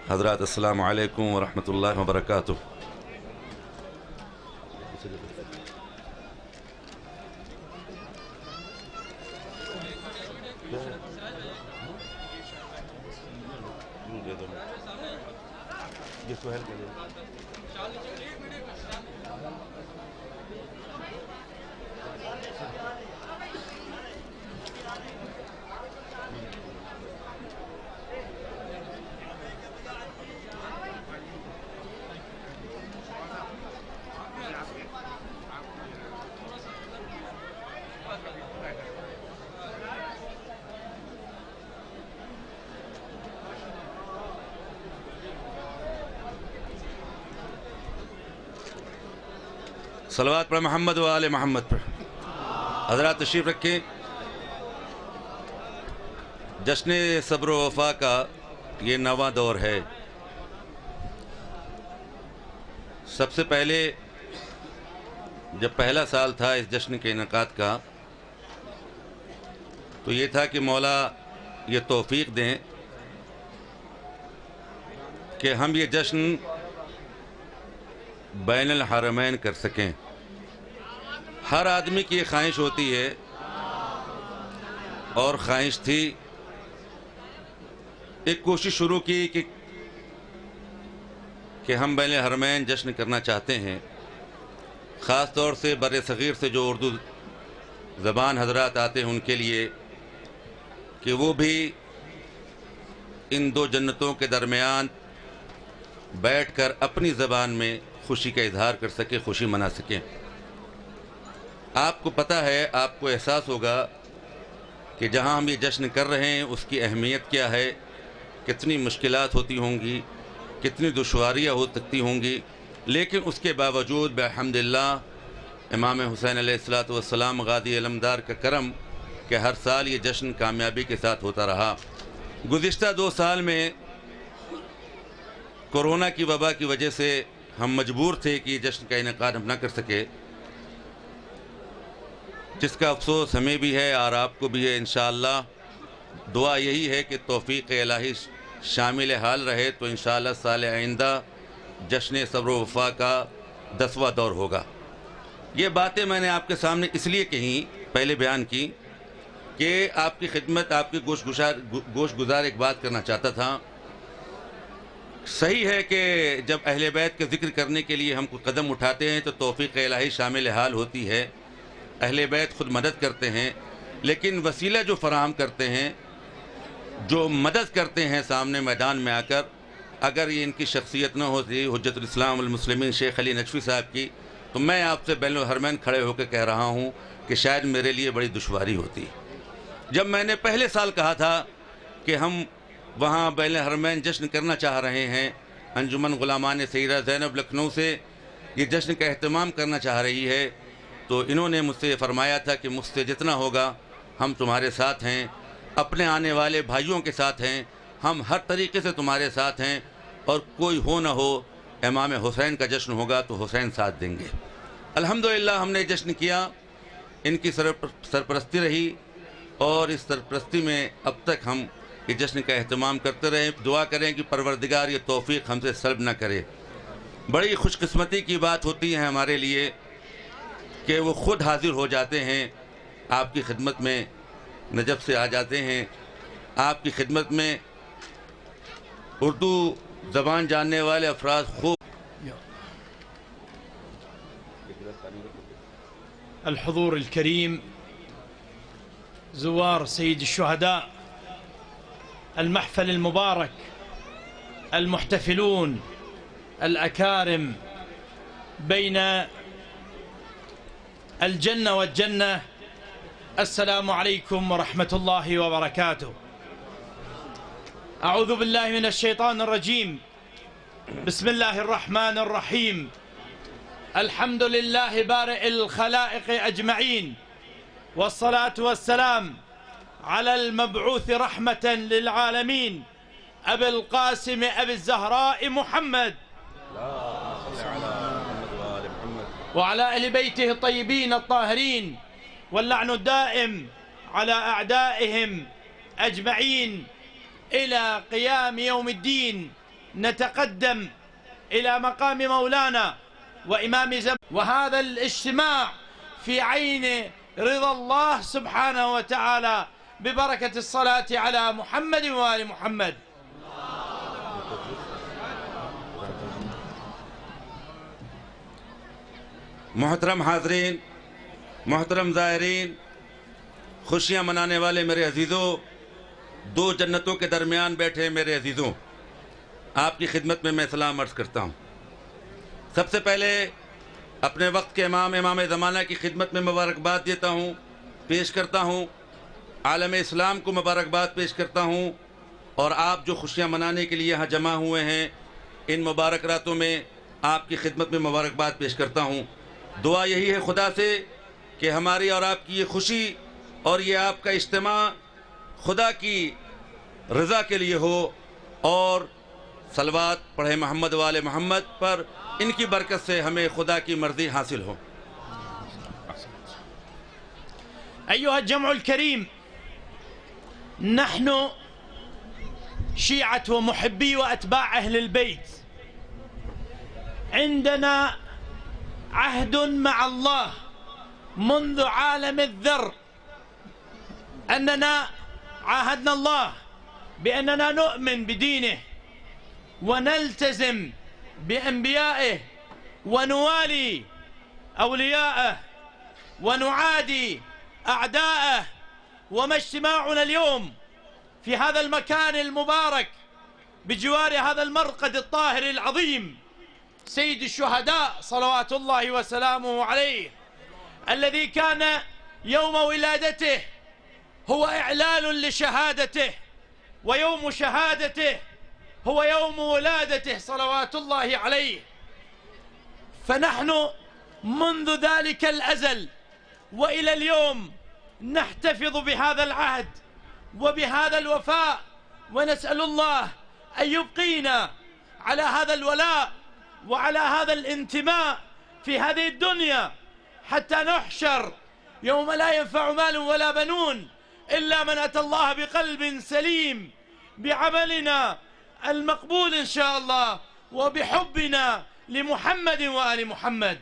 حضرات السلام علیکم ورحمۃ اللہ وبرکاتہ۔ صلوات پر محمد و آل محمد پر۔ حضرات تشریف رکھیں۔ جشن صبر و وفا کا یہ نواں دور ہے۔ سب سے پہلے جب پہلا سال تھا اس جشن کے انعقاد کا تو یہ تھا کہ مولا یہ توفیق دیں کہ ہم یہ جشن بین الحرمین کر سکیں۔ ہر آدمی کی یہ خواہش ہوتی ہے اور خواہش تھی، ایک کوشش شروع کی کہ ہم بین الحرمین جشن کرنا چاہتے ہیں، خاص طور سے بر صغیر سے جو اردو زبان حضرات آتے ہیں ان کے لیے، کہ وہ بھی ان دو جنتوں کے درمیان بیٹھ کر اپنی زبان میں خوشی کا اظہار کر سکیں، خوشی منا سکیں۔ آپ کو پتہ ہے، آپ کو احساس ہوگا کہ جہاں ہم یہ جشن کر رہے ہیں اس کی اہمیت کیا ہے، کتنی مشکلات ہوتی ہوں گی، کتنی دشواریاں ہو سکتی ہوں گی، لیکن اس کے باوجود بحمداللہ امام حسین علیہ السلام غازی علمدار کا کرم کہ ہر سال یہ جشن کامیابی کے ساتھ ہوتا رہا۔ گزشتہ 2 سال میں کورونا کی وبا کی وجہ سے ہم مجبور تھے کہ یہ جشن کا انعقاد ہم نہ کر سکے، جس کا افسوس ہمیں بھی ہے اور آپ کو بھی ہے۔ انشاءاللہ دعا یہی ہے کہ توفیق الہی شامل حال رہے تو انشاءاللہ سال آئندہ جشن صبر و وفا کا 10واں دور ہوگا۔ یہ باتیں میں نے آپ کے سامنے اس لیے کہیں، پہلے بیان کی، کہ آپ کی خدمت، آپ کی گوش گزار ایک بات کرنا چاہتا تھا۔ صحیح ہے کہ جب اہل بیت کا ذکر کرنے کے لیے ہم کو قدم اٹھاتے ہیں تو توفیق الہی شامل حال ہوتی ہے، اہل بیت خود مدد کرتے ہیں، لیکن وسیلہ جو فراہم کرتے ہیں، جو مدد کرتے ہیں سامنے میدان میں آ کر، اگر یہ ان کی شخصیت نہ ہوتی حجت الاسلام والمسلمین شیخ علی نجفی صاحب کی، تو میں آپ سے بین الحرمین کھڑے ہو کے کہہ رہا ہوں کہ شاید میرے لیے بڑی دشواری ہوتی۔ جب میں نے پہلے سال کہا تھا کہ ہم وہاں بین الحرمین جشن کرنا چاہ رہے ہیں، انجمن غلامان سیدہ زینب لکھنؤ سے یہ جشن کا اہتمام کرنا چاہ رہی ہے، تو انہوں نے مجھ سے فرمایا تھا کہ مجھ سے جتنا ہوگا ہم تمہارے ساتھ ہیں، اپنے آنے والے بھائیوں کے ساتھ ہیں، ہم ہر طریقے سے تمہارے ساتھ ہیں، اور کوئی ہو نہ ہو امام حسین کا جشن ہوگا تو حسین ساتھ دیں گے۔ الحمدللہ ہم نے جشن کیا، ان کی سرپرستی رہی، اور اس سرپرستی میں اب تک ہم یہ جشن کا اہتمام کرتے رہے۔ دعا کریں کہ پروردگار یہ توفیق ہم سے سلب نہ کرے۔ بڑی خوش قسمتی کی بات ہوتی ہے ہمارے لیے کہ وہ خود حاضر ہو جاتے ہیں آپ کی خدمت میں، نجف سے آ جاتے ہیں آپ کی خدمت میں۔ اردو زبان جاننے والے افراد خوب الحضور الكريم، زوار سيد الشهداء، المحفل المبارك، المحتفلون الأكارم بين الجنة والجنة، السلام عليكم ورحمة الله وبركاته. أعوذ بالله من الشيطان الرجيم، بسم الله الرحمن الرحيم، الحمد لله بارئ الخلائق أجمعين، والصلاة والسلام على المبعوث رحمة للعالمين أبي القاسم أبي الزهراء محمد وعلى أهل بيته الطيبين الطاهرين، واللعن الدائم على أعدائهم أجمعين إلى قيام يوم الدين. نتقدم إلى مقام مولانا وإمام زمان، وهذا الاجتماع في عين رضا الله سبحانه وتعالى ببركة الصلاة على محمد وآل محمد. محترم حاضرین، محترم زائرین، خوشیاں منانے والے میرے عزیزوں، 2 جنتوں کے درمیان بیٹھے میرے عزیزوں، آپ کی خدمت میں میں سلام عرض کرتا ہوں۔ سب سے پہلے اپنے وقت کے امام زمانہ کی خدمت میں مبارکباد دیتا ہوں، پیش کرتا ہوں، عالم اسلام کو مبارکباد پیش کرتا ہوں، اور آپ جو خوشیاں منانے کے لیے یہاں جمع ہوئے ہیں ان مبارک راتوں میں آپ کی خدمت میں مبارکباد پیش کرتا ہوں۔ دعا یہی ہے خدا سے کہ ہماری اور آپ کی یہ خوشی اور یہ آپ کا اجتماع خدا کی رضا کے لیے ہو، اور صلوات پڑھے محمد والے محمد پر، ان کی برکت سے ہمیں خدا کی مرضی حاصل ہو۔ أيها الجمع الكريم، نحن شيعة ومحبي وأتباع أهل البيت عندنا عهد مع الله منذ عالم الذر، أننا عاهدنا الله بأننا نؤمن بدينه ونلتزم بأنبيائه ونوالي أولياءه ونعادي أعداءه. وما اجتماعنا اليوم في هذا المكان المبارك بجوار هذا المرقد الطاهر العظيم سيد الشهداء صلوات الله وسلامه عليه، الذي كان يوم ولادته هو إعلان لشهادته، ويوم شهادته هو يوم ولادته صلوات الله عليه. فنحن منذ ذلك الأزل وإلى اليوم نحتفظ بهذا العهد وبهذا الوفاء، ونسأل الله أن يبقينا على هذا الولاء وعلى هذا الانتماء في هذه الدنيا حتى نحشر يوم لا ينفع مال ولا بنون إلا من أتى الله بقلب سليم، بعملنا المقبول إن شاء الله وبحبنا لمحمد وآل محمد.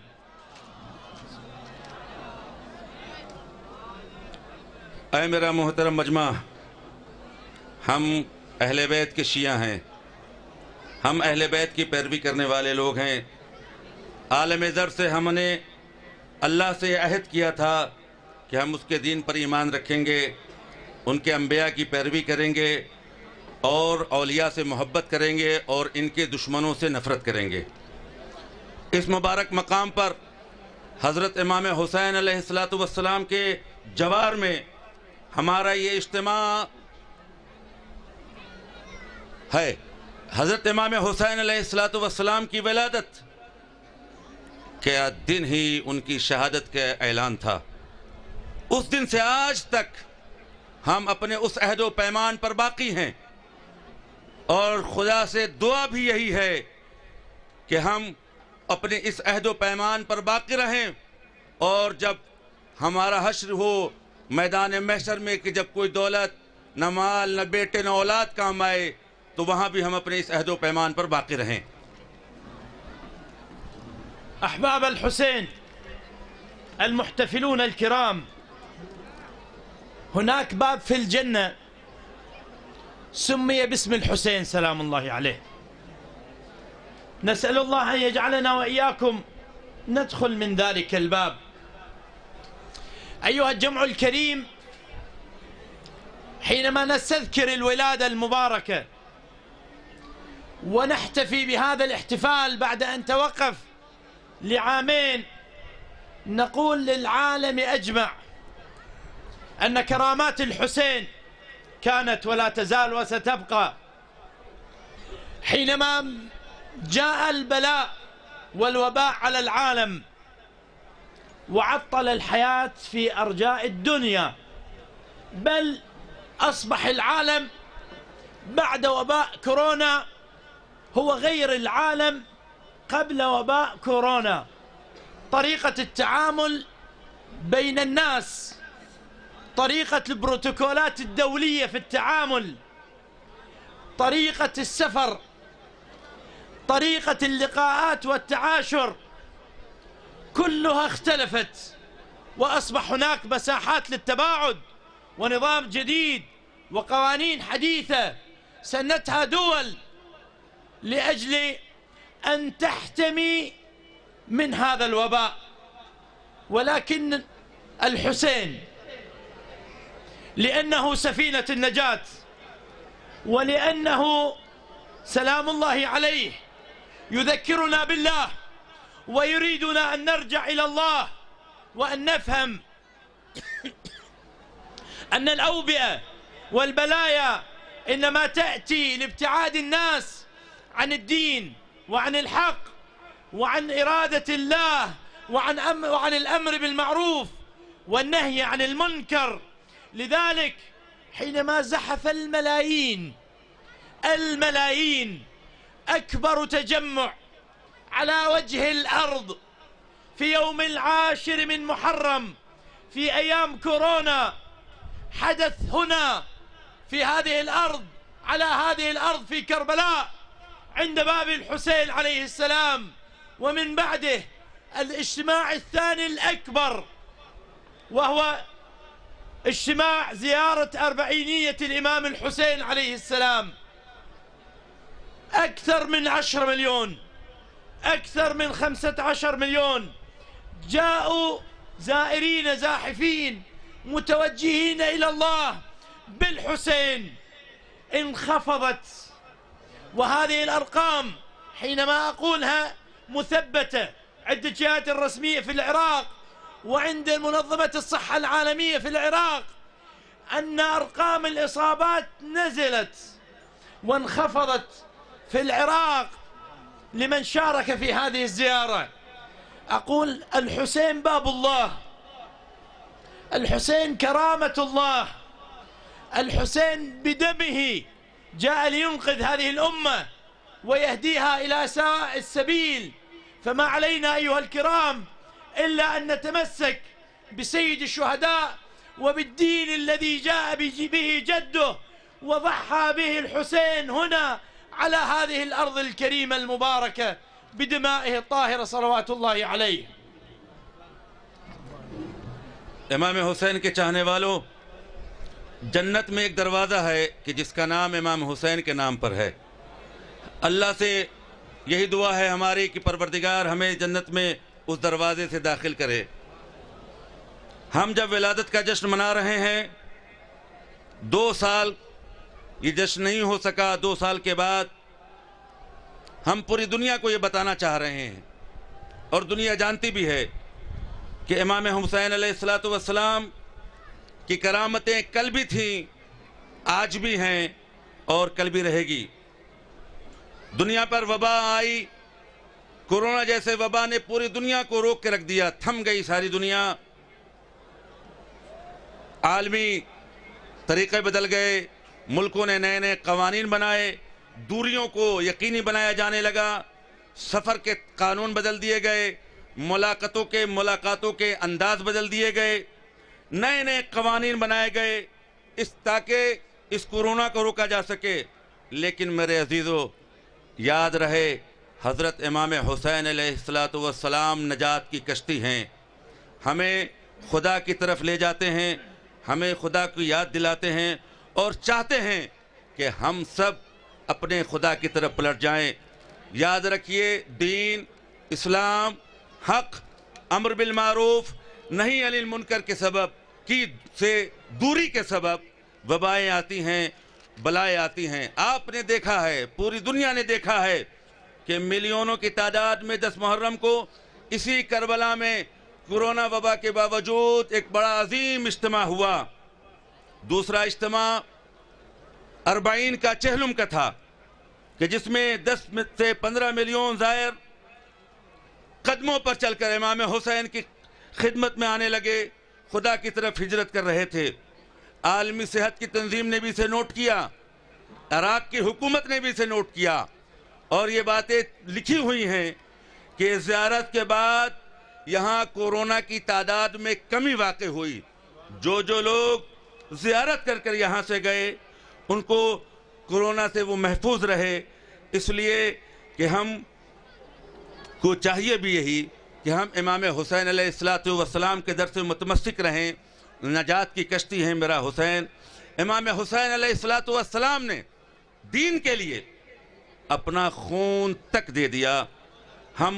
اے میرا محترم مجمع، ہم اہل بیت کے شیعہ ہیں، ہم اہل بیت کی پیروی کرنے والے لوگ ہیں۔ عالم ذر سے ہم نے اللہ سے یہ عہد کیا تھا کہ ہم اس کے دین پر ایمان رکھیں گے، ان کے انبیاء کی پیروی کریں گے اور اولیاء سے محبت کریں گے اور ان کے دشمنوں سے نفرت کریں گے۔ اس مبارک مقام پر حضرت امام حسین علیہ السلام کے جوار میں ہمارا یہ اجتماع ہے۔ حضرت امام حسین علیہ السلام کی ولادت کے دن ہی ان کی شہادت کا اعلان تھا۔ اس دن سے آج تک ہم اپنے اس عہد و پیمان پر باقی ہیں، اور خدا سے دعا بھی یہی ہے کہ ہم اپنے اس عہد و پیمان پر باقی رہیں، اور جب ہمارا حشر ہو میدان محشر میں کہ جب کوئی دولت نہ مال نہ بیٹے نہ اولاد کام آئے، تو وہاں بھی ہم اپنے اس عہد و پیمان پر باقی رہیں۔ أحباب الحسين المحتفلون الكرام، هناك باب في الجنة سمي باسم الحسين سلام الله عليه. نسأل الله أن يجعلنا وإياكم ندخل من ذلك الباب. أيها الجمع الكريم، حينما نستذكر الولادة المباركة ونحتفي بهذا الاحتفال بعد أن توقف لعامين، نقول للعالم أجمع أن كرامات الحسين كانت ولا تزال وستبقى. حينما جاء البلاء والوباء على العالم وعطل الحياة في أرجاء الدنيا، بل أصبح العالم بعد وباء كورونا هو غير العالم قبل وباء كورونا. طريقة التعامل بين الناس، طريقة البروتوكولات الدولية في التعامل، طريقة السفر، طريقة اللقاءات والتعاشر، كلها اختلفت، وأصبح هناك مساحات للتباعد ونظام جديد وقوانين حديثة سنتها دول لأجل أن تحتمي من هذا الوباء. ولكن الحسين لأنه سفينة النجاة، ولأنه سلام الله عليه يذكرنا بالله ويريدنا أن نرجع إلى الله، وأن نفهم أن الأوبئة والبلايا إنما تأتي لابتعاد الناس عن الدين وعن الحق وعن إرادة الله وعن الأمر بالمعروف والنهي عن المنكر. لذلك حينما زحف الملايين أكبر تجمع على وجه الأرض في يوم 10 من محرم في أيام كورونا، حدث هنا في هذه الأرض، على هذه الأرض في كربلاء عند باب الحسين عليه السلام، ومن بعده الاجتماع الثاني الأكبر وهو اجتماع زيارة أربعينية الإمام الحسين عليه السلام. أكثر من 10 مليون، أكثر من 15 مليون جاءوا زائرين زاحفين متوجهين إلى الله بالحسين. انخفضت وهذه الأرقام حينما أقولها مثبتة عند الجهات الرسمية في العراق وعند منظمة الصحة العالمية في العراق، أن أرقام الإصابات نزلت وانخفضت في العراق لمن شارك في هذه الزيارة. أقول الحسين باب الله، الحسين كرامة الله، الحسين بدمه جاء لينقذ هذه الأمة ويهديها إلى سواء السبيل. فما علينا أيها الكرام إلا أن نتمسك بسيد الشهداء وبالدين الذي جاء به جده وضحى به الحسين هنا على هذه الأرض الكريمة المباركة بدمائه الطاهرة صلوات الله عليه. امام حسین کے چاہنے والوں، جنت میں ایک دروازہ ہے کہ جس کا نام امام حسین کے نام پر ہے۔ اللہ سے یہی دعا ہے ہماری کہ پروردگار ہمیں جنت میں اس دروازے سے داخل کرے۔ ہم جب ولادت کا جشن منا رہے ہیں، 2 سال یہ جشن نہیں ہو سکا، 2 سال کے بعد ہم پوری دنیا کو یہ بتانا چاہ رہے ہیں، اور دنیا جانتی بھی ہے کہ امام حسین علیہ السلام کی کرامتیں کل بھی تھیں، آج بھی ہیں اور کل بھی رہے گی۔ دنیا پر وبا آئی، کورونا جیسے وبا نے پوری دنیا کو روک کے رکھ دیا، تھم گئی ساری دنیا، عالمی طریقے بدل گئے، ملکوں نے نئے نئے قوانین بنائے، دوریوں کو یقینی بنایا جانے لگا، سفر کے قانون بدل دیے گئے، ملاقاتوں کے انداز بدل دیے گئے، نئے نئے قوانین بنائے گئے تاکہ اس کورونا کو روکا جا سکے۔ لیکن میرے عزیزو، یاد رہے حضرت امام حسین علیہ السلام نجات کی کشتی ہیں، ہمیں خدا کی طرف لے جاتے ہیں، ہمیں خدا کو یاد دلاتے ہیں اور چاہتے ہیں کہ ہم سب اپنے خدا کی طرف پلٹ جائیں۔ یاد رکھیے، دین، اسلام، حق، امر بالمعروف، نہی عن المنکر کے سبب سے دوری کے سبب وبائیں آتی ہیں، بلائیں آتی ہیں۔ آپ نے دیکھا ہے، پوری دنیا نے دیکھا ہے کہ ملینوں کی تعداد میں 10 محرم کو اسی کربلا میں کورونا وبا کے باوجود ایک بڑا عظیم اجتماع ہوا۔ دوسرا اجتماع 40 کا چہلم کا تھا کہ جس میں 10 سے 15 ملین زائر قدموں پر چل کر امام حسین کی خدمت میں آنے لگے، خدا کی طرف ہجرت کر رہے تھے۔ عالمی صحت کی تنظیم نے بھی اسے نوٹ کیا، عراق کی حکومت نے بھی اسے نوٹ کیا، اور یہ باتیں لکھی ہوئی ہیں کہ زیارت کے بعد یہاں کورونا کی تعداد میں کمی واقع ہوئی۔ جو لوگ زیارت کر کر یہاں سے گئے ان کو کورونا سے وہ محفوظ رہے۔ اس لیے کہ ہم کو چاہیے بھی یہی کہ ہم امام حسین علیہ السلام کے در سے متمسک رہیں۔ نجات کی کشتی ہے میرا حسین۔ امام حسین علیہ السلام نے دین کے لیے اپنا خون تک دے دیا۔ ہم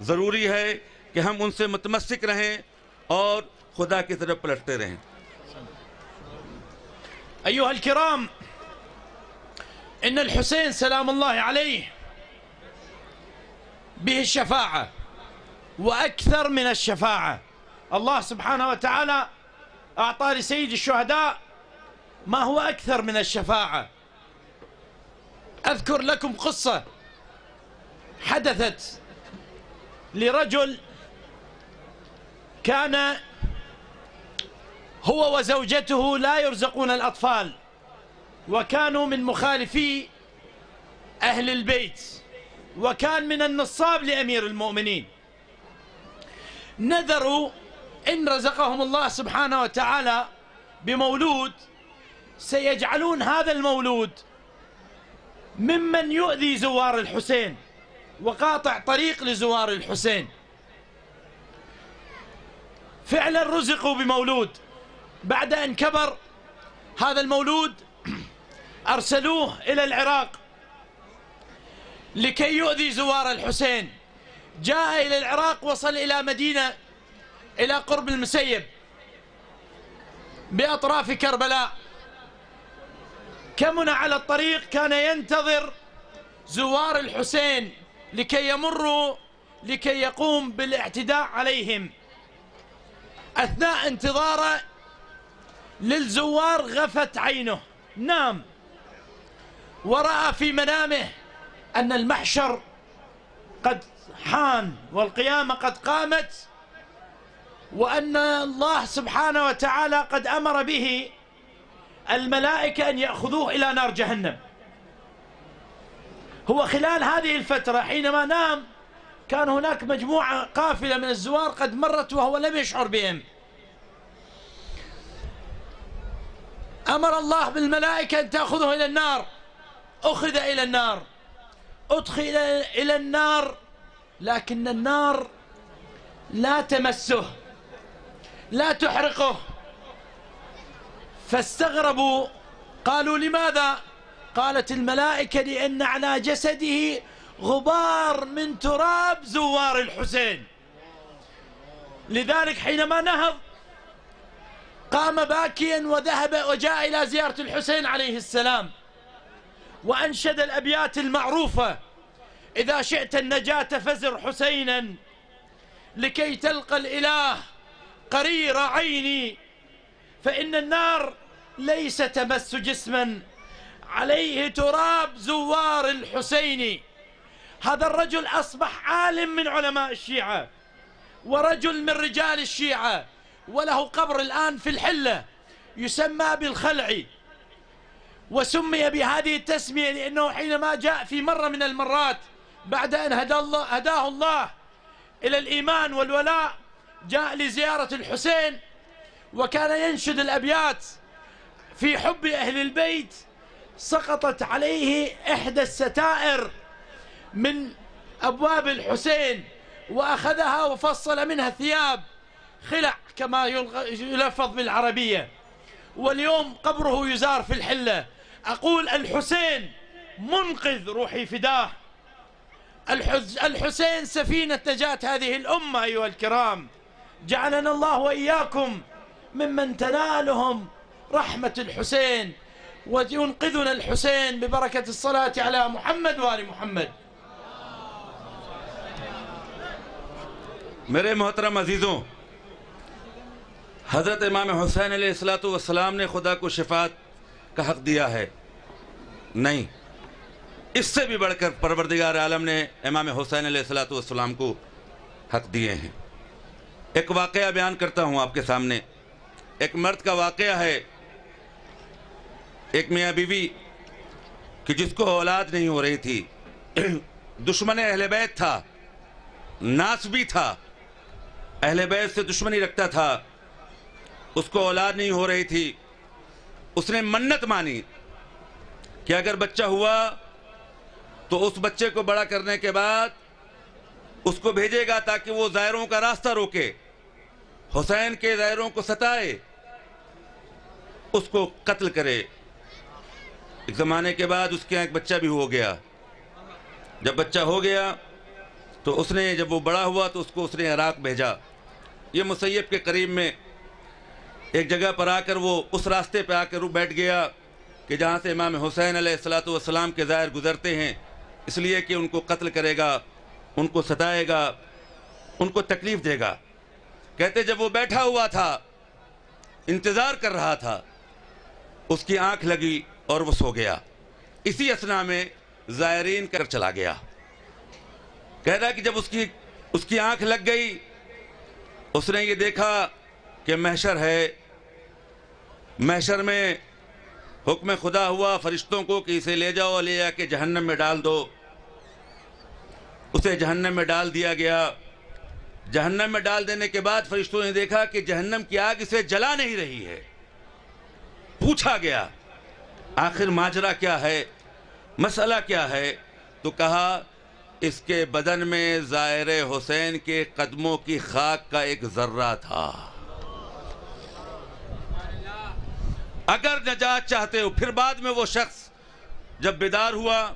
ضروری ہے کہ ہم ان سے متمسک رہیں اور خدا کی طرف پلٹتے رہیں۔ أيها الكرام، إن الحسين سلام الله عليه به الشفاعة وأكثر من الشفاعة. الله سبحانه وتعالى أعطى لسيد الشهداء ما هو أكثر من الشفاعة. أذكر لكم قصة حدثت لرجل كان هو وزوجته لا يرزقون الأطفال، وكانوا من مخالفي أهل البيت، وكان من النصاب لأمير المؤمنين. نذروا إن رزقهم الله سبحانه وتعالى بمولود سيجعلون هذا المولود ممن يؤذي زوار الحسين وقاطع طريق لزوار الحسين. فعلا رزقوا بمولود. بعد أن كبر هذا المولود أرسلوه إلى العراق لكي يؤذي زوار الحسين. جاء إلى العراق، وصل إلى مدينة إلى قرب المسيب بأطراف كربلاء. كمن على الطريق كان ينتظر زوار الحسين لكي يمروا لكي يقوم بالاعتداء عليهم. أثناء انتظاره للزوار غفت عينه، نام ورأى في منامه أن المحشر قد حان والقيامة قد قامت، وأن الله سبحانه وتعالى قد أمر به الملائكة أن يأخذوه إلى نار جهنم. هو خلال هذه الفترة حينما نام كان هناك مجموعة قافلة من الزوار قد مرت وهو لم يشعر بهم. أمر الله بالملائكة أن تأخذه إلى النار، أخذ إلى النار، أدخل إلى النار، لكن النار لا تمسه لا تحرقه. فاستغربوا، قالوا لماذا؟ قالت الملائكة لأن على جسده غبار من تراب زوار الحسين. لذلك حينما نهض قام باكيا وذهب وجاء إلى زيارة الحسين عليه السلام، وأنشد الأبيات المعروفة: إذا شئت النجاة فزر حسينا لكي تلقى الإله قرير عيني، فإن النار ليس تمس جسما عليه تراب زوار الحسين. هذا الرجل أصبح عالم من علماء الشيعة ورجل من رجال الشيعة، وله قبر الآن في الحلة يسمى بالخلعي، وسمي بهذه التسمية لأنه حينما جاء في مرة من المرات بعد أن هداه الله إلى الإيمان والولاء جاء لزيارة الحسين، وكان ينشد الأبيات في حب أهل البيت. سقطت عليه إحدى الستائر من أبواب الحسين وأخذها وفصل منها ثياب خلع كما يلفظ بالعربية، واليوم قبره يزار في الحلة. أقول الحسين منقذ روحي فداه، الحسين سفينة نجاة هذه الأمة. أيها الكرام، جعلنا الله وإياكم ممن تنالهم رحمة الحسين وينقذنا الحسين ببركة الصلاة على محمد وآل محمد. میرے محترم عزیزوں، حضرت امام حسین علیہ السلام نے خدا کو شفاعت کا حق دیا ہے؟ نہیں، اس سے بھی بڑھ کر پروردگار عالم نے امام حسین علیہ السلام کو حق دیے ہیں۔ ایک واقعہ بیان کرتا ہوں آپ کے سامنے۔ ایک مرد کا واقعہ ہے، ایک میاں بیوی کہ جس کو اولاد نہیں ہو رہی تھی، دشمن اہل بیت تھا، ناسبی تھا، اہل بیت سے دشمنی رکھتا تھا، اس کو اولاد نہیں ہو رہی تھی۔ اس نے منت مانی کہ اگر بچہ ہوا تو اس بچے کو بڑا کرنے کے بعد اس کو بھیجے گا تاکہ وہ زائروں کا راستہ روکے، حسین کے زائروں کو ستائے، اس کو قتل کرے۔ ایک زمانے کے بعد اس کے ایک بچہ بھی ہو گیا۔ جب بچہ ہو گیا تو اس نے، جب وہ بڑا ہوا تو اس کو اس نے عراق بھیجا۔ یہ مسیب کے قریب میں ایک جگہ پر آ کر وہ اس راستے پہ آ کر بیٹھ گیا کہ جہاں سے امام حسین علیہ السلام کے زائر گزرتے ہیں، اس لیے کہ ان کو قتل کرے گا، ان کو ستائے گا، ان کو تکلیف دے گا۔ کہتے جب وہ بیٹھا ہوا تھا، انتظار کر رہا تھا، اس کی آنکھ لگی اور وہ سو گیا۔ اسی اثنا میں زائرین کر چلا گیا۔ کہہ رہا کہ جب اس کی آنکھ لگ گئی، اس نے یہ دیکھا کہ محشر ہے، محشر میں حکم خدا ہوا فرشتوں کو کہ اسے لے جاؤ، لے جا کے جہنم میں ڈال دو۔ اسے جہنم میں ڈال دیا گیا۔ جہنم میں ڈال دینے کے بعد فرشتوں نے دیکھا کہ جہنم کی آگ اسے جلا نہیں رہی ہے۔ پوچھا گیا آخر ماجرا کیا ہے، مسئلہ کیا ہے؟ تو کہا اس کے بدن میں زائر حسین کے قدموں کی خاک کا ایک ذرہ تھا۔ اگر نجات چاہتے ہو۔ پھر بعد میں وہ شخص جب بیدار ہوا،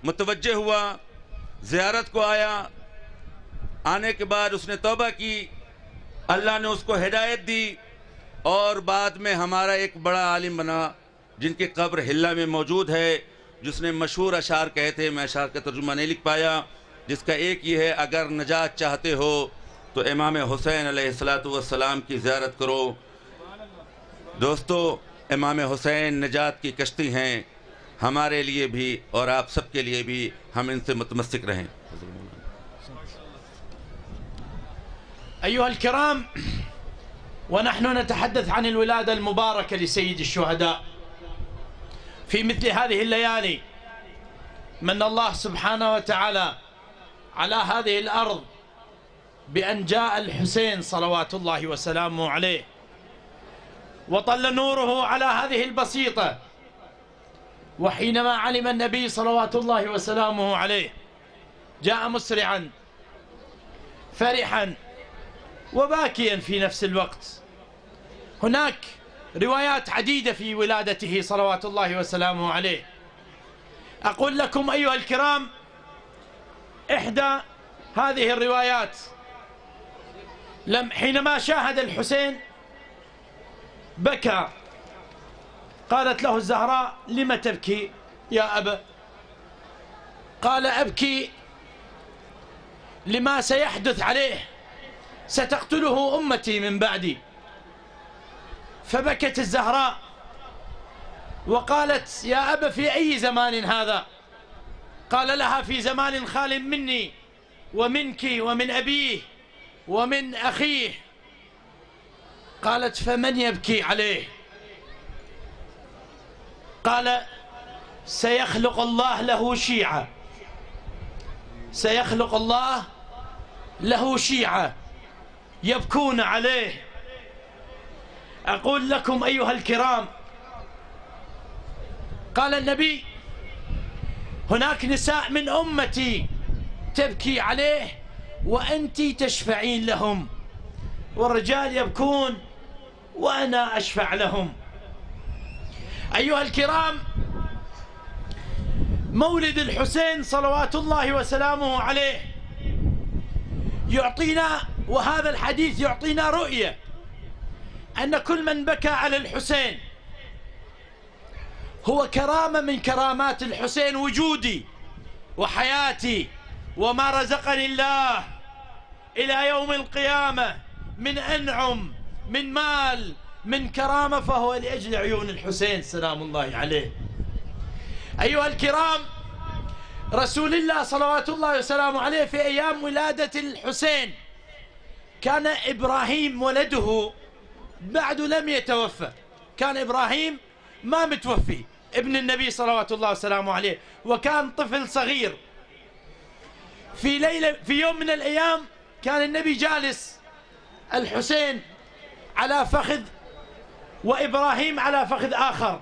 متوجہ ہوا، زیارت کو آیا، آنے کے بعد اس نے توبہ کی، اللہ نے اس کو ہدایت دی، اور بعد میں ہمارا ایک بڑا عالم بنا جن کی قبر حلہ میں موجود ہے، جس نے مشہور اشعار کہے تھے، میں اشعار کا ترجمہ نہیں لکھ پایا، جس کا ایک یہ ہے: اگر نجات چاہتے ہو تو امام حسین علیہ السلام کی زیارت کرو۔ دوستو، امام حسین نجات کی کشتی ہیں ہمارے لیے بھی اور آپ سب کے لیے بھی، ہم ان سے متمسک رہیں۔ أيها الكرام، ونحن نتحدث عن الولادة المباركة لسيد الشهداء في مثل هذه الليالي، من الله سبحانه وتعالى على هذه الأرض بأن جاء الحسين صلوات الله وسلامه عليه، وطل نوره على هذه البسيطة. وحينما علم النبي صلوات الله وسلامه عليه جاء مسرعا فرحا وباكيا في نفس الوقت. هناك روايات عديدة في ولادته صلوات الله وسلامه عليه. أقول لكم أيها الكرام إحدى هذه الروايات، حينما شاهد الحسين بكى. قالت له الزهراء: لم تبكي يا أبا؟ قال: أبكي لما سيحدث عليه، ستقتله أمتي من بعدي. فبكت الزهراء وقالت: يا أبا في أي زمان هذا؟ قال لها: في زمان خال مني ومنك ومن أبيه ومن أخيه. قالت: فمن يبكي عليه؟ قال: سيخلق الله له شيعة، سيخلق الله له شيعة يبكون عليه. أقول لكم أيها الكرام، قال النبي: هناك نساء من أمتي تبكي عليه وأنت تشفعين لهم، والرجال يبكون وأنا أشفع لهم. أيها الكرام، مولد الحسين صلوات الله وسلامه عليه يعطينا، وهذا الحديث يعطينا رؤية أن كل من بكى على الحسين هو كرامة من كرامات الحسين، وجودي وحياتي وما رزقني الله إلى يوم القيامة من أنعم، من مال، من كرامة، فهو لأجل عيون الحسين سلام الله عليه. أيها الكرام، رسول الله صلوات الله وسلامه عليه في أيام ولادة الحسين كان إبراهيم ولده بعد لم يتوفى، كان إبراهيم ما متوفي، ابن النبي صلوات الله وسلامه عليه، وكان طفل صغير. في يوم من الأيام كان النبي جالس، الحسين على فخذ وإبراهيم على فخذ آخر،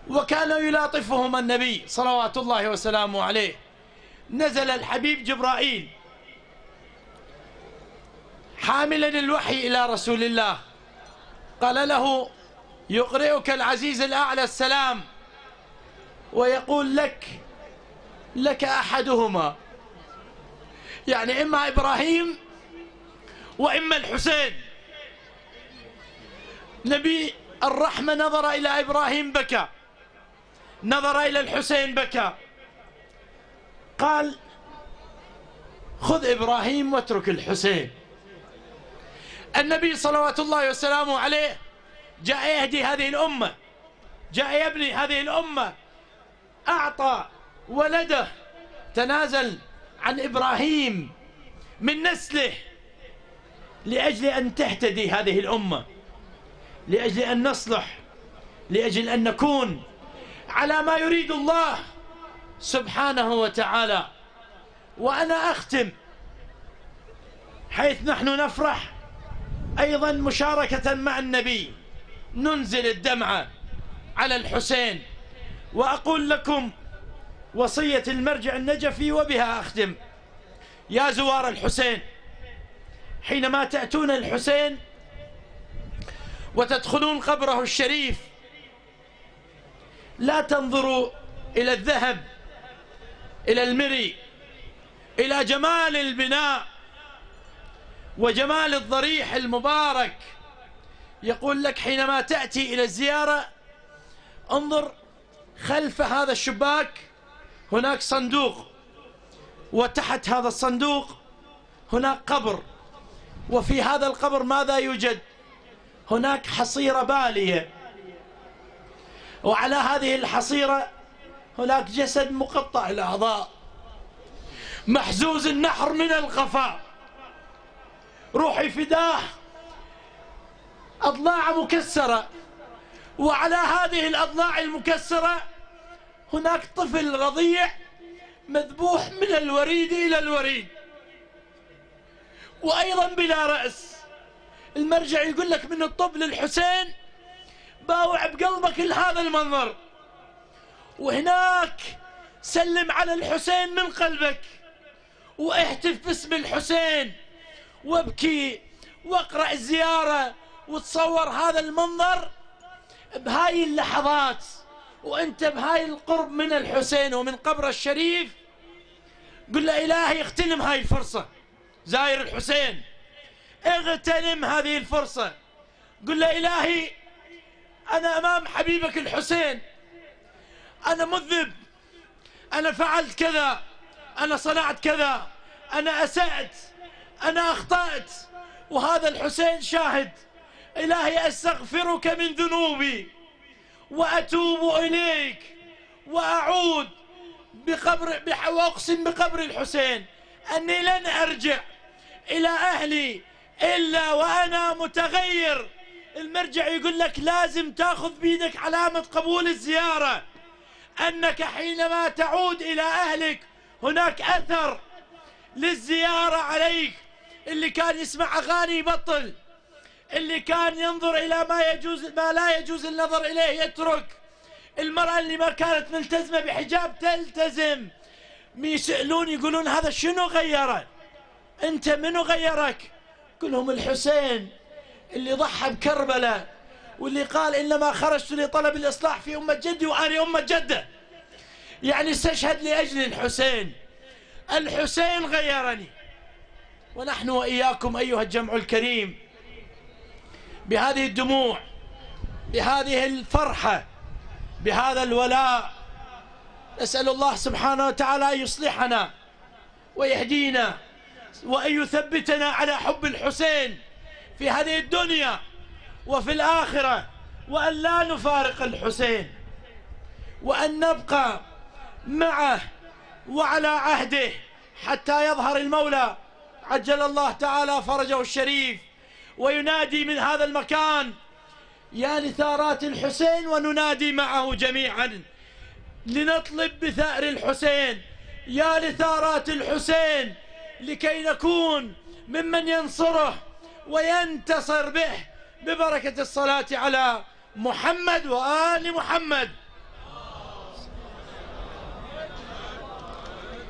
وكان يلاطفهما النبي صلوات الله وسلامه عليه. نزل الحبيب جبرائيل حاملا الوحي إلى رسول الله، قال له: يقرئك العزيز الأعلى السلام ويقول لك أحدهما، يعني إما إبراهيم وإما الحسين. نبي الرحمة نظر إلى إبراهيم بكى، نظر إلى الحسين بكى، قال: خذ إبراهيم واترك الحسين. النبي صلوات الله وسلامه عليه جاء يهدي هذه الأمة، جاء يبني هذه الأمة، أعطى ولده، تنازل عن إبراهيم من نسله لأجل أن تهتدي هذه الأمة، لأجل أن نصلح، لأجل أن نكون على ما يريد الله سبحانه وتعالى. وأنا أختم حيث نحن نفرح أيضا مشاركة مع النبي، ننزل الدمعة على الحسين. وأقول لكم وصية المرجع النجفي وبها أختم: يا زوار الحسين، حينما تأتون الحسين وتدخلون قبره الشريف لا تنظروا إلى الذهب، إلى المري، إلى جمال البناء وجمال الضريح المبارك. يقول لك حينما تأتي إلى الزيارة انظر خلف هذا الشباك هناك صندوق، وتحت هذا الصندوق هناك قبر، وفي هذا القبر ماذا يوجد؟ هناك حصيرة بالية، وعلى هذه الحصيرة هناك جسد مقطع الأعضاء محزوز النحر من القفا، روحي فداه، أضلاع مكسرة، وعلى هذه الأضلاع المكسرة هناك طفل رضيع مذبوح من الوريد إلى الوريد، وأيضا بلا رأس. المرجع يقول لك من الطب للحسين باوع بقلبك لهذا المنظر، وهناك سلم على الحسين من قلبك، واهتف باسم الحسين، وابكي واقرأ الزيارة، وتصور هذا المنظر بهاي اللحظات وانت بهاي القرب من الحسين ومن قبره الشريف. قل له إلهي اغتنم هاي الفرصة، زاير الحسين اغتنم هذه الفرصة. قل له إلهي أنا أمام حبيبك الحسين، أنا مذنب، أنا فعلت كذا، أنا صنعت كذا، أنا أسأت، أنا أخطأت، وهذا الحسين شاهد. إلهي أستغفرك من ذنوبي وأتوب إليك وأعود وأقسم بقبر الحسين أني لن أرجع إلى أهلي إلا وأنا متغير. المرجع يقول لك لازم تأخذ بيدك علامة قبول الزيارة، أنك حينما تعود إلى أهلك هناك أثر للزيارة عليك. اللي كان يسمع أغاني يبطل، اللي كان ينظر إلى ما لا يجوز النظر إليه يترك، المرأة اللي ما كانت ملتزمة بحجاب تلتزم. يسألون يقولون هذا شنو غيره؟ أنت منو غيرك؟ قل لهم الحسين اللي ضحى بكربلاء، واللي قال إنما خرجت لطلب الإصلاح في أمة جدي وأنا أمة جدة، يعني استشهد لأجل الحسين. الحسين غيرني. ونحن وإياكم أيها الجمع الكريم بهذه الدموع، بهذه الفرحة، بهذا الولاء، نسأل الله سبحانه وتعالى أن يصلحنا ويهدينا وأن يثبتنا على حب الحسين في هذه الدنيا وفي الآخرة، وأن لا نفارق الحسين، وأن نبقى معه وعلى عهده حتى يظهر المولى عجل الله تعالى فرجه الشريف وينادي من هذا المكان يا لثارات الحسين، وننادي معه جميعا لنطلب بثأر الحسين يا لثارات الحسين، لكي نكون ممن ينصره وينتصر به ببركة الصلاة على محمد وآل محمد.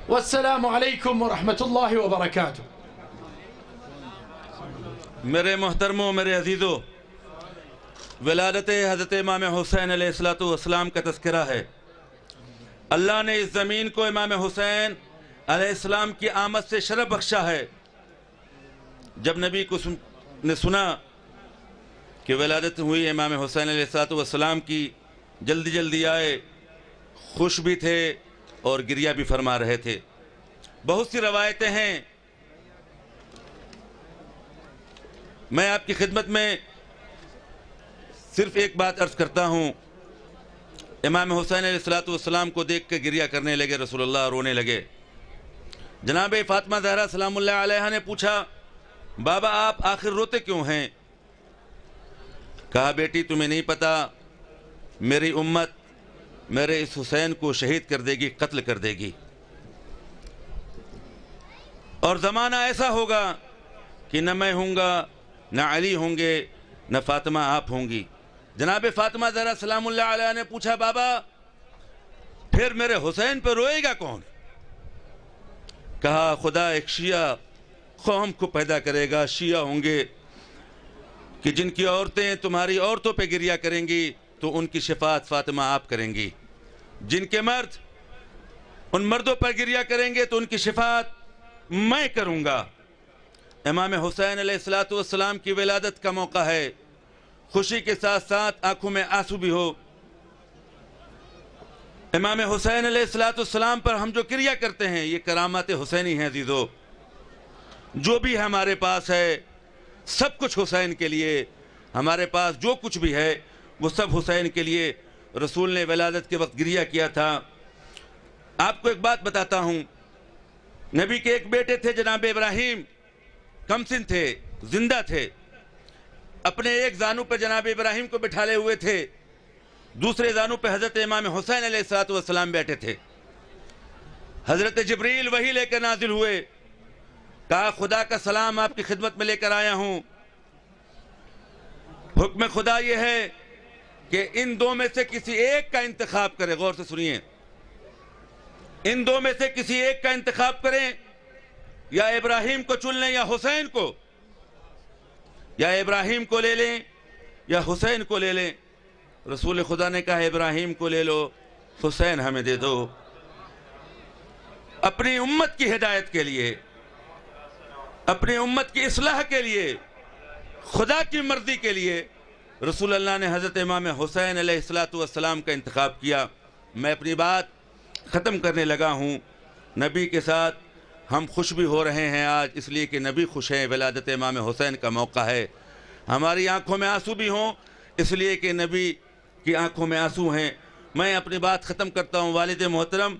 والسلام عليكم ورحمة الله وبركاته. میرے محترموں، میرے عزیزوں، ولادت حضرت امام حسین علیہ السلام کا تذکرہ ہے۔ اللہ نے اس زمین کو امام حسین علیہ السلام کی آمد سے شرف بخشا ہے۔ جب نبی کو نے سنا کہ ولادت ہوئی امام حسین علیہ السلام کی، جلدی جلدی آئے، خوش بھی تھے اور گریہ بھی فرما رہے تھے۔ بہت سی روایتیں ہیں، میں آپ کی خدمت میں صرف ایک بات عرض کرتا ہوں۔ امام حسین علیہ السلام کو دیکھ کے گریہ کرنے لگے رسول اللہ، رونے لگے۔ جناب فاطمہ زہرا سلام اللہ علیہا نے پوچھا بابا آپ آخر روتے کیوں ہیں؟ کہا بیٹی تمہیں نہیں پتا، میری امت میرے اس حسین کو شہید کر دے گی، قتل کر دے گی، اور زمانہ ایسا ہوگا کہ نہ میں ہوں گا، نہ علی ہوں گے، نہ فاطمہ آپ ہوں گی۔ جناب فاطمہ زہرا سلام اللہ علیہ نے پوچھا بابا پھر میرے حسین پہ روئے گا کون؟ کہا خدا ایک شیعہ قوم کو پیدا کرے گا، شیعہ ہوں گے کہ جن کی عورتیں تمہاری عورتوں پہ گریہ کریں گی تو ان کی شفاعت فاطمہ آپ کریں گی، جن کے مرد ان مردوں پر گریہ کریں گے تو ان کی شفاعت میں کروں گا۔ امام حسین علیہ السلام کی ولادت کا موقع ہے، خوشی کے ساتھ ساتھ آنکھوں میں آنسو بھی ہو۔ امام حسین علیہ السلام پر ہم جو کریا کرتے ہیں یہ کرامات حسینی ہیں عزیزو. جو بھی ہمارے پاس ہے سب کچھ حسین کے لیے. ہمارے پاس جو کچھ بھی ہے وہ سب حسین کے لیے. رسول نے ولادت کے وقت گریہ کیا تھا. آپ کو ایک بات بتاتا ہوں. نبی کے ایک بیٹے تھے جناب ابراہیم, کم سن تھے, زندہ تھے. اپنے ایک زانو پہ جناب ابراہیم کو بٹھالے ہوئے تھے, دوسرے زانو پہ حضرت امام حسین علیہ السلام بیٹھے تھے. حضرت جبریل وحی لے کر نازل ہوئے. کہا خدا کا سلام آپ کی خدمت میں لے کر آیا ہوں. حکم خدا یہ ہے کہ ان دو میں سے کسی ایک کا انتخاب کرے. غور سے سنیے, ان دو میں سے کسی ایک کا انتخاب کریں, یا ابراہیم کو چن لیں یا حسین کو. یا ابراہیم کو لے لیں یا حسین کو لے لیں. رسول خدا نے کہا ابراہیم کو لے لو, حسین ہمیں دے دو. اپنی امت کی ہدایت کے لیے, اپنی امت کی اصلاح کے لیے, خدا کی مرضی کے لیے رسول اللہ نے حضرت امام حسین علیہ السلام کا انتخاب کیا. میں اپنی بات ختم کرنے لگا ہوں. نبی کے ساتھ ہم خوش بھی ہو رہے ہیں آج, اس لیے کہ نبی خوش ہیں. ولادت امام حسین کا موقع ہے. ہماری آنکھوں میں آنسو بھی ہوں اس لیے کہ نبی کی آنکھوں میں آنسو ہیں. میں اپنی بات ختم کرتا ہوں. والد محترم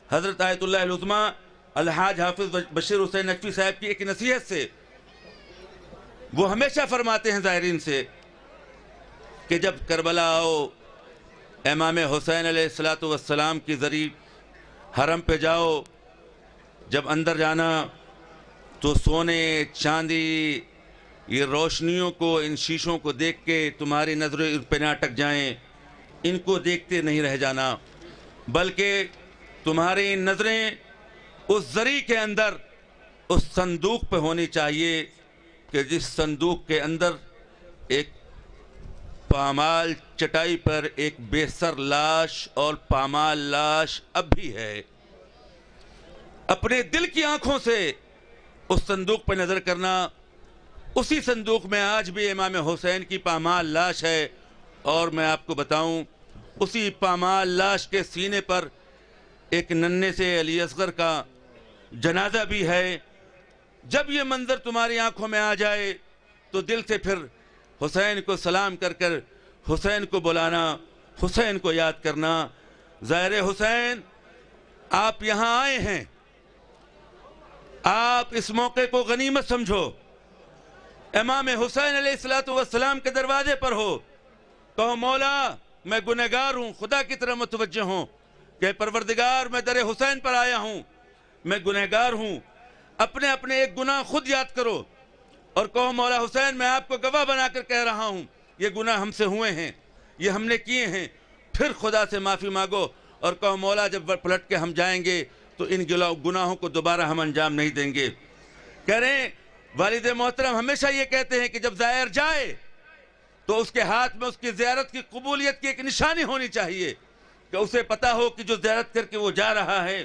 حضرت آیت اللہ العظمیٰ الحاج حافظ بشیر حسین نقوی صاحب کی ایک نصیحت سے, وہ ہمیشہ فرماتے ہیں زائرین سے کہ جب کربلا آؤ, امام حسین علیہ السلام کی زری حرم پہ جاؤ. جب اندر جانا تو سونے چاندی یہ روشنیوں کو, ان شیشوں کو دیکھ کے تمہاری نظریں ان پہ نہ اٹک جائیں. ان کو دیکھتے نہیں رہ جانا, بلکہ تمہاری نظریں اس زری کے اندر اس صندوق پہ ہونی چاہیے کہ جس صندوق کے اندر ایک پامال چٹائی پر ایک بے سر لاش اور پامال لاش اب بھی ہے. اپنے دل کی آنکھوں سے اس صندوق پہ نظر کرنا. اسی صندوق میں آج بھی امام حسین کی پامال لاش ہے. اور میں آپ کو بتاؤں اسی پامال لاش کے سینے پر ایک ننھے سے علی اصغر کا جنازہ بھی ہے. جب یہ منظر تمہاری آنکھوں میں آ جائے تو دل سے پھر حسین کو سلام کر کر حسین کو بلانا, حسین کو یاد کرنا. زائر حسین آپ یہاں آئے ہیں, آپ اس موقع کو غنیمت سمجھو. امام حسین علیہ السلام کے دروازے پر ہو, کہو مولا میں گنہگار ہوں, خدا کی طرف متوجہ ہوں کہ پروردگار میں در حسین پر آیا ہوں, میں گنہگار ہوں. اپنے اپنے ایک گناہ خود یاد کرو اور کہو مولا حسین میں آپ کو گواہ بنا کر کہہ رہا ہوں یہ گناہ ہم سے ہوئے ہیں, یہ ہم نے کیے ہیں. پھر خدا سے معافی مانگو اور کہو مولا جب پلٹ کے ہم جائیں گے تو ان گناہوں کو دوبارہ ہم انجام نہیں دیں گے. کہہ رہے ہیں والد محترم ہمیشہ یہ کہتے ہیں کہ جب زائر جائے تو اس کے ہاتھ میں اس کی زیارت کی قبولیت کی ایک نشانی ہونی چاہیے کہ اسے پتا ہو کہ جو زیارت کر کے وہ جا رہا ہے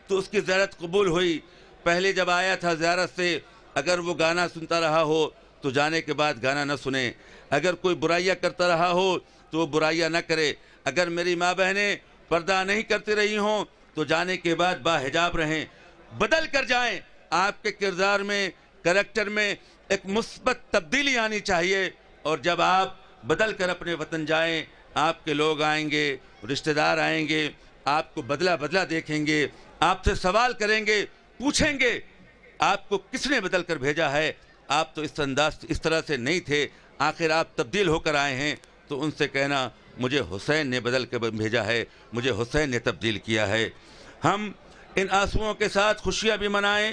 تو اس کی زیارت قبول ہوئی. پہلے جب آیا تھا زیارت سے, اگر وہ گانا سنتا رہا ہو تو جانے کے بعد گانا نہ سنے. اگر کوئی برائیاں کرتا رہا ہو تو وہ برائیاں نہ کرے. اگر میری ماں بہنیں پردہ نہیں کرتی رہی ہوں تو جانے کے بعد باحجاب رہیں. بدل کر جائیں. آپ کے کردار میں, کریکٹر میں ایک مثبت تبدیلی آنی چاہیے. اور جب آپ بدل کر اپنے وطن جائیں, آپ کے لوگ آئیں گے, رشتہ دار آئیں گے, آپ کو بدلہ بدلہ دیکھیں گے, آپ سے سوال کریں گے, پوچھیں گے آپ کو کس نے بدل کر بھیجا ہے, آپ تو اس طرح سے نہیں تھے, آخر آپ تبدیل ہو کر آئے ہیں. تو ان سے کہنا مجھے حسین نے بدل کر بھیجا ہے, مجھے حسین نے تبدیل کیا ہے. ہم ان آنسوؤں کے ساتھ خوشیاں بھی منائیں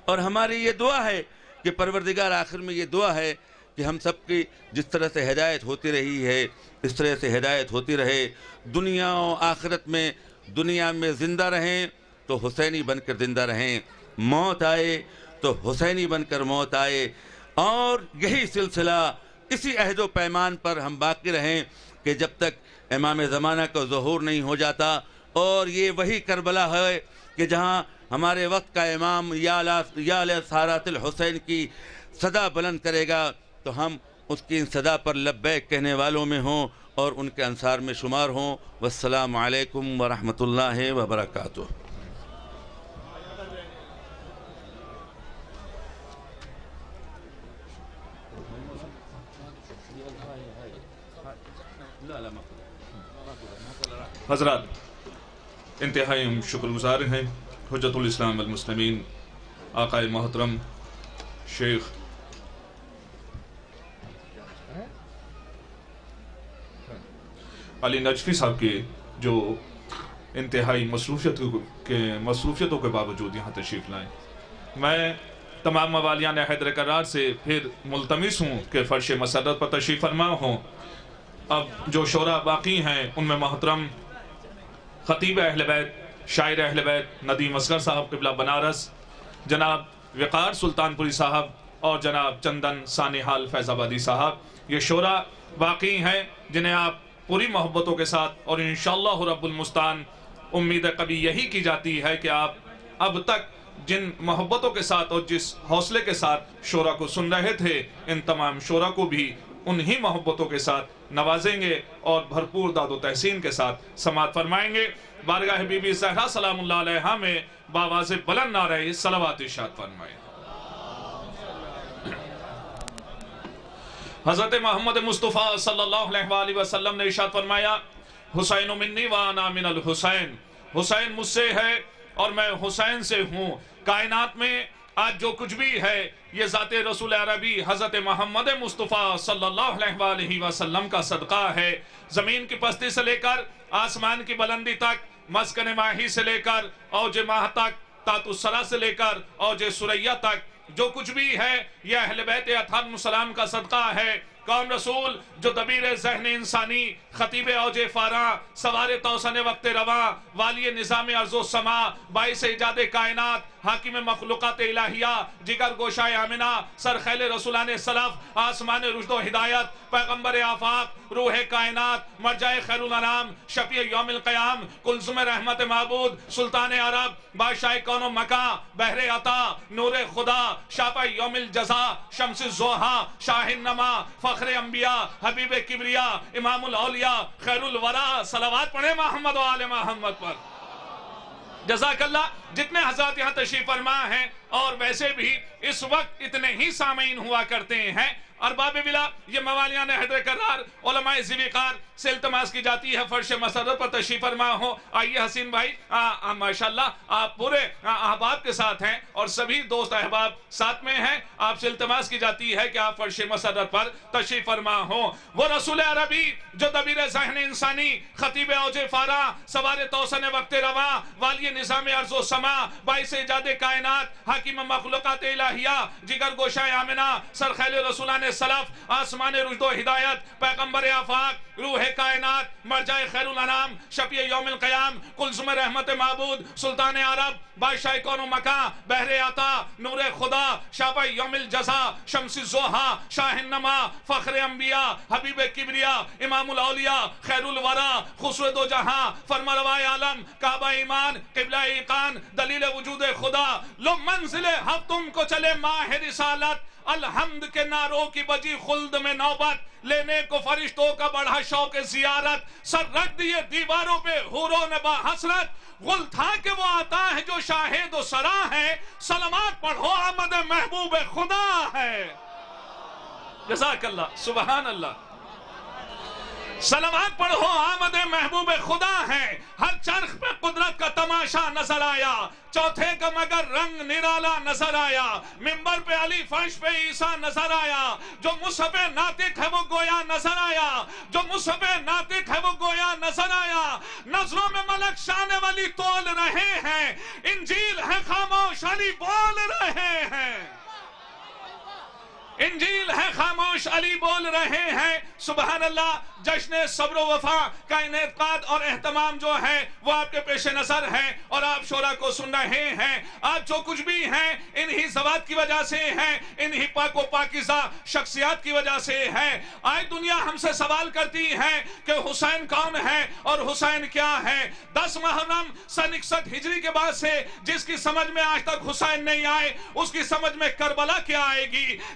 اور ہماری یہ دعا ہے کہ پروردگار آخر میں یہ دعا ہے کہ ہم سب کی جس طرح سے ہدایت ہوتی رہی ہے اس طرح سے ہدایت ہوتی رہے. دنیا و آخرت میں, دنیا میں زندہ رہیں تو حسینی بن کر زندہ رہیں, موت آئے تو حسینی بن کر موت آئے. اور یہی سلسلہ, اسی عہد و پیمان پر ہم باقی رہیں کہ جب تک امام زمانہ کا ظہور نہیں ہو جاتا. اور یہ وہی کربلا ہے کہ جہاں ہمارے وقت کا امام یا سارات الحسین کی صدا بلند کرے گا تو ہم اس کی صدا پر لبیک کہنے والوں میں ہوں اور ان کے انصار میں شمار ہوں۔ والسلام علیکم ورحمۃ اللہ وبرکاتہ۔ حضرات، انتہائی ہم شکر گزار ہیں حجت الاسلام والمسلمین آقائے محترم شیخ علی نجفی صاحب کے جو انتہائی مصروفیتوں کے باوجود یہاں تشریف لائیں۔ میں تمام موالیان حیدر کرار سے پھر ملتمس ہوں کہ فرش مسرت پر تشریف فرما ہوں۔ اب جو شعراء باقی ہیں ان میں محترم خطیب اہل بیت، شاعر اہل بیت ندیم اصغر صاحب قبلہ بنارس، جناب وقار سلطان پوری صاحب اور جناب چندن ثانی حال فیض آبادی صاحب، یہ شعراء باقی ہیں جنہیں آپ پوری محبتوں کے ساتھ اور انشاءاللہ رب المستعان امید کبھی یہی کی جاتی ہے کہ آپ اب تک جن محبتوں کے ساتھ اور جس حوصلے کے ساتھ شعراء کو سن رہے تھے، ان تمام شعراء کو بھی انہی محبتوں کے ساتھ نوازیں گے اور بھرپور داد و تحسین کے ساتھ سماعت فرمائیں گے۔ بارگاہ بی بی زہرا سلام اللہ علیہا میں باواز بلند نعرہ صلوات ارشاد فرمائیں۔ حضرت محمد مصطفیٰ صلی اللہ علیہ وآلہ وسلم نے ارشاد فرمایا، حسین منی وانا من الحسین، حسین مجھ سے ہے اور میں حسین سے ہوں۔ کائنات میں آج جو کچھ بھی ہے یہ ذات رسول عربی حضرت محمد مصطفیٰ صلی اللہ علیہ وآلہ وسلم کا صدقہ ہے۔ زمین کی پستی سے لے کر آسمان کی بلندی تک، مسکن ماہی سے لے کر اوج ماہ تک، تات السرا سے لے کر اوج سریا تک، جو کچھ بھی ہے یہ اہل بیت اطہار السلام کا صدقہ ہے۔ قوم رسول جو دبیر ذہن انسانی، خطیب اوج فاراں، سوار توسن وقت رواں، والی نظام ارض و سما، باعث ایجاد کائنات، حاکم مخلوقات الہیہ، جگر گوشائے آمنہ، سرخیل رسولان سلف، آسمان رشد و ہدایت، پیغمبر آفاق، روح کائنات، مرجع خیر الانام، شفیع یوم القیام، کلثوم رحمت معبود، سلطان عرب، بادشاہ کون و مکان، بحر عطا، نور خدا، شافع یوم الجزا، شمس الضحیٰ، شاہ النما، فخر انبیاء، حبیب کبریا، امام الاولیاء، خیر الورا، صلوات پڑھیں محمد و آل محمد پر۔ جزاک اللہ۔ جتنے حضرات یہاں تشریف فرما ہیں اور ویسے بھی اس وقت اتنے ہی سامعین ہوا کرتے ہیں، ارباب بلا یہ موالیان حیدر کرار، علماء ذوقار سے التماس کی جاتی ہے فرش مسرت پر تشریف فرما ہو۔ آئیے حسین بھائی، ماشاءاللہ آپ پورے احباب کے ساتھ ہیں اور سبھی دوست احباب ساتھ میں ہیں، آپ سے التماس کی جاتی ہے کہ آپ فرش مسرت پر تشریف فرما ہو۔ وہ رسول عربی جو دبیر ذہن انسانی، خطیب اوج فاراں، سوار توسن وقت رواں، والی نظام ارض و سما، باعث ایجاد کائنات، حاکم مخلوقات الہیہ، جگر گوشائے آمنہ، سرخیل رسولان سلف، آسمان رشد و ہدایت، پیغمبر آفاق، روح کائنات، مرجع خیر الانام، شفیع یوم القیام، کلثوم رحمت معبود، سلطان عرب، بادشاہ کون و مکان، بحر عطا، نور خدا، شافع یوم الجزا، شمس الضحیٰ، شاہ النما، فخر انبیاء، حبیب کبریا، امام الاولیاء، خیر الورا، خسرو دو جہاں، فرما روائے عالم، کعبہ ایمان، قبلہ ایقان، دلیل وجود خدا، لو منزل حق تم کو چلے ماہ رسالت، الحمد کے نعروں کی بجی خلد میں نوبت، لینے کو فرشتوں کا بڑھا شوق زیارت، سر رکھ دیے دیواروں پہ حوروں نے باحسرت، غل تھا کہ وہ آتا ہے جو شاہد و سرا ہے، سلامات پڑھو آمد محبوب خدا ہے۔ جزاک اللہ، سبحان اللہ۔ سلامات پڑھو آمد محبوب خدا ہے۔ ہر چرخ پہ قدرت کا تماشا نظر آیا، چوتھے کا مگر رنگ نرالا نظر آیا، منبر پہ علی، فرش پہ عیسیٰ نظر آیا، جو مصحف ناطق ہے وہ گویا نظر آیا، جو مصحف ناطق ہے وہ گویا نظر آیا، نظروں میں ملک شان ولی تول رہے ہیں، انجیل ہے خاموش علی بول رہے ہیں، انجیل ہے خاموش علی بول رہے ہیں۔ سبحان اللہ۔ جشن صبر و وفا کا انعقاد اور اہتمام جو ہے وہ آپ کے پیش نظر ہے اور آپ شعراء کو سن رہے ہیں۔ آج جو کچھ بھی ہیں انہی ذوات کی وجہ سے ہیں، انہی پاک و پاکیزہ شخصیات کی وجہ سے ہے۔ آج دنیا ہم سے سوال کرتی ہے کہ حسین کون ہے اور حسین کیا ہے۔ 10 محرم سن 61 ہجری کے بعد سے جس کی سمجھ میں آج تک حسین نہیں آئے، اس کی سمجھ میں کربلا کیا آئے گی؟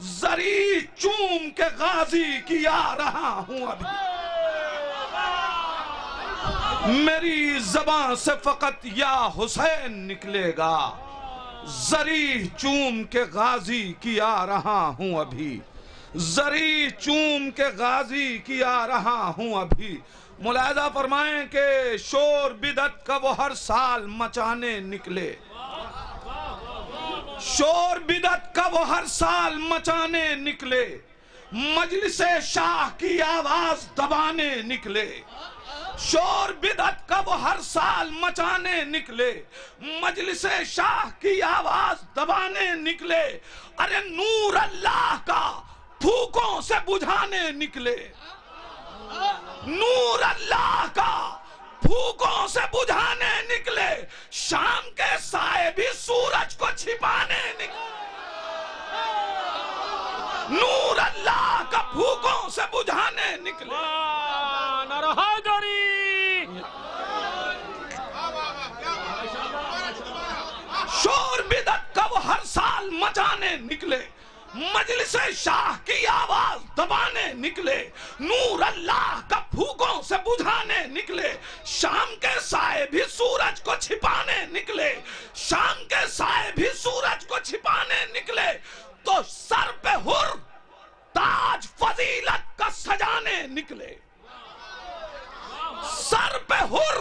زری چوم کے غازی کیا رہا ہوں ابھی. میری زبان سے فقط یا حسین نکلے گا. زری چوم کے غازی کیا رہا ہوں ابھی. زری چوم کے غازی کیا رہا ہوں ابھی. ملاحظہ فرمائیں کہ شور بدعت کا وہ ہر سال مچانے نکلے. شور بدعت کا وہ ہر سال مچانے نکلے. مجلس شاہ کی آواز دبانے نکلے. شور بدعت کا وہ ہر سال مچانے نکلے. مجلس شاہ کی آواز دبانے نکلے. ارے نور اللہ کا پھوکوں سے بجھانے نکلے. نور اللہ کا پھوکوں سے بجھانے نکلے. شام کے سائے بھی سورج کو چھپانے نکلے. نور اللہ کا پھوکوں سے بجھانے نکلے. شور بدعت کا وہ ہر سال مچانے نکلے. مجلس شاہ کی آواز دبانے نکلے. نور اللہ کا پھوکوں سے بجھانے نکلے. شام کے سائے بھی سورج کو چھپانے نکلے. شام کے سائے بھی سورج کو چھپانے نکلے. تو سر پہ ہر تاج فضیلت کا سجانے نکلے. سر پہ ہر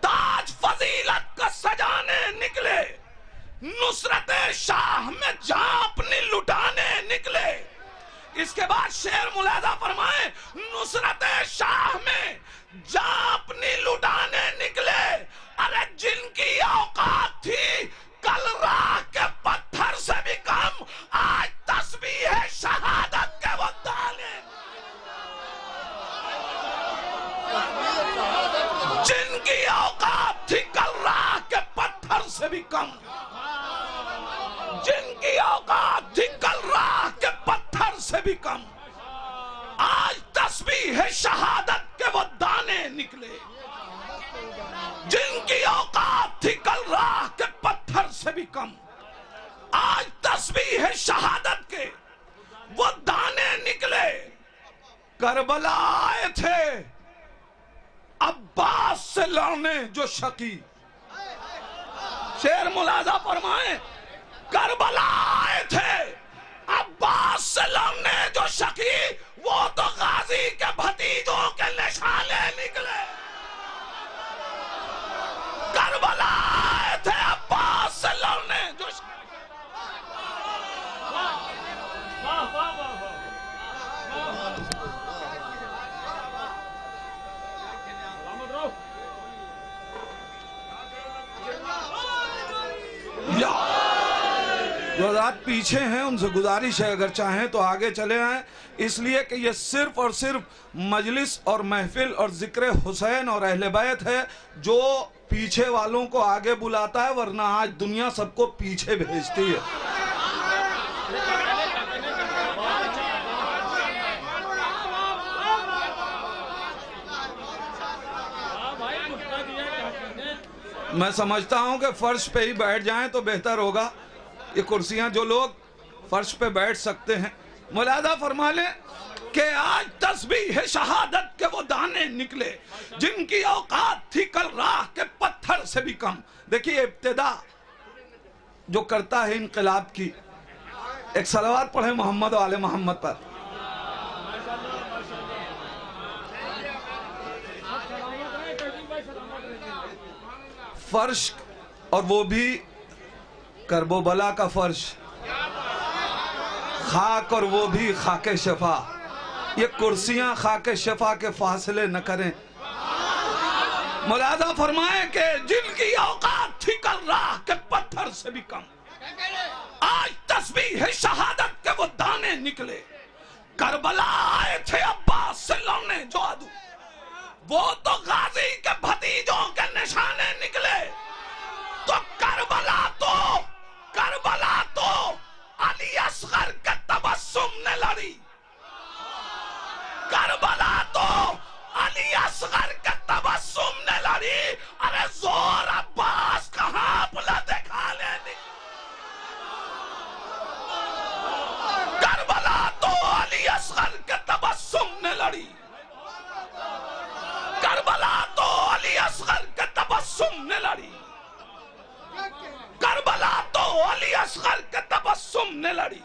تاج فضیلت کا سجانے نکلے. نصرت شاہ میں جان اپنی لٹانے نکلے. اس کے بعد شعر ملاحظہ فرمائیں. نصرت شاہ میں جان اپنی لٹانے نکلے. ارے جن کی اوقات تھی کل راہ کے پتھر سے بھی کم، آج تسبیح شہادت کے وہ دانے. جن کی اوقات تھی کل راہ کے پتھر سے بھی کم، جن کی اوقات تھی کل راہ کے پتھر سے بھی کم، آج تسبیح شہادت کے وہ دانے نکلے. جن کی اوقات تھی کل راہ کے پتھر سے بھی کم، آج تسبیح شہادت کے وہ دانے نکلے. کربلا آئے تھے عباس سے لڑنے جو شقی. شعر ملاحظہ فرمائیں. کربلا آئے تھے عباس سے لڑنے جو شقی، وہ تو غازی کے بھتیجوں کے نشانے نکلے. کربلا آئے تھے عباس سے لڑنے جو شقی. جو حضرات پیچھے ہیں ان سے گزارش ہے اگر چاہیں تو آگے چلے آئیں، اس لیے کہ یہ صرف اور صرف مجلس اور محفل اور ذکر حسین اور اہل بیت ہے جو پیچھے والوں کو آگے بلاتا ہے، ورنہ آج دنیا سب کو پیچھے بھیجتی ہے. میں سمجھتا ہوں کہ فرش پہ ہی بیٹھ جائیں تو بہتر ہوگا. یہ کرسیاں جو لوگ فرش پہ بیٹھ سکتے ہیں ملاحظہ فرما لیں کہ آج تسبیح شہادت کے وہ دانے نکلے جن کی اوقات تھی کل راہ کے پتھر سے بھی کم. دیکھیے ابتدا جو کرتا ہے انقلاب کی، ایک صلوات پڑھیں محمد و آل محمد پر. فرش اور وہ بھی کرب و بلا کا فرش، خاک اور وہ بھی خاک شفا. یہ کرسیاں خاک شفا کے فاصلے نہ کریں. ملاحظہ فرمائیں کہ جن کی اوقات تھی کل راہ کے پتھر سے بھی کم، آج تسبیح شہادت کے وہ دانے نکلے. کربلا آئے تھے عباس سے لڑنے جو عدو، وہ تو غازی کے بھتیجوں کے نشانے نکلے. تو کربلا تو علی اصغر کے تبسم نے لڑی. کربلا تو علی اصغر کے تبسم نے لڑی. ارے زور عباس کہاں اپنا دکھا لینے. اصغر کے تبسم نے لڑی،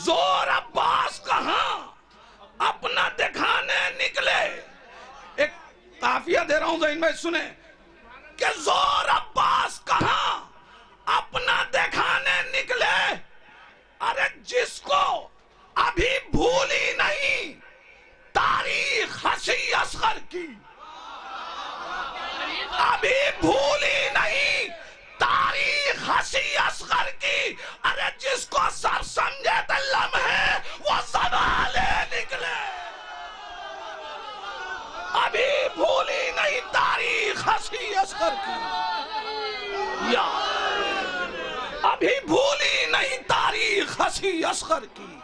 زور عباس کہاں اپنا دکھانے نکلے. ایک قافیہ دے رہا ہوں ذہن میں سنیں کہ زور عباس کہاں اپنا دکھانے نکلے. ارے جس کو ابھی بھولی نہیں تاریخ حسی اصغر کی، ابھی بھولی نہیں تاریخ حسی اصغر کی. ارے جس کو سب سمجھے تو لمحے وہ سوالے نکلے. ابھی بھولی نہیں تاریخ حسی اصغر کی، یا ابھی بھولی نہیں تاریخ حسی اصغر کی.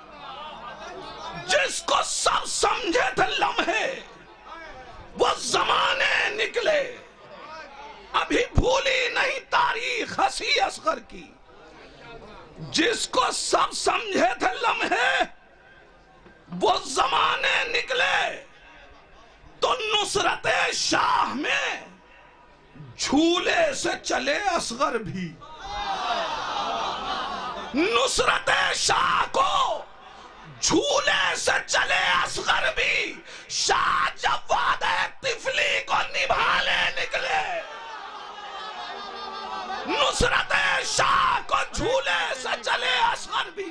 جس کو سب سمجھے تھے لمحے وہ زمانے نکلے. ابھی بھولی نہیں تاریخ حسی اصغر کی. جس کو سب سمجھے تھے لمحے وہ زمانے نکلے. تو نصرت شاہ میں جھولے سے چلے اصغر بھی. نصرت شاہ کو جھولے سے چلے اصغر بھی. شاہ جب وعدہ طفلی کو نبھانے نکلے. نصرت شاہ کو جھولے سے چلے اصغر بھی.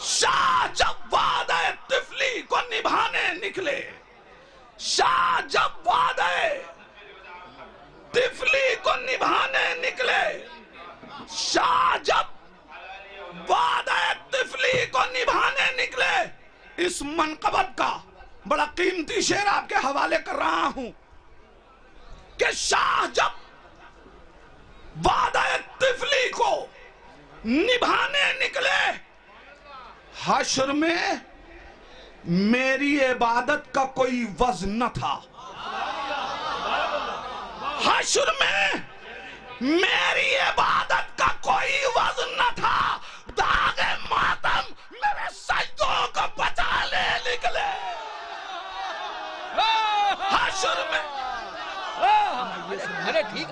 شاہ جب وعدہ طفلی کو نبھانے نکلے. شاہ جب وعدہ طفلی کو نبھانے نکلے. شاہ جب وعدہ طفلی کو نبھانے نکلے. اس منقبت کا بڑا قیمتی شعر آپ کے حوالے کر رہا ہوں کہ شاہ جب وعدہ طفلی کو نبھانے نکلے. حشر میں میری عبادت کا کوئی وزن نہ تھا. حشر میں میری عبادت کا کوئی وزن نہ تھا. داغ ماتم میرے سجدوں کو بچا لے نکلے. حشر میں ارے ٹھیک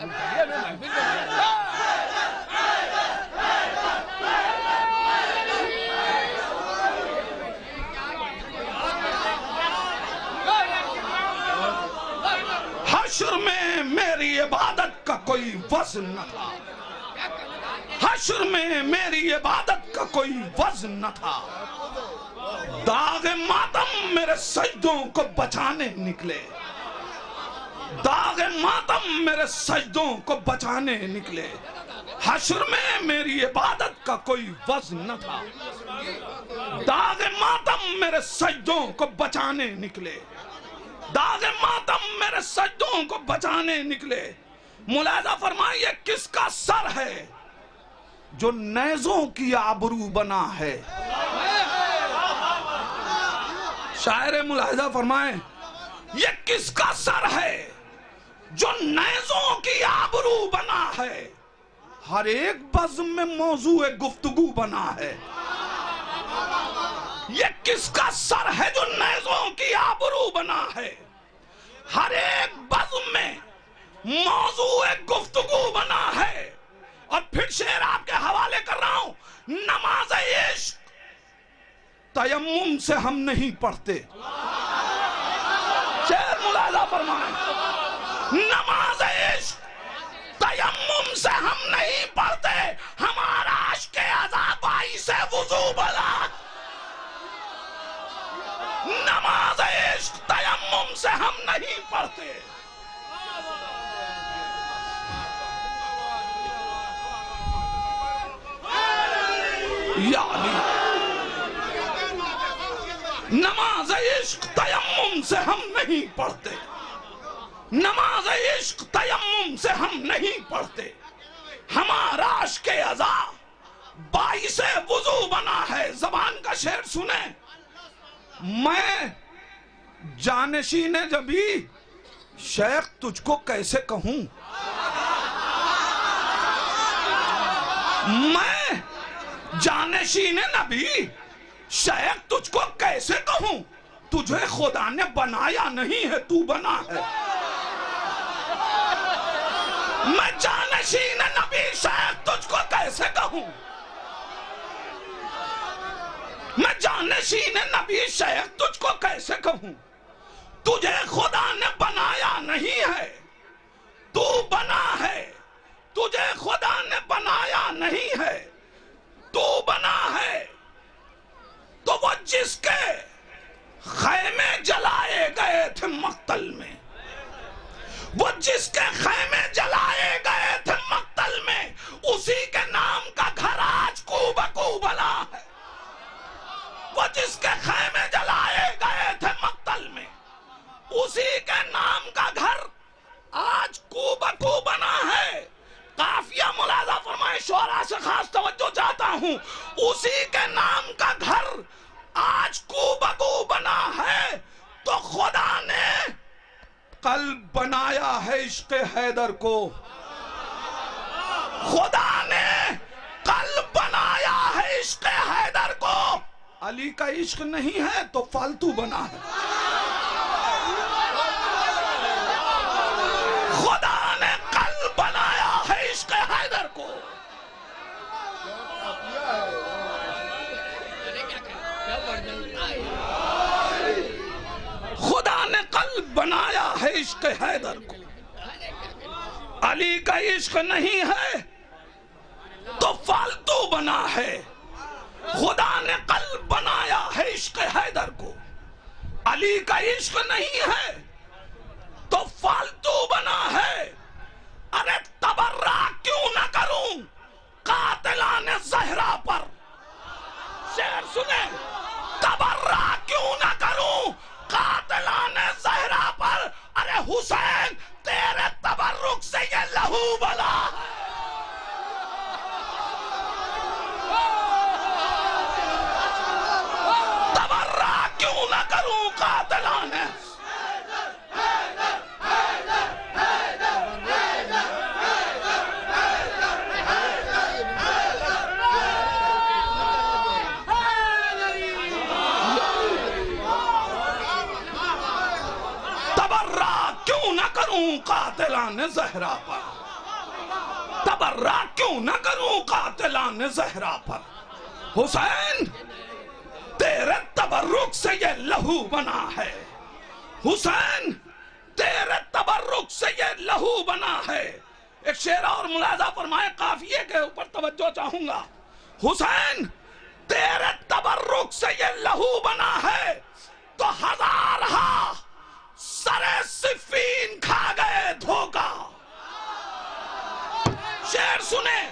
حشر میں میری عبادت کا کوئی وزن نہ تھا. حشر میں میری عبادت کا کوئی وزن نہ تھا. داغ ماتم میرے سجدوں کو بچانے نکلے. داغ ماتم میرے سجدوں کو بچانے نکلے. حشر میں میری عبادت کا کوئی وزن نہ تھا. داغ ماتم میرے سجدوں کو بچانے نکلے. داغ ماتم میرے سجدوں کو بچانے نکلے. ملاحظہ فرمائیے کس کا سر ہے جو نیزوں کی آبرو بنا ہے. شاعر ملاحظہ فرمائیں یہ کس کا سر ہے جو نیزوں کی آبرو بنا ہے. ہر ایک بزم میں موضوع گفتگو بنا ہے. یہ کس کا سر ہے جو نیزوں کی آبرو بنا ہے. ہر ایک بزم میں موضوع گفتگو بنا ہے. اور پھر شعر آپ کے حوالے کر رہا ہوں. نماز عشق تیمم سے ہم نہیں پڑھتے. شعر ملاحظہ فرمائیں. نماز عشق تیمم سے ہم نہیں پڑھتے. ہمارا عشق عذاب سے وضو بلا. نماز عشق تیمم سے ہم نہیں پڑھتے. یعنی نماز عشق تیمم سے ہم نہیں پڑھتے. نماز عشق تیمم سے ہم نہیں پڑھتے. ہمارا عشق عزا باعث وضو بنا ہے. زبان کا شعر سنیں. میں جانشین جبی شیخ تجھ کو کیسے کہوں. میں جانشین نبی شیخ تجھ کو کیسے کہوں. تجھے خدا نے بنایا نہیں ہے تو بنا ہے. میں جانشین نبی شیخ تجھ کو کیسے کیسے کہوں؟ میں جانشین نبی شیخ تجھ کو کیسے کہوں؟ تجھے خدا نے بنایا نہیں ہے، تو بنا ہے۔ تجھے خدا نے بنایا نہیں ہے، تو بنا ہے۔ تو وہ جس کے خیمے جلائے گئے تھے مقتل میں، وہ جس کے خیمے جلائے گئے تھے مقتل میں، اسی کے نام کا گھر آج کو بکو بنا ہے۔ وہ جس کے خیمے جلائے گئے تھے مقتل میں، اسی کے نام کا گھر آج کو بکو بنا ہے۔ قافیہ ملاحظہ فرمائے، شعراء سے خاص توجہ چاہتا ہوں۔ اسی کے نام کا گھر آج کو بکو بنا ہے، تو خدا نے قلب بنایا ہے عشق حیدر کو۔ خدا نے قلب بنایا ہے عشق حیدر کو۔ علی کا عشق نہیں ہے تو فالتو بنا ہے۔ خدا نے قلب بنایا ہے عشق حیدر کو۔ خدا نے قلب بنایا ہے عشق حیدر کو۔ علی کا عشق نہیں ہے تو فالتو بنا ہے۔ خدا نے قلب بنایا ہے عشق حیدر کو۔ علی کا عشق نہیں ہے تو فالتو بنا ہے۔ ارے تبرہ کیوں نہ کروں قاتلان زہرا پر؟ شعر سنیں، تبرہ کیوں نہ کروں قاتلان زہرا پر؟ ارے حسین تیرے تبرک سے یہ لہو بلا ہے۔ تبرہ کیوں نہ کروں قاتلان قاتلان زہرا پر؟ تبرہ کیوں نہ کروں قاتلان زہرا پر؟ حسین تیرے تبرک سے یہ لہو بنا ہے۔ حسین تیرے تبرک سے یہ لہو بنا ہے۔ ایک شعر اور ملاحظہ فرمائے، قافیے کے اوپر توجہ چاہوں گا۔ حسین تیرے تبرک سے یہ لہو بنا ہے، تو ہزارہا سرے صفین کھا گئے دھوکا۔ شعر سنیں،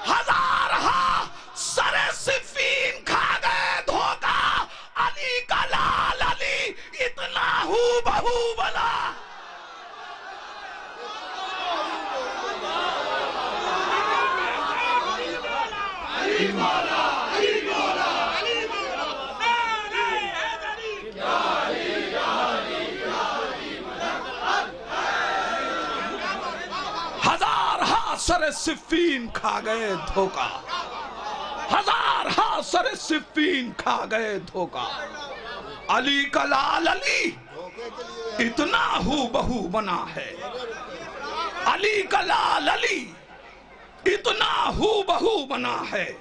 ہزارہا سرے صفین کھا گئے دھوکا۔ علی کا لال علی اتنا ہو بہو بلا۔ سر صفین کھا گئے دھوکا۔ ہزارہا سر صفین کھا گئے دھوکا۔ علی کا لال علی اتنا ہو بہو بنا ہے۔ علی کا لال علی اتنا ہو بہو بنا ہے۔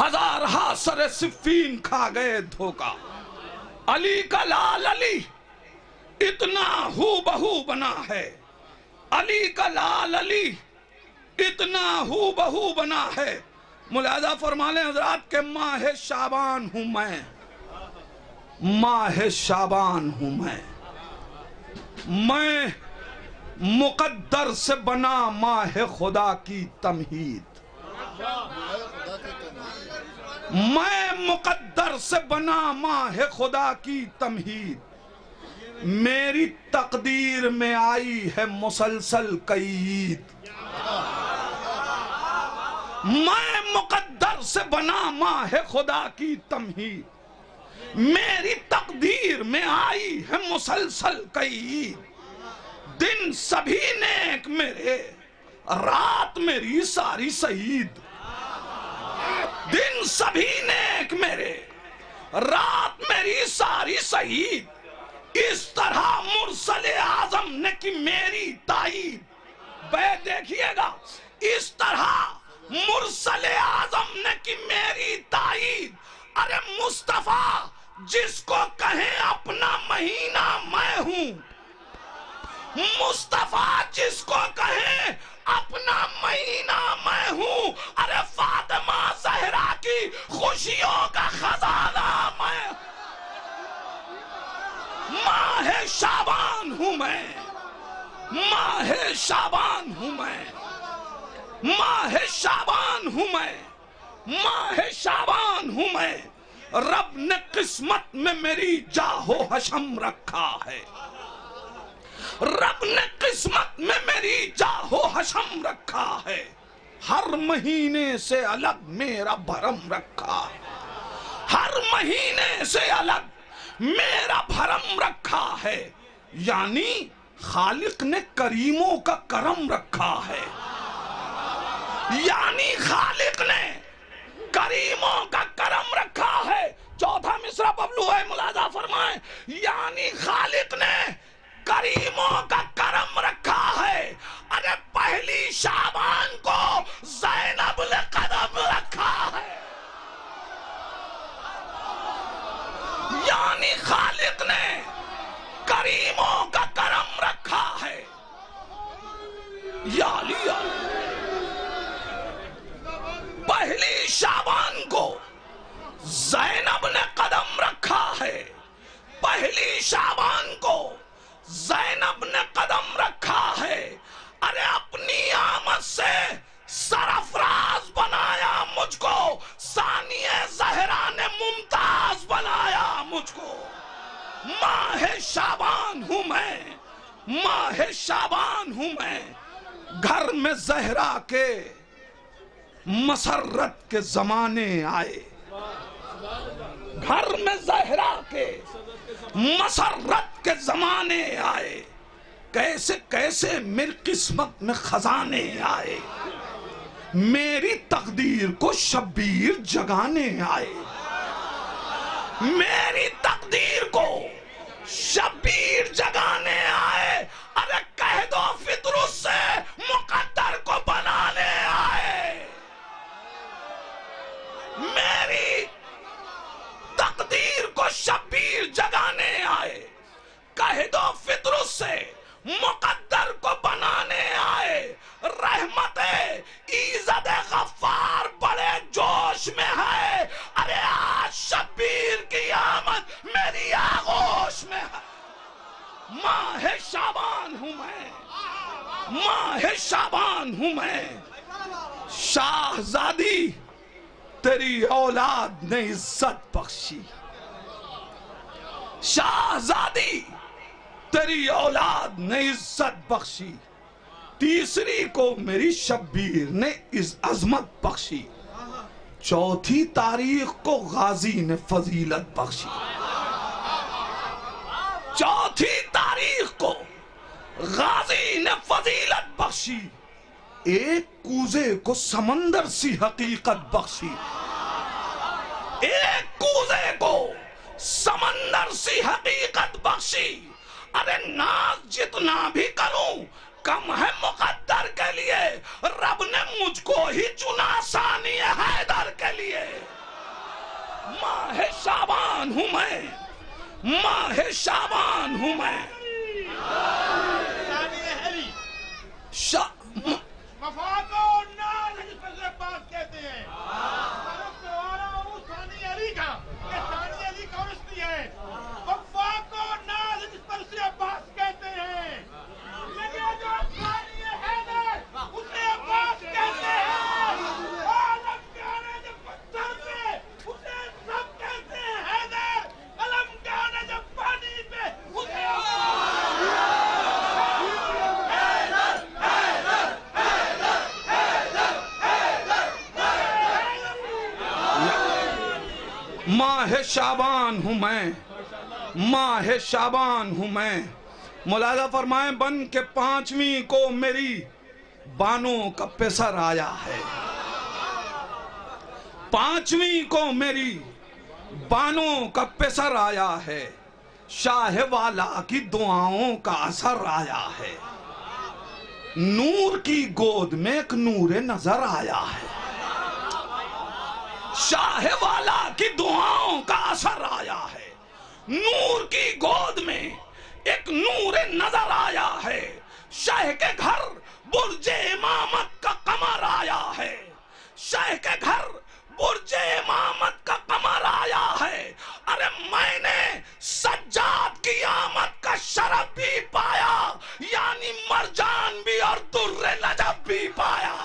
ہزارہا سر صفین کھا گئے دھوکا۔ علی کا لال علی اتنا ہو بہو بنا ہے۔ علی کا لال علی اتنا ہو بہو بنا ہے۔ ملاحظہ فرما لیں حضرات کہ ماہ شعبان ہوں میں، ماہ شعبان ہوں میں مقدر سے بنا ماہ خدا کی تمہید۔ میں مقدر سے بنا ماہ خدا کی تمہید، میری تقدیر میں آئی ہے مسلسل قید۔ میں مقدر سے بنا ماہ خدا کی تمہید، میری تقدیر میں آئی ہے مسلسل قید۔ دن سبھی نیک میرے، رات میری ساری سعید۔ دن سبھی نیک میرے، رات میری ساری سعید، اس طرح مرسل اعظم نے کی میری تائید. بیت دیکھیے گا، اس طرح مرسل اعظم نے کی میری تائید. ارے مصطفیٰ جس کو کہیں اپنا مہینہ میں ہوں، مصطفیٰ جس کو کہیں اپنا مہینہ میں ہوں. ارے فاطمہ زہرا کی خوشیوں کا خزانہ میں، ماہ شعبان ہوں میں، ماہ شعبان ہوں میں، ماہ شعبان ہوں میں، ماہ شعبان ہوں میں. رب نے قسمت میں میری جاہ و حشم رکھا ہے، رب نے قسمت میں میری جاہ و حشم رکھا ہے. ہر مہینے سے الگ میرا بھرم رکھا ہے، ہر مہینے سے الگ میرا بھرم رکھا ہے. یعنی خالق نے کریموں کا کرم رکھا ہے، یعنی خالق نے کریموں کا کرم رکھا ہے. چوتھا مصرع ببلو ہے، ملاحظہ فرمائیں. یعنی خالق نے کریموں کا کرم رکھا ہے. ارے پہلی شعبان کو زینب نے قدم رکھا ہے. یعنی خالق نے کریموں کا کرم رکھا ہے. یا علی پہلی شعبان کو زینب نے قدم رکھا ہے، پہلی شعبان کو زینب نے قدم رکھا ہے. ارے اپنی آمد سے سرفراز بنایا مجھ کو، ثانیہ زہرا نے ممتاز بنایا مجھ کو. ماہ شعبان ہوں میں، ماہ شعبان ہوں میں. گھر میں زہرا کے مسرت کے زمانے آئے، گھر میں زہرا کے مسرت کے زمانے آئے. کیسے کیسے میری قسمت میں خزانے آئے، میری تقدیر کو شبیر جگانے آئے، میری تقدیر کو شبیر جگانے آئے. ارے کہہ دو فطرت سے مقدر کو بنانے آئے. میری تقدیر کو شبیر جگانے آئے. کہہ دو فطرت سے مقدر کو بنانے آئے. رحمت ایزد غفار بڑے جوش میں ہے. ارے آج شبیر کی آمد میری آغوش میں ہے. ماہ شعبان ہوں میں، ماہ شعبان ہوں میں. شاہزادی تیری اولاد نے عزت بخشی، شاہزادی تیری اولاد نے عزت بخشی. تیسری کو میری شبیر نے عظمت بخشی. چوتھی تاریخ کو غازی نے فضیلت بخشی. چوتھی تاریخ کو غازی نے فضیلت بخشی. ایک کوزے کو سمندر سی حقیقت بخشی، ایک کوزے کو سمندر سی حقیقت بخشی. ارے ناز جتنا بھی کروں کم ہے مقدر کے لیے. رب نے مجھ کو ہی چنا ثانی حیدر کے لیے. ماہ شعبان ہوں میں، ماہ شعبان ہوں میں. وفاق و ناز جس پر عباس کہتے ہیں، طرف سے آرہا ہوں ثانی علی کا، یہ ثانی علی کا رشتی ہے. وفاق و ناز جس پر اسے عباس کہتے ہیں، یہ جو ثانی حیدر اسے عباس کہتے ہیں. عالم کے آنے جب پتھر پہ اسے سب کہتے ہیں حیدر. علم کے آنے جب پانی پہ اسے ماہ شعبان ہوں میں، ماہ شعبان ہوں میں. ملاحظہ فرمائیں بن کے پانچویں کو میری بانوں کا پیسر آیا ہے. پانچویں کو میری بانوں کا پسر آیا ہے، شاہ والا کی دعاؤں کا اثر آیا ہے، نور کی گود میں ایک نور نظر آیا ہے، شاہ والا کی دعاؤں کا اثر آیا ہے، نور کی گود میں ایک نور نظر آیا ہے، شاہ کے گھر برج امامت کا قمر آیا ہے، شاہ کے گھر برج امامت کا قمر آیا ہے، ارے میں نے سجاد کی آمد کا شرف بھی پایا، یعنی مرجان بھی اور در نجف بھی پایا،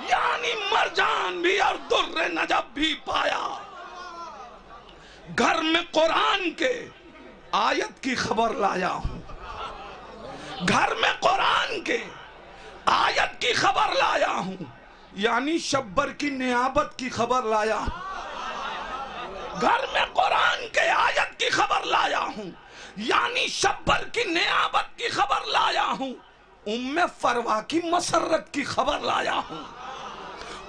یعنی مرجان بھی اور در نجف بھی پایا۔ گھر میں قرآن کے آیت کی خبر لایا ہوں، گھر میں قرآن کے آیت کی خبر لایا ہوں، یعنی شبر کی نیابت کی خبر لایا ہوں، گھر میں قرآن کے آیت کی خبر لایا ہوں، یعنی شبر کی نیابت کی خبر لایا ہوں، ام فروا کی مسرت کی خبر لایا ہوں،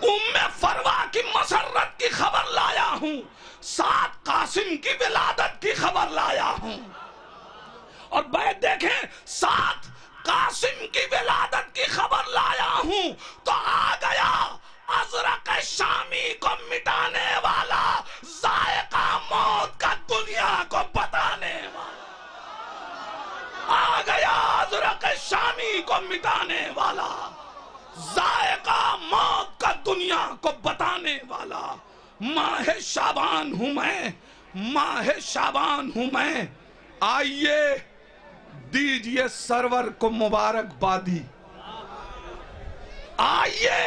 ام فروا کی مسرت کی خبر لایا ہوں، سات قاسم کی ولادت کی خبر لایا ہوں، اور بیت دیکھیں سات قاسم کی ولادت کی خبر لایا ہوں تو آ گیا ازرق شامی کو مٹانے والا، ذائقہ موت کا دنیا کو بتانے والا، آ گیا ازرق شامی کو مٹانے والا، ذائقہ موت کا دنیا کو بتانے والا۔ ماہ شعبان ہوں میں، ماہ شعبان ہوں میں، آئیے دیجئے سرور کو مبارک بادی، آئیے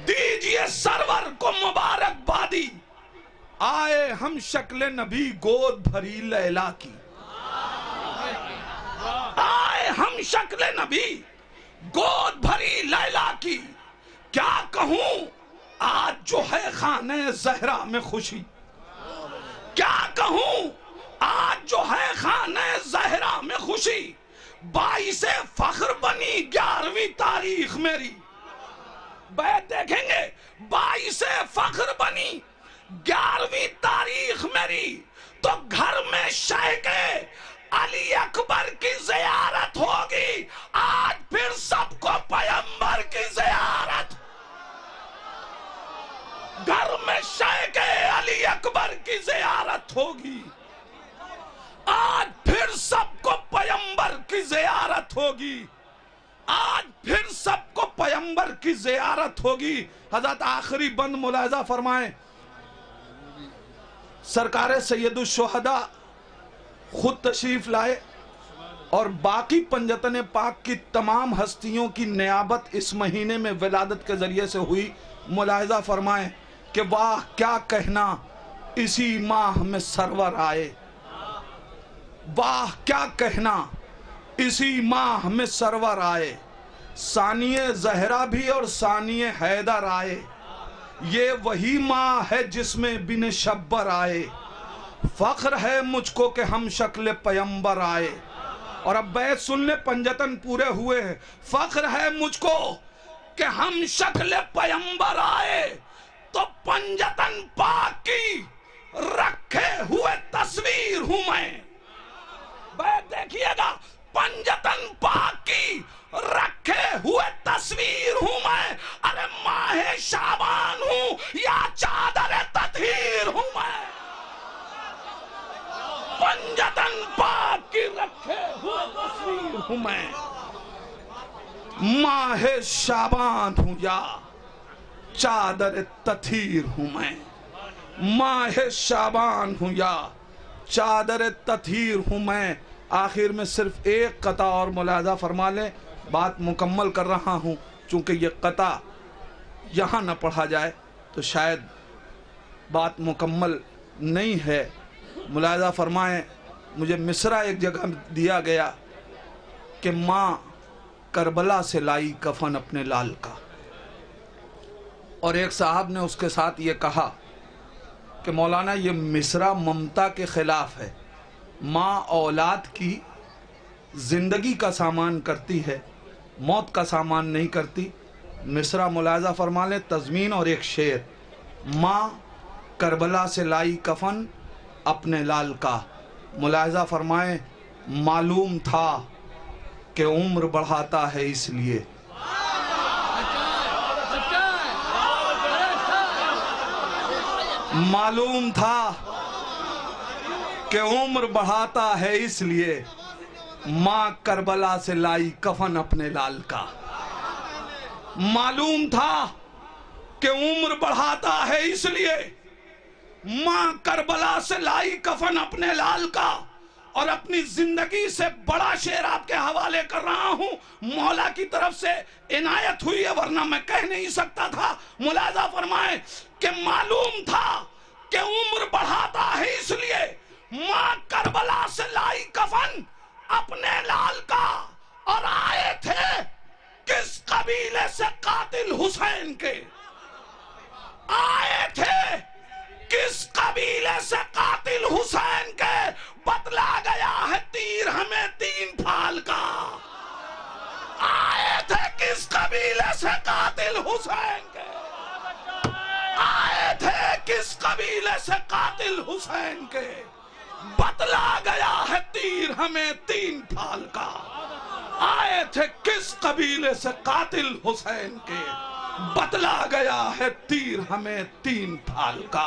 دیجئے سرور کو مبارک بادی، آئے ہم شکل نبی گود بھری لیلا کی، آئے ہم شکل نبی گود بھری لیلا کی، کیا کہوں آج جو ہے خانہ زہرا میں خوشی، کیا کہوں آج جو ہے خانہ زہرا میں خوشی، باعث فخر بنی 11ویں تاریخ میری، بیت دیکھیں گے باعث فخر بنی 11ویں تاریخ میری، تو گھر میں شیخ علی اکبر کی زیارت ہوگی، آج پھر سب کو پیغمبر کی زیارت، گھر میں شیخ علی اکبر کی زیارت ہوگی، آج پھر سب کو پیغمبر کی زیارت ہوگی، آج پھر سب کو پیغمبر کی زیارت ہوگی۔ حضرت آخری بند ملاحظہ فرمائیں، سرکار سید الشہداء خود تشریف لائے اور باقی پنجتن پاک کی تمام ہستیوں کی نیابت اس مہینے میں ولادت کے ذریعے سے ہوئی۔ ملاحظہ فرمائیں کہ واہ کیا کہنا اسی ماہ میں سرور آئے، واہ کیا کہنا اسی ماہ میں سرور آئے، ثانی زہرا بھی اور ثانی حیدر آئے، یہ وہی ماہ ہے جس میں بن شبر آئے، فخر ہے مجھ کو کہ ہم شکل پیغمبر آئے۔ اور اب بیت سن لے، پنجتن پورے ہوئے ہیں، فخر ہے مجھ کو کہ ہم شکل پیغمبر آئے، تو پنجتن پاک کی رکھے ہوئے تصویر ہوں میں، بیت دیکھئے گا، پنجتن پاک کی رکھے ہوئے تصویر ہوں میں، ارے ماہ شعبان ہوں یا چادر تطہیر ہوں میں، پنجتن پاک کی رکھے ہوئے تصویر ہوں میں، ماہ شعبان ہوں یا چادر تطہیر ہوں میں، ماہ شعبان ہوں یا چادر تطہیر ہوں میں۔ آخر میں صرف ایک قطع اور ملاحظہ فرما لیں، بات مکمل کر رہا ہوں، چونکہ یہ قطع یہاں نہ پڑھا جائے تو شاید بات مکمل نہیں ہے۔ ملاحظہ فرمائیں، مجھے مصرع ایک جگہ دیا گیا کہ ماں کربلا سے لائی کفن اپنے لال کا، اور ایک صاحب نے اس کے ساتھ یہ کہا کہ مولانا یہ مصرع ممتا کے خلاف ہے، ماں اولاد کی زندگی کا سامان کرتی ہے، موت کا سامان نہیں کرتی۔ مصرع ملاحظہ فرما لیں، تضمین اور ایک شعر، ماں کربلا سے لائی کفن اپنے لال کا. ملاحظہ فرمائیں معلوم تھا کہ عمر بڑھاتا ہے اس لیے. معلوم تھا کہ عمر بڑھاتا ہے اس لیے ماں کربلا سے لائی کفن اپنے لال کا. معلوم تھا کہ عمر بڑھاتا ہے اس لیے ماں کربلا سے لائی کفن اپنے لال کا. اور اپنی زندگی سے بڑا شعر آپ کے حوالے کر رہا ہوں, مولا کی طرف سے عنایت ہوئی ہے ورنہ میں کہہ نہیں سکتا تھا. ملاحظہ فرمائیں کہ معلوم تھا کہ عمر بڑھاتا ہے اس لیے ماں کربلا سے لائی کفن اپنے لال کا. اور آئے تھے کس قبیلے سے قاتل حسین کے, آئے تھے کس قبیلے سے قاتل حسین کے, بتلا گیا ہے تیر ہمیں 3 پھال کا. آئے تھے کس قبیلے سے قاتل حسین کے, آئے تھے کس قبیلے سے قاتل حسین کے, بتلا گیا ہے تیر ہمیں 3 پھال کا. آئے تھے کس قبیلے سے قاتل حسین کے, بتلا گیا ہے تیر ہمیں 3 پھال کا.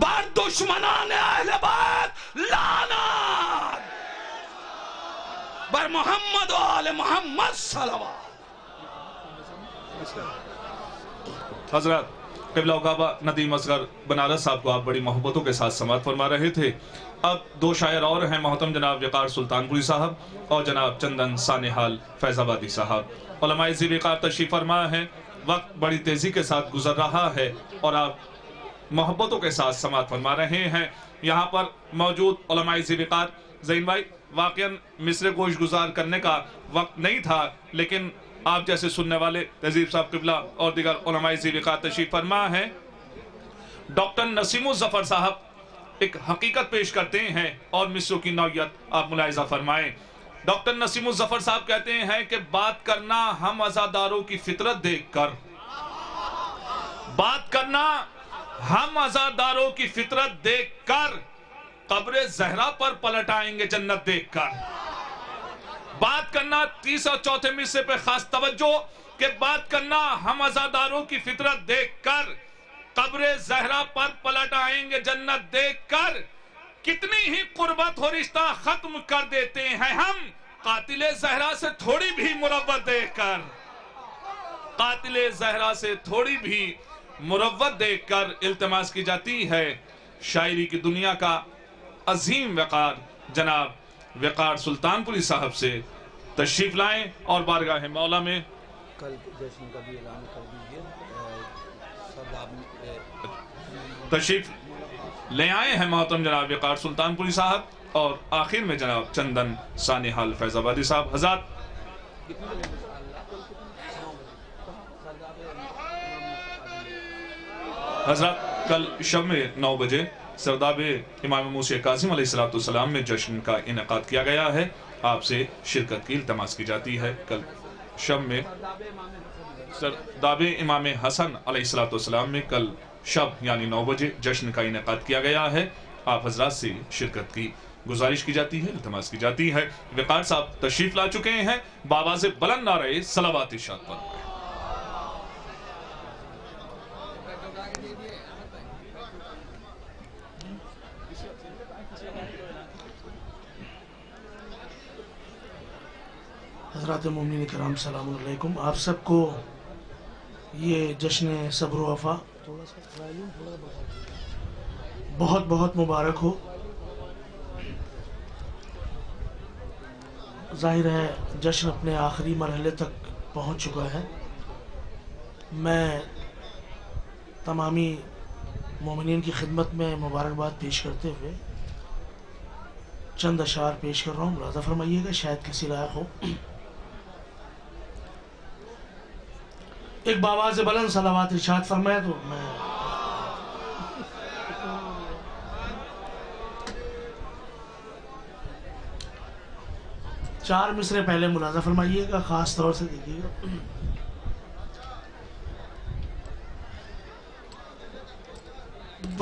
بر دشمنان اہل بیت لعنت, بر محمد و آل محمد صلوات. حضرات قبلہ کعبہ ندیم اصغر بنارس صاحب کو آپ بڑی محبتوں کے ساتھ سماعت فرما رہے تھے. اب 2 شاعر اور ہیں, محترم جناب وقار سلطان پوری صاحب اور جناب چندن سانحال فیض آبادی صاحب. علماء ذی وقار تشریف فرما ہے. وقت بڑی تیزی کے ساتھ گزر رہا ہے اور آپ محبتوں کے ساتھ سماعت فرما رہے ہیں. یہاں پر موجود علماء ذی وقار, زین بھائی واقعاً مصر گوش گزار کرنے کا وقت نہیں تھا, لیکن آپ جیسے سننے والے تہذیب صاحب قبلہ اور دیگر علماء ذی وقار تشریف فرما ہیں. ڈاکٹر نسیم الظفر صاحب ایک حقیقت پیش کرتے ہیں اور مصروں کی نوعیت آپ ملاحظہ فرمائیں. ڈاکٹر نسیم الظفر صاحب کہتے ہیں کہ بات کرنا ہم عزاداروں کی فطرت دیکھ کر, بات کرنا ہم عزاداروں کی فطرت دیکھ کر قبر زہرا پر پلٹ آئیں گے جنت دیکھ کر. بات کرنا 30 اور 34 مصرے پہ خاص توجہ کہ بات کرنا ہم عزاداروں کی فطرت دیکھ کر قبر زہرا پر پلٹ آئیں گے جنت دیکھ کر. کتنی ہی قربت ہو رشتہ ختم کر دیتے ہیں ہم قاتل زہرا سے تھوڑی بھی مروت دیکھ کر, قاتل زہرا سے تھوڑی بھی مروت دیکھ کر. التماس کی جاتی ہے شاعری کی دنیا کا عظیم وقار جناب وقار سلطان پوری صاحب سے تشریف لائیں اور بارگاہ مولا میں کل جشن کا بھی اعلان کر دیجئے. تشریف لے آئے ہیں محترم جناب وقار سلطان پوری صاحب اور آخر میں جناب چندن سانحال فیض آبادی صاحب. حضرات کل شب میں 9 بجے سرداب امام موسیٰ کاظم علیہ السلام میں جشن کا انعقاد کیا گیا ہے. آپ سے شرکت کی التماس کی جاتی ہے. کل شب میں سرداب امام حسن علیہ السلام میں کل شب یعنی 9 بجے جشن کا انعقاد کیا گیا ہے. آپ حضرات سے شرکت کی گزارش کی جاتی ہے, التماس کی جاتی ہے. وقار صاحب تشریف لا چکے ہیں, بآواز بلند نعرہ صلوات ارشاد فرمائیں. حضرات مومنین کرام سلام علیکم. آپ سب کو یہ جشن صبر و وفا بہت بہت مبارک ہو. ظاہر ہے جشن اپنے آخری مرحلے تک پہنچ چکا ہے. میں تمامی مومنین کی خدمت میں مبارکباد پیش کرتے ہوئے چند اشعار پیش کر رہا ہوں, ملاحظہ فرمائیے گا, شاید کسی لائق ہو. ایک بآواز بلند صلوات ارشاد فرمائے تو میں چار مصرے پہلے ملاحظہ فرمائیے گا, خاص طور سے دیکھیے گا.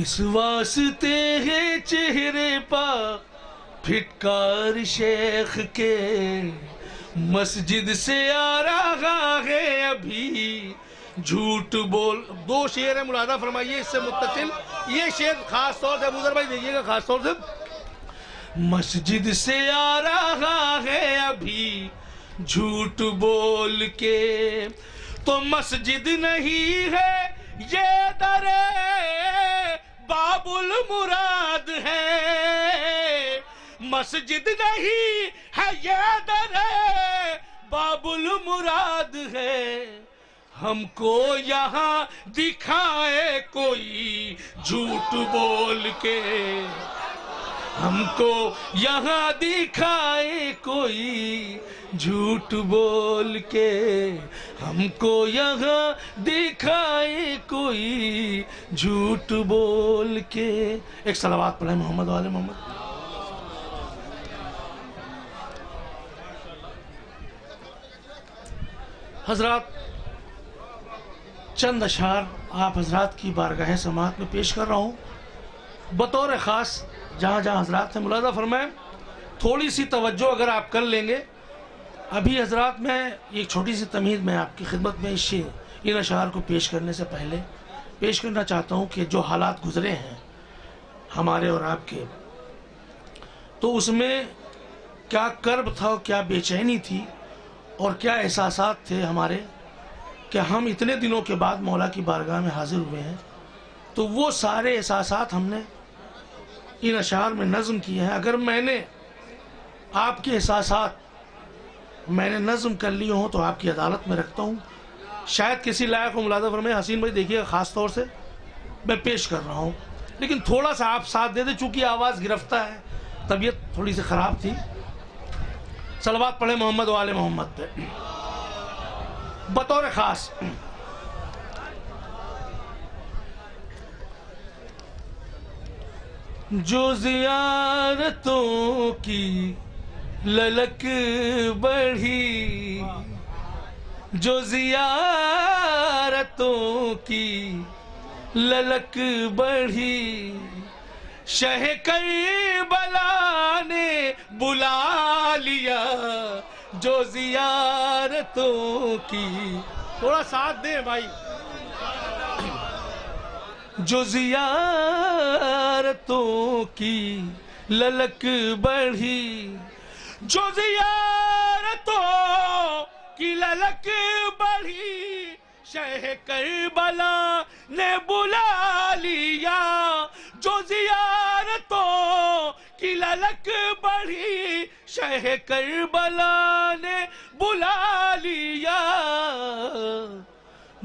اس واسطے ہے چہرے پا پھٹکار شیخ کے، مسجد سے آ رہا ہے ابھی جھوٹ بول. دو شعر ہیں، ملاحظہ فرمائیے اس سے متصل. یہ شعر خاص طور سے ابوذر بھائی دیکھیے گا، خاص طور سے مسجد سے آ رہا ہے ابھی جھوٹ بول کے، تو مسجد نہیں ہے یہ در باب المراد ہے، مسجد نہیں ہے یہ در باب المراد ہے. ہم کو یہاں دکھائے کوئی جھوٹ بول کے، ہم کو یہاں دکھائے کوئی جھوٹ بول کے، ہم کو یہاں دکھائے کوئی جھوٹ بول کے. ایک صلوات پڑھیں محمد وآل محمد. حضرات، چند اشعار آپ حضرات کی بارگاہ سماعت میں پیش کر رہا ہوں بطور خاص. جہاں جہاں حضرات نے ملاحظہ فرمائیں، تھوڑی سی توجہ اگر آپ کر لیں گے. ابھی حضرات میں ایک چھوٹی سی تمہید میں آپ کی خدمت میں ان اشعار کو پیش کرنے سے پہلے پیش کرنا چاہتا ہوں کہ جو حالات گزرے ہیں ہمارے اور آپ کے، تو اس میں کیا کرب تھا، کیا بے چینی تھی اور کیا احساسات تھے ہمارے کہ ہم اتنے دنوں کے بعد مولا کی بارگاہ میں حاضر ہوئے ہیں. تو وہ سارے احساسات ہم نے ان اشعار میں نظم کیے ہیں. اگر میں نے آپ کے احساسات میں نے نظم کر لیے ہوں تو آپ کی عدالت میں رکھتا ہوں. شاید کسی لائق کو ملاحظہ فرمائے. حسین بھائی دیکھیے خاص طور سے میں پیش کر رہا ہوں، لیکن تھوڑا سا آپ ساتھ دے دیں چونکہ آواز گرفتہ ہے، طبیعت تھوڑی سی خراب تھی. صلوات پڑھیں محمد وآل محمد پہ بطور خاص. جو زیارتوں کی للک بڑھی، جو زیارتوں کی للک بڑھی، شہ کربلا نے بلا لیا. جو زیارتوں کی، تھوڑا ساتھ دیں بھائی، جو زیارتوں کی للک بڑھی، جو زیارتوں کی للک بڑھی، شہ کربلا نے بلا لیا. جو زیارتوں کی للک بڑھی، شہ کربلا نے بلا لیا.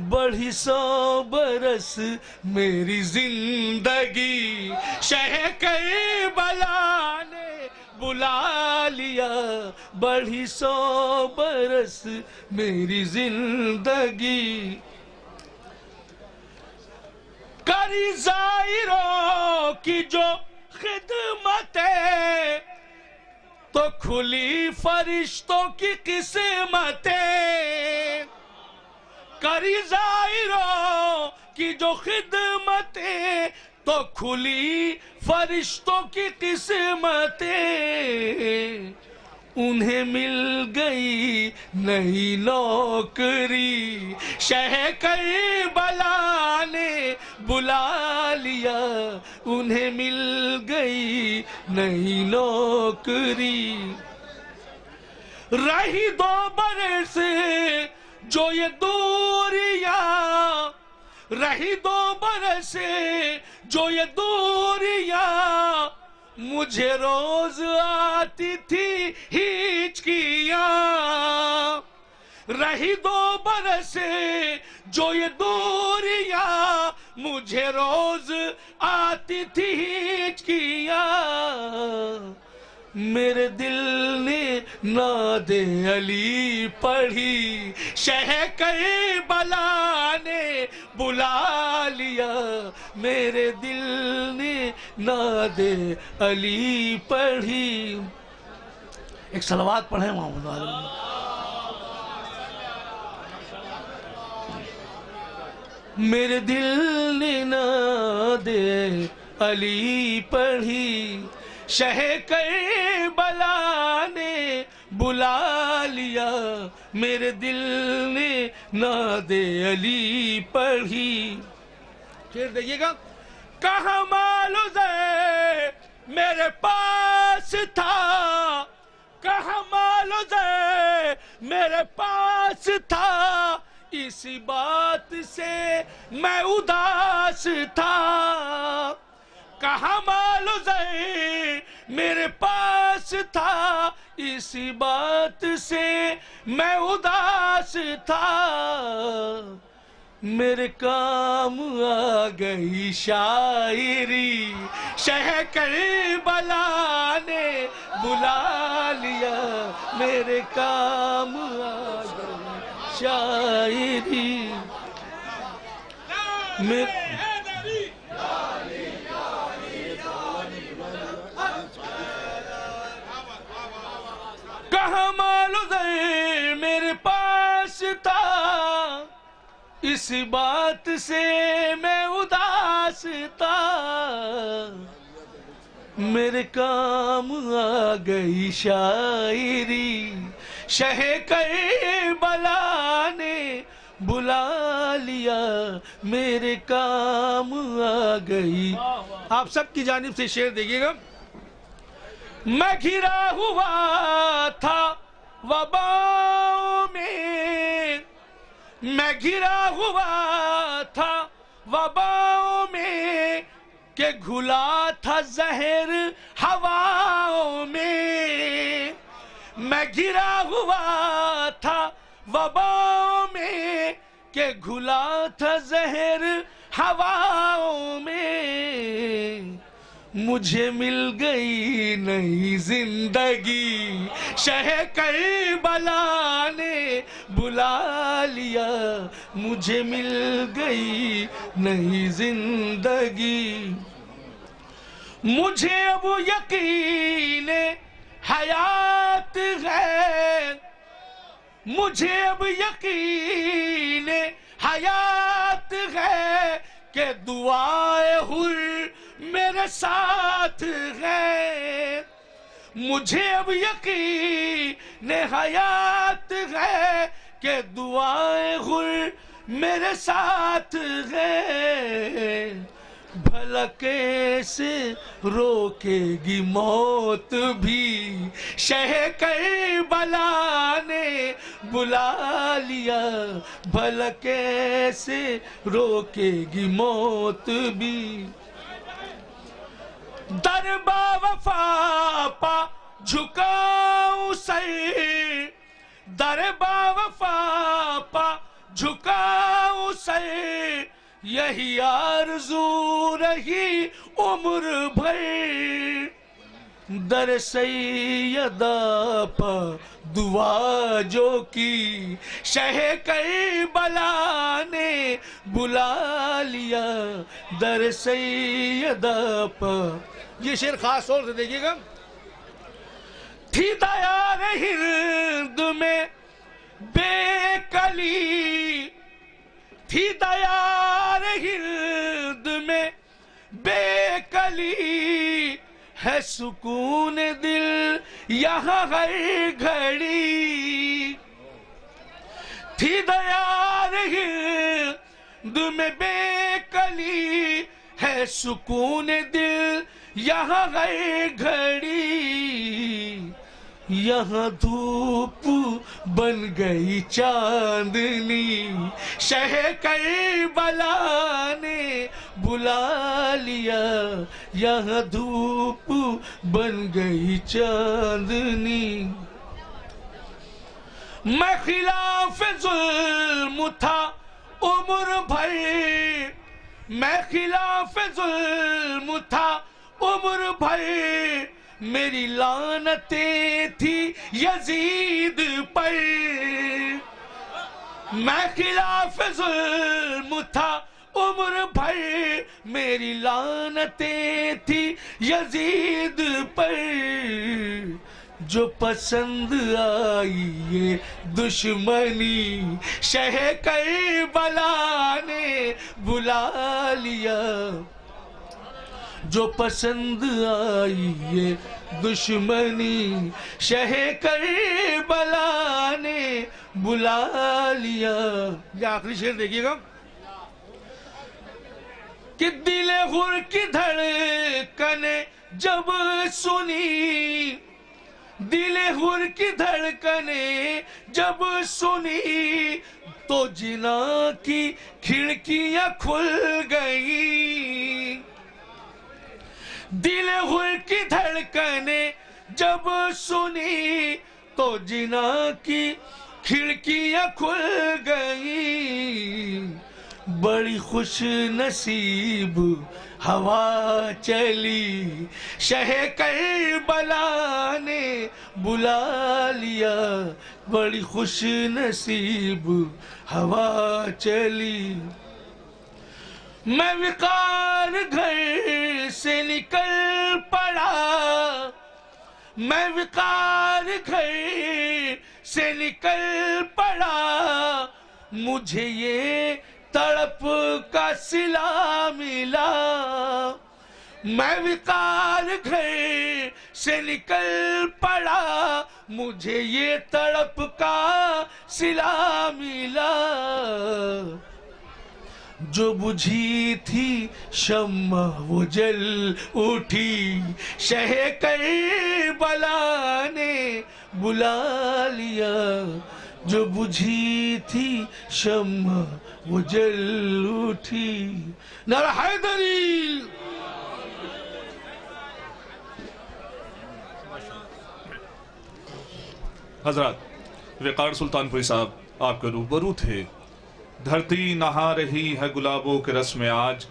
بڑھی 100 برس میری زندگی، شہ کربلا نے بلا لیا. بڑھی 100 برس میری زندگی، کری زائروں کی جو خدمتیں، تو کھلی فرشتوں کی قسمتیں. کری زائروں کی جو خدمتیں، تو کھلی فرشتوں کی قسمتیں. انہیں مل گئی نئی نوکری، شہ کربلا نے بلا لیا. انہیں مل گئی نئی نوکری. رہی 2 برس جو یہ دوریاں، رہی 2 برس جو یہ دوریاں، مجھے روز آتی تھی ہچکیاں. رہی 2 برس جو یہ دوریاں، مجھے روز آتی تھی ہچکیاں. میرے دل نے ناد علی پڑھی، شہ کربلا نے بلا لیا. میرے دل نے ناد علی پڑھی. ایک صلوات پڑھیں محمد وآل محمد. میرے دل نے ناد علی پڑھی، شہ کربلا نے بلا لیا، میرے دل نے ناد علی پڑھی۔ پھر دیکھیے گا، کہاں مال و زر میرے پاس تھا، کہاں مال و زر میرے پاس تھا، اسی بات سے میں اداس تھا۔ کہاں مال و زر میرے پاس تھا، اسی بات سے میں اداس تھا، میرے کام آ گئی شاعری، شہ کربلا نے بلا لیا، میرے کام آ گئی شاعری۔ کہاں مال و زر میرے پاس تھا، اس بات سے میں اداس تھا، میرے کام آ گئی شاعری، شہ کربلا نے بلا لیا، میرے کام آ گئی۔ آپ سب کی جانب سے شعر دیکھیے گا، میں گھرا ہوا تھا وباؤں میں، میں گھرا ہوا تھا وباؤں میں، کہ گھلا تھا زہر ہواؤں میں، میں گھرا ہوا تھا وباؤں میں، کہ گھلا تھا زہر ہواؤں میں، مجھے مل گئی نئی زندگی، شہ کربلا نے بلا لیا، مجھے مل گئی نئی زندگی، مجھے اب یقین حیات ہے، مجھے اب یقین حیات ہے، کہ دعائے حر میرے ساتھ ہے، مجھے اب یقین حیات ہے، کہ دعائے حر میرے ساتھ ہے، بھلا کیسے روکے گی موت بھی، شہ کربلا نے بلا لیا، بھلا کیسے روکے گی موت بھی، در با وفا پا جھکاؤں سر، در با وفا پا جھکاؤں سر، یہی آرزو رہی عمر بھر، در سیدہ پا دعا جو کی، شہ کربلا نے بلا لیا، در سیدہ پا۔ یہ شعر خاص طور سے دیکھیے گا، تھی دیار ہند میں بے کلی، تھی دیار ہند میں بے کلی، ہے سکون دل یہاں ہر گھڑی، تھی دیار ہند میں بے کلی، ہے سکون دل یہاں ہر گھڑی، یہاں دھوپ بن گئی چاندنی، شہ کربلا نے بلا لیا، یہاں دھوپ بن گئی چاندنی، میں خلاف ظلم تھا عمر بھر، میں خلاف ظلم تھا عمر بھر، میری لعنتیں تھی یزید پر، میں خلاف ظلم تھا عمر بھر، میری لعنتیں تھی یزید پر، جو پسند آئی یہ دشمنی شہ کربلا نے بلا لیا جو پسند آئی یہ دشمنی شہ کربلا نے بلا لیا. یہ آخری شعر دیکھیے گا کہ دل غر کی دھڑکنیں جب سنی دل غر کی دھڑکنیں جب سنی تو جنا کی کھڑکیاں کھل گئیں دل غر کی دھڑکنیں جب سنی تو جنا کی کھڑکیاں کھل گئیں بڑی خوش نصیب ہوا چلی شہ کربلا نے بلا لیا بڑی خوش نصیب ہوا چلی. میں وقار گھر سے نکل پڑا میں وقار گھر سے نکل پڑا مجھے یہ تڑپ کا صلہ ملا میں وقار گھر سے نکل پڑا مجھے یہ تڑپ کا صلہ ملا جو بجھی تھی شمع وہ جل اٹھی شہ کربلا نے بلا لیا جو بجھی تھی شمع وہ جل اٹھی. نعرہ حیدری. حضرات وقار سلطان پوری صاحب آپ کے روبرو تھے. دھرتی نہا رہی ہے گلابوں کے رس میں آج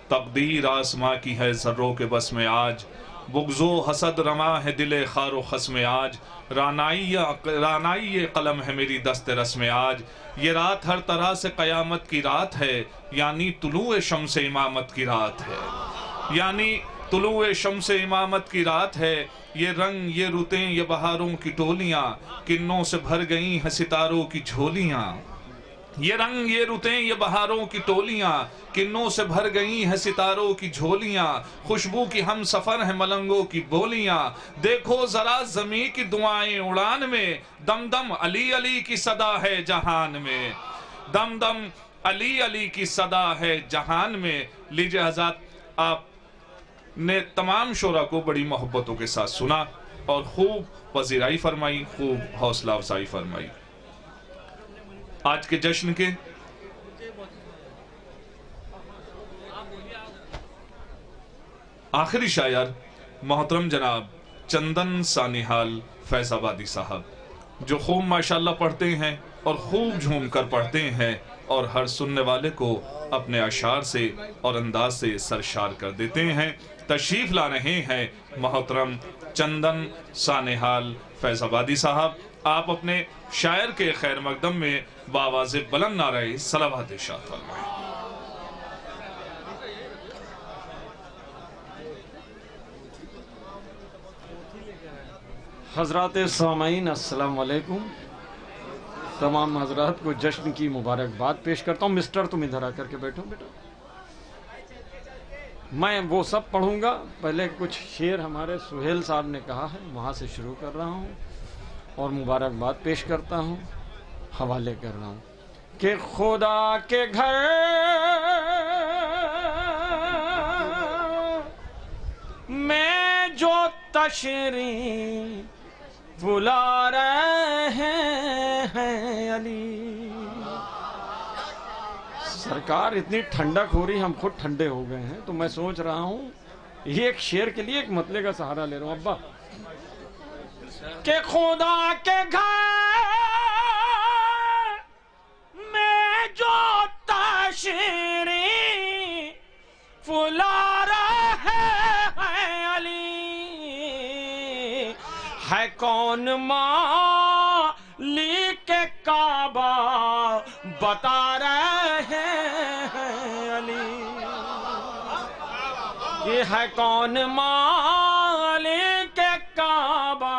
تقدیر آسماں کی ہے ذروں کے بس میں آج بغض و حسد رواں ہے دل خار و خس میں آج رانائی قلم ہے میری دست رس میں آج یہ رات ہر طرح سے قیامت کی رات ہے یعنی طلوع شمس امامت کی رات ہے یعنی طلوع شمس امامت کی رات ہے یہ رنگ یہ رتیں یہ بہاروں کی ٹولیاں کنوں سے بھر گئی ہیں ستاروں کی جھولیاں یہ رنگ یہ رتیں یہ بہاروں کی ٹولیاں کنوں سے بھر گئی ہیں ستاروں کی جھولیاں خوشبو کی ہم سفر ہیں ملنگوں کی بولیاں دیکھو ذرا زمیں کی دعائیں اڑان میں دم دم علی علی کی صدا ہے جہان میں دم دم علی علی کی صدا ہے جہان میں. لیجئے حضرات آپ نے تمام شعراء کو بڑی محبتوں کے ساتھ سنا اور خوب پذیرائی فرمائی خوب حوصلہ افزائی فرمائی. آج کے جشن کے آخری شاعر محترم جناب چندن سانیحال فیض آبادی صاحب جو خوب ماشاءاللہ پڑھتے ہیں اور خوب جھوم کر پڑھتے ہیں اور ہر سننے والے کو اپنے اشعار سے اور انداز سے سرشار کر دیتے ہیں. تشریف لا رہے ہیں محترم چندن سانیحال فیض آبادی صاحب. آپ اپنے شاعر کے خیر مقدم میں بآواز بلند نعرہ صلوات ارشاد فرمائیں. حضرات سامعین السلام علیکم. تمام حضرات کو جشن کی مبارکباد پیش کرتا ہوں. مسٹر تم ادھر آ کر کے بیٹھو بیٹا. میں وہ سب پڑھوں گا. پہلے کچھ شعر ہمارے سہیل صاحب نے کہا ہے وہاں سے شروع کر رہا ہوں اور مبارکباد پیش کرتا ہوں حوالے کر رہا ہوں کہ خدا کے گھر میں جو تشریف بلا رہے ہیں علی. سرکار اتنی ٹھنڈک ہو رہی ہم خود ٹھنڈے ہو گئے ہیں تو میں سوچ رہا ہوں یہ ایک شعر کے لیے ایک مطلع کا سہارا لے رہا ہوں. ابا کہ خدا کے گھر میں جو تشریف بلا رہے ہیں علی ہے کون مالک کعبہ بتا رہے ہیں علی. یہ ہے کون مالک کعبہ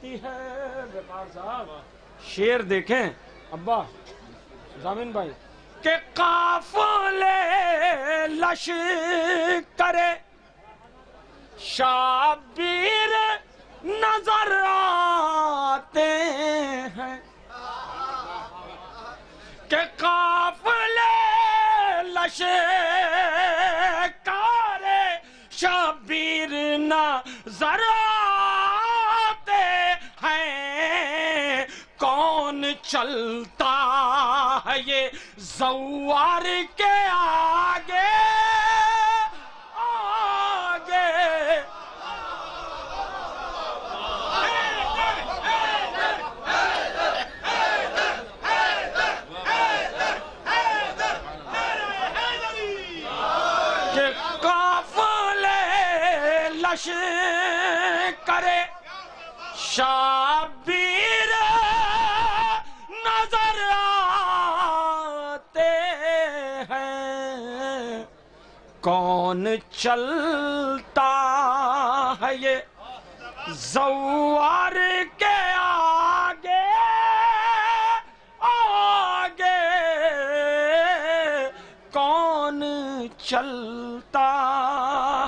آتی ہے وقار صاحب شیر دیکھیں ابا زامن بھائی کہ قافلے لشکر شابیر نظر آتے ہیں کہ قافلے لشکر شابیر نظر آتے ہیں کون چلتا ہے یہ زوار کے آگے آگے کہ قافلے لشکر شابیر نظر آتے ہیں کون چلتا ہے یہ زوار کے آگے آگے کون چلتا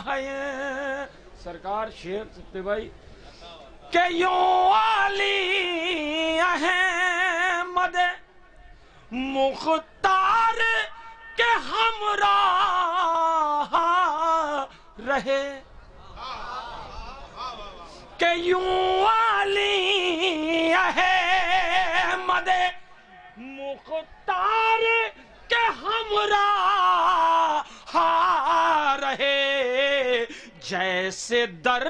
ہے یہ سرکار شیر سکتے بھائی کہ یوں علی احمد مختار کے ہمراہ رہے کہ یوں علی احمد مختار کے ہمراہ رہے جیسے در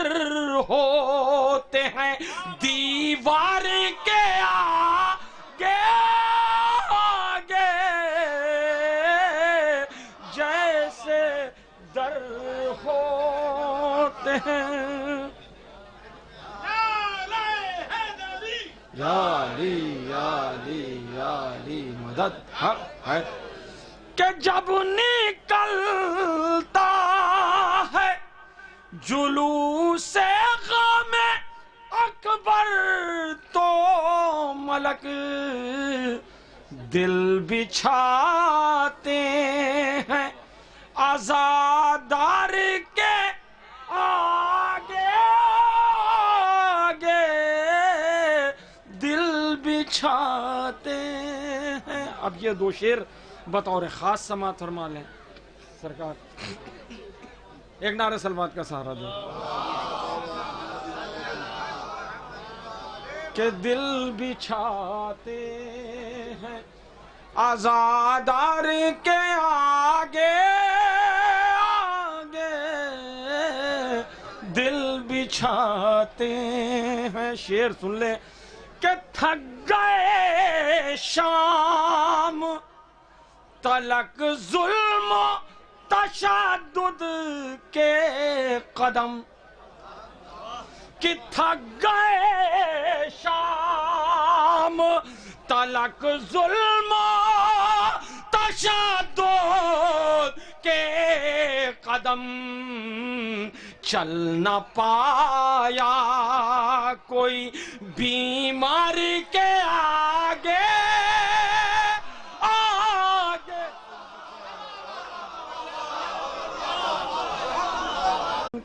ہوتے ہیں دیوار کے آگے آگے جیسے در ہوتے ہیں یا علی یا علی یا علی مدد حق ہے کہ جب نکلتا ہے جلوس غم اکبر تو ملک دل بچھاتے ہیں عزادار کے آگے آگے دل بچھاتے ہیں اب یہ دو شعر بطور خاص سماعت فرما لیں سرکار ایک نعرہ سلوات کا سہارا دیں کہ دل بچھاتے ہیں عزادار کے آگے آگے دل بچھاتے ہیں شعر سن لے کہ تھک گئے شام تلک ظلم تشدد کے قدم کہ تھک گئے شام تلک ظلم تشدد کے قدم چل نہ پایا کوئی بیمار کے آگے آگے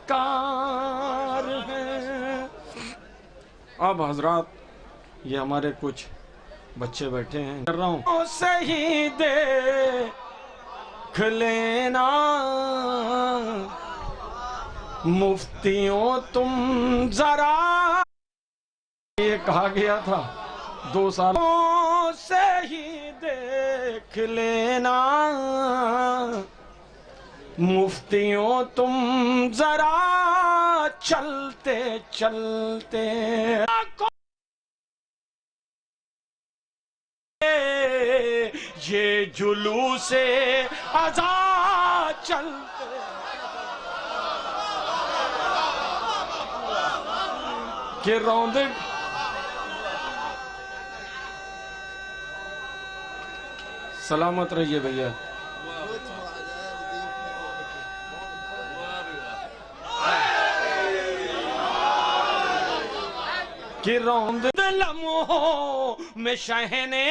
کار ہے اب حضرات یہ ہمارے کچھ بچے بیٹھے ہیں کر رہا ہوں صحیح دیکھ لینا مفتیوں تم ذرا یہ کہا گیا تھا 2 سال سے ہی دیکھ لینا مفتیوں تم ذرا چلتے چلتے یہ جلوس عزا چلتے کہ روند سلامت رہیے بھیا کہ روند لمحوں میں شہنے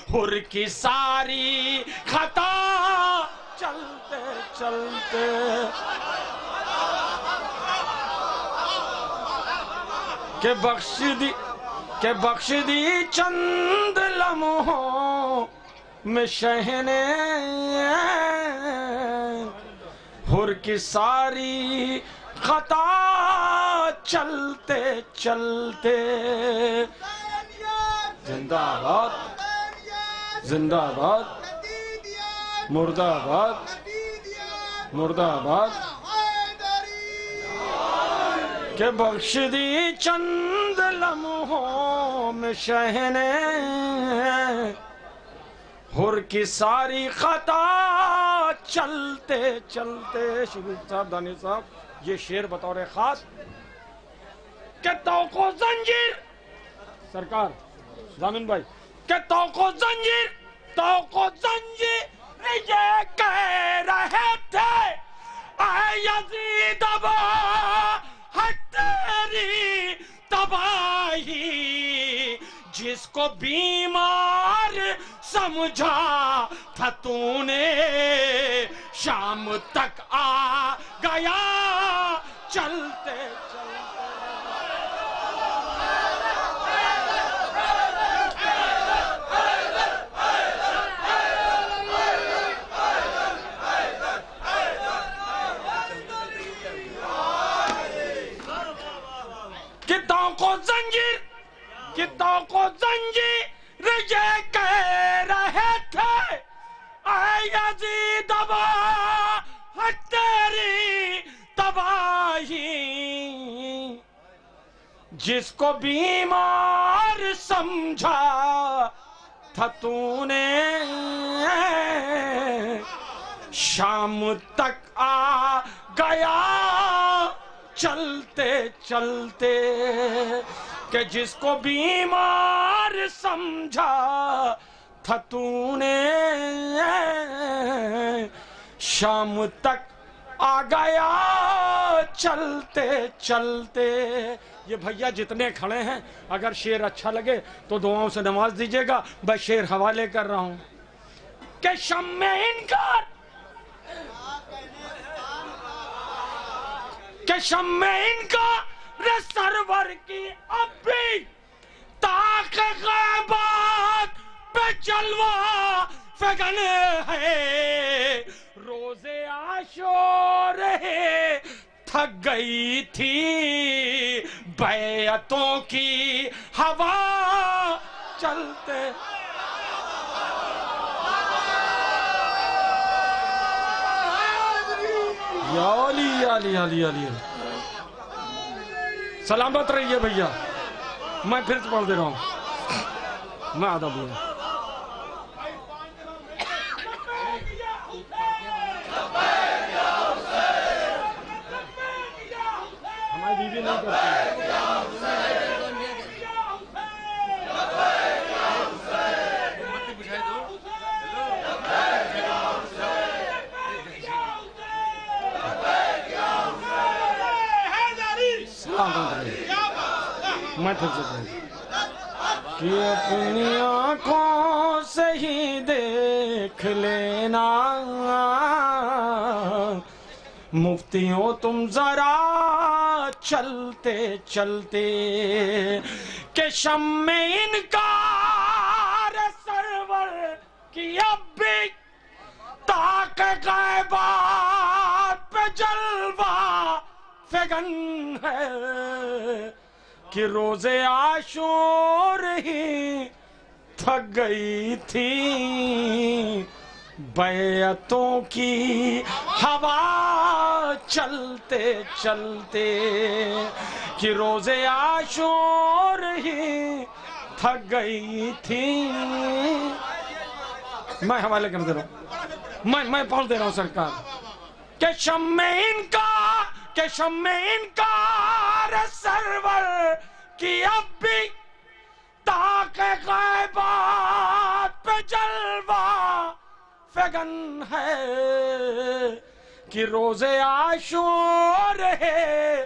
حر کی ساری خطا چلتے چلتے کہ بخش دی چند لمحوں میں شہنے حر کی ساری خطا چلتے چلتے زندہ آباد زندہ آباد مردہ آباد مردہ آباد کہ بخش دی چند لمحوں میں شہنے حر کی ساری خطا چلتے چلتے شریف صاحب دانی صاحب یہ شعر بطور خاص کہ توق و زنجیر سرکار زامن بھائی کہ توق و زنجیر یہ کہہ رہے تھے اے یزید ابا ہٹ تیری تباہی جس کو بیمار سمجھا تھا تو نے شام تک آ گیا چلتے کتوں کو زنجیر یہ کہہ رہے تھے اے یزید ابا ہٹ تیری تباہی جس کو بیمار سمجھا تھا تو نے شام تک آ گیا چلتے چلتے کہ جس کو بیمار سمجھا تھا تو نے شام تک آ گیا چلتے چلتے یہ بھیا جتنے کھڑے ہیں اگر شعر اچھا لگے تو دعاؤں سے نواز دیجئے گا میں شعر حوالے کر رہا ہوں کہ شمع انکار کہ شمع انکار سرور کی اب بھی طاق غیبات پہ جلوہ فگن ہے روز عاشور ہے تھک گئی تھی بیعتوں کی ہوا چلتے یا علی یا علی یا علی یا علی سلامت رہیے بھیا میں پھر پڑھ دے رہا ہوں میں آدھا بولا ہماری بیوی نہیں کرتی میں پھر سے کہ اپنی آنکھوں سے ہی دیکھ لینا مفتیوں تم ذرا چلتے چلتے کہ شمع انکار سرور کی اب بھی طاق غیبات پہ جلوہ فگن ہے کہ روز عاشور ہی تھک گئی تھی بیعتوں کی ہوا چلتے چلتے کہ روز عاشور ہی تھک گئی تھی میں حوالے کر دے رہا ہوں میں پڑھ دے رہا ہوں سرکار کہ شمع انکار سرور کی اب بھی طاق غیبات پہ جلوہ فگن ہے کہ روز عاشور ہے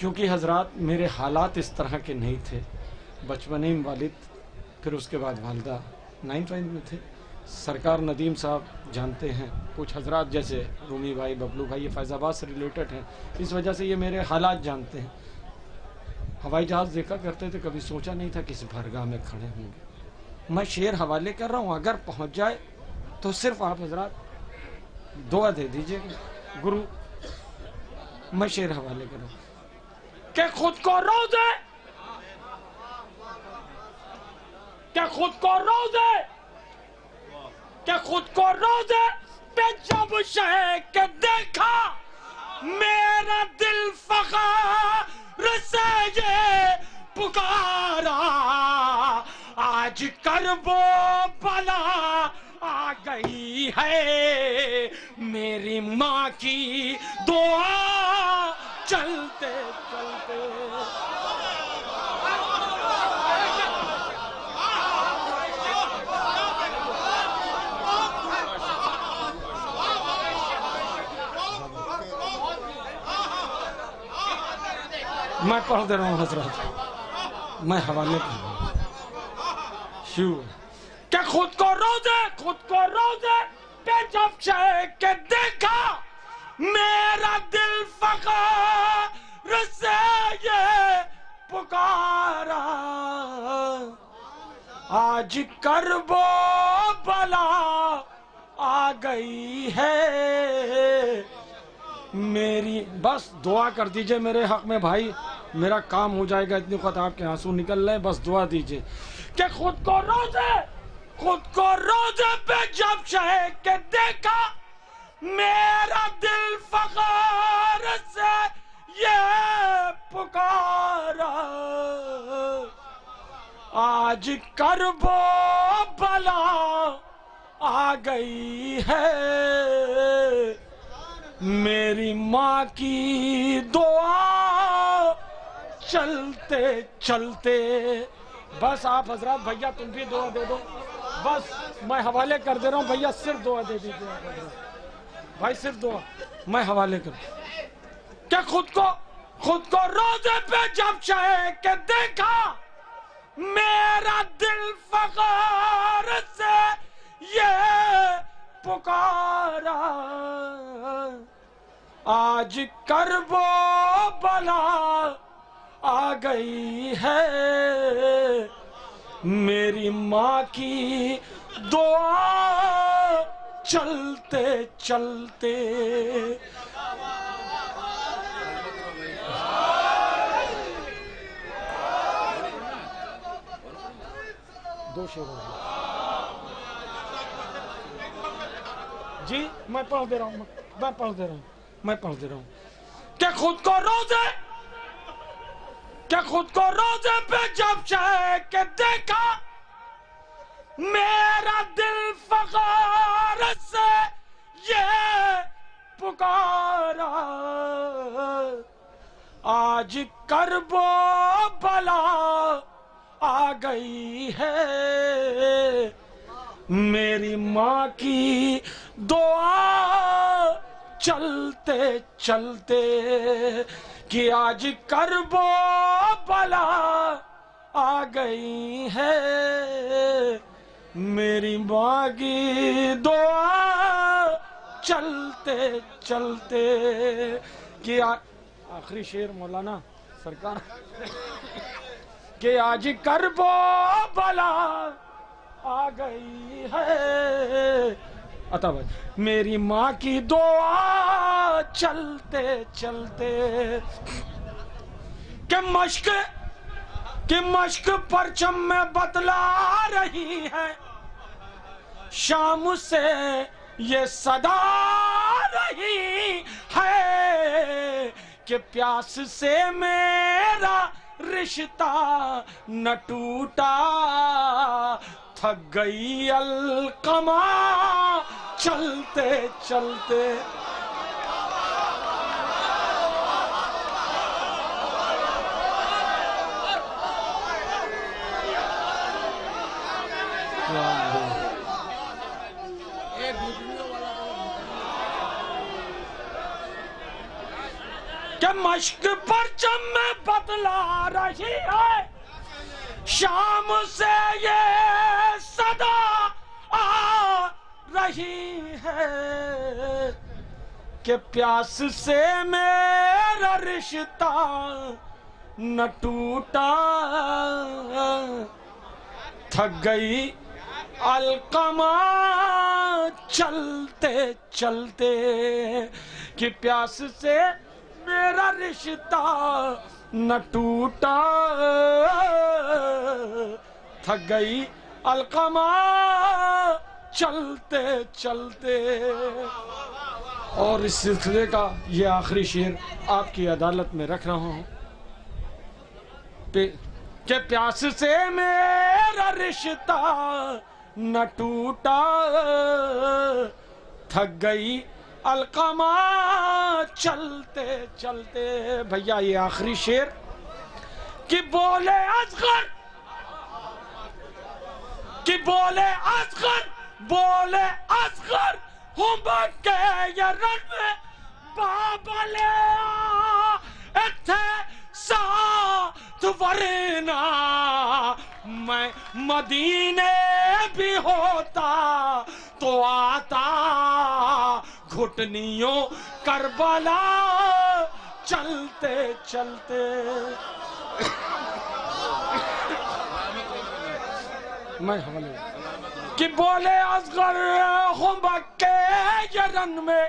کیونکہ حضرات میرے حالات اس طرح کے نہیں تھے. بچپن میں والد، پھر اس کے بعد والدہ 9th میں تھے. سرکار ندیم صاحب جانتے ہیں، کچھ حضرات جیسے رومی بھائی، ببلو بھائی، یہ فیض آباد سے ریلیٹڈ ہیں، اس وجہ سے یہ میرے حالات جانتے ہیں. ہوائی جہاز دیکھا کرتے تھے، کبھی سوچا نہیں تھا کسی بھرگاہ میں کھڑے ہوں گے. میں شعر حوالے کر رہا ہوں، اگر پہنچ جائے تو صرف آپ حضرات دعا دے دیجئے گرو. میں شعر حوالے کر رہا ہوں کہ خود کو روزے، کہ خود کو روزے، کہ خود کو روزے پہ جب شہق دیکھا، میرا دل فخر سے یہ پکارا. آج کرب و بلا آ گئی ہے، میری ماں کی دعا چلتے چلتے. میں پڑھ دے رہا ہوں حضرات، میں حوالے کر رہا ہوں. کہ خود کو روزے پہ جب شہق دیکھا، میرا دل فخر سے یہ پکارا. آج کرب و بلا آ گئی ہے، میری بس دعا کر دیجئے میرے حق میں بھائی، میرا کام ہو جائے گا. اتنی وقت آپ کے آنسو نکل رہے ہیں، بس دعا دیجئے کہ خود کو روزے پہ جب شہق دیکھا، میرا دل فخر سے یہ پکارا. آج کرب و بلا آ گئی ہے، میری ماں کی دعا چلتے چلتے. بس آپ حضرات، بھیا تم بھی دعا دے دو. بس میں حوالے کر دے رہا ہوں بھیا، صرف دعا دے دیجیے بھائی، صرف دعا. میں حوالے کر کہ خود کو روزے پہ جب شہق دیکھا، میرا دل فخر سے یہ پکارا. آج کرب و بلا آ گئی ہے، میری ماں کی دعا چلتے چلتے. دو شعر جی میں پڑھ دے رہا ہوں کہ خود کو روزے پہ جب شہق دیکھا، میرا دل فخر سے یہ پکارا. آج کرب و بلا آ گئی ہے، میری ماں کی دعا چلتے چلتے. کہ آج کرب و بلا آ گئی ہے، میری ماں کی دعا چلتے چلتے. کہ آخری شعر مولانا سرکار کہ آج کرب و بلا آ گئی ہے، عطا بھائی، میری ماں کی دعا چلتے چلتے. کہ مشق پرچم میں بتلا رہی ہے، شام سے یہ صدا رہی ہے، کہ پیاس سے میرا رشتہ نہ ٹوٹا، تھک گئی القمہ چلتے چلتے. کہ مشق پرچم میں بدلا رہی ہے، شام سے یہ صدا آ رہی ہے کہ پیاس سے میرا رشتہ نہ ٹوٹا، تھک گئی علقمہ چلتے چلتے، کہ پیاس سے میرا رشتہ نہ ٹوٹا، تھک گئی علقمہ چلتے چلتے۔ اور اس سلسلے کا یہ آخری شعر آپ کی عدالت میں رکھ رہا ہوں کہ پیاس سے میرا رشتہ نہ ٹوٹا، تھک گئی علقمہ چلتے چلتے۔ بھیا یہ آخری شعر کہ بولے اصغر، کہ بولے اصغر، بولے اصغر ہوں بکے یہ رن میں بابلے اتھے ساتھ ورنہ میں مدینے بھی ہوتا تو آتا گھٹنیوں کربلا چلتے چلتے۔ میں حوالے کہ بولے اصغر ہوں بکے یہ رن میں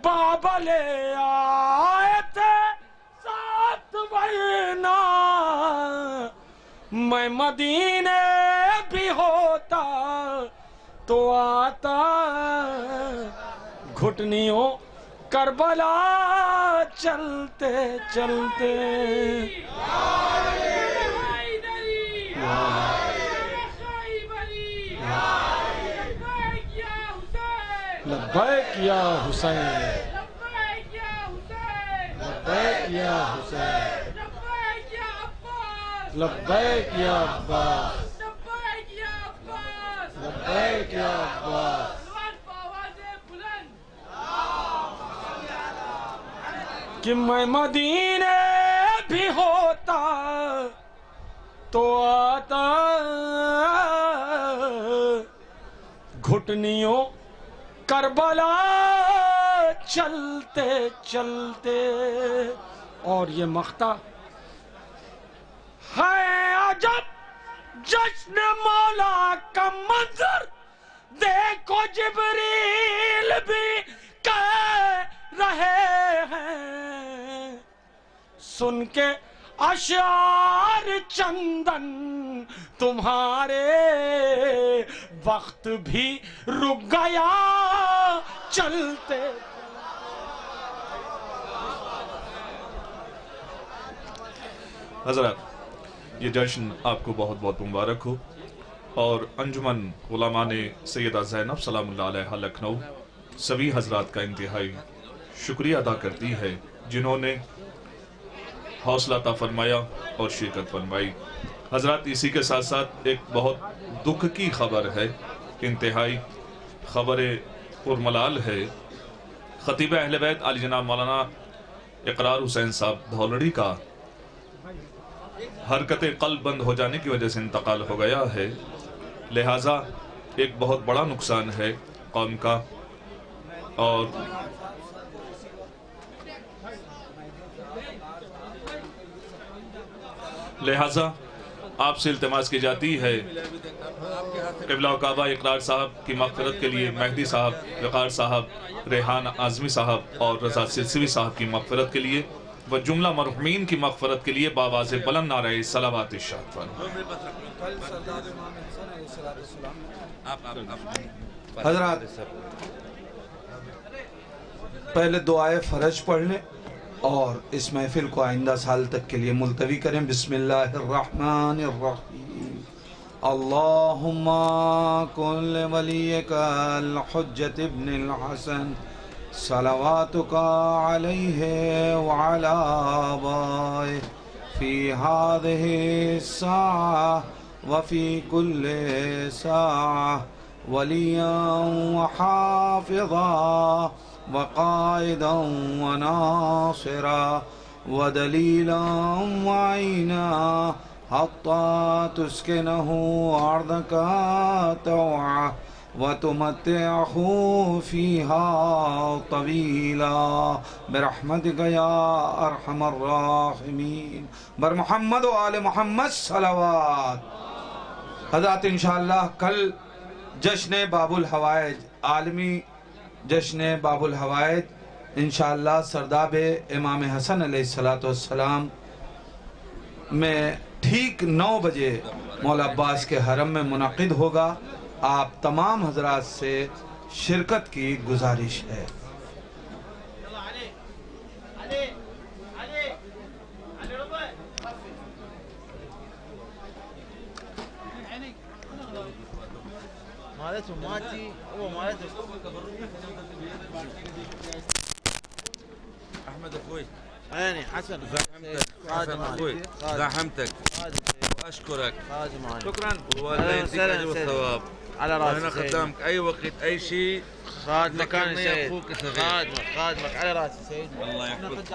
بابلے آئے تھے ساتھ ورنہ میں مدینے بھی ہوتا تو آتا گھٹنیوں کربلا چلتے چلتے۔ لبیک یا حسین، لبیک یا حسین، لبیک یا عباس، لبیک یا عباس۔ کہ میں مدینے بھی ہوتا تو آتا گھٹنیوں کربلا چلتے چلتے۔ اور یہ مقطع ہے عجب جشن مولا کا منظر، دیکھو جبریل بھی کہہ رہے ہیں، سن کے اشعار چندن تمہارے وقت بھی رک گیا چلتے۔ حضرات یہ جشن آپ کو بہت بہت مبارک ہو، اور انجمن علماء سیدہ زینب سلام اللہ علیہ لکھنؤ سبھی حضرات کا انتہائی شکریہ ادا کرتی ہے جنہوں نے حوصلہ عطا فرمایا اور شرکت فرمائی۔ حضرات اسی کے ساتھ ساتھ ایک بہت دکھ کی خبر ہے، انتہائی خبر پرملال ہے۔ خطیب اہل بیت علی جناب مولانا اقرار حسین صاحب دھولڑی کا حرکت قلب بند ہو جانے کی وجہ سے انتقال ہو گیا ہے، لہٰذا ایک بہت بڑا نقصان ہے قوم کا، اور لہٰذا آپ سے التماس کی جاتی ہے قبلہ و کعبہ اقرار صاحب کی مغفرت کے لیے، مہدی صاحب، وقار صاحب، ریحان اعظمی صاحب اور رضا سلسوی صاحب کی مغفرت کے لیے و جملہ مرحومین کی مغفرت کے لیے بآواز بلند نعرہ صلوات ارشاد فرمائیں۔ حضرات پہلے دعائے فرج پڑھ لیں اور اس محفل کو آئندہ سال تک کے لیے ملتوی کریں۔ بسم اللہ الرحمن الرحیم۔ اللہم کن ولیک الحجت ابن الحسن صلواتک علیہ وعلی آبائہ فی هذه الساعة وفی کل ساعة ولیا وحافظا وقائدا وناصرا ودليلا وعينا حتى تسكنه أرضك طوعا وتمتعه فيها طويلا برحمتك يا أرحم الراحمين بر محمد و آل محمد صلوات. حضرات انشاءاللہ کل جشن باب الحوائج، عالمی جشن باب الحوائج انشاءاللہ سرداب امام حسن علیہ السلام میں ٹھیک 9 بجے مولا عباس کے حرم میں منعقد ہوگا. آپ تمام حضرات سے شرکت کی گزارش ہے. احمد اخوي عيني حسن حسن اخوي زحمتك واشكرك شكرا والله يديك اجر الثواب على راسي. انا خدامك اي وقت اي شيء خادمك انا ذكرني سيد، اخوك الصغير. خادمك على راسي سيد. الله يحفظك.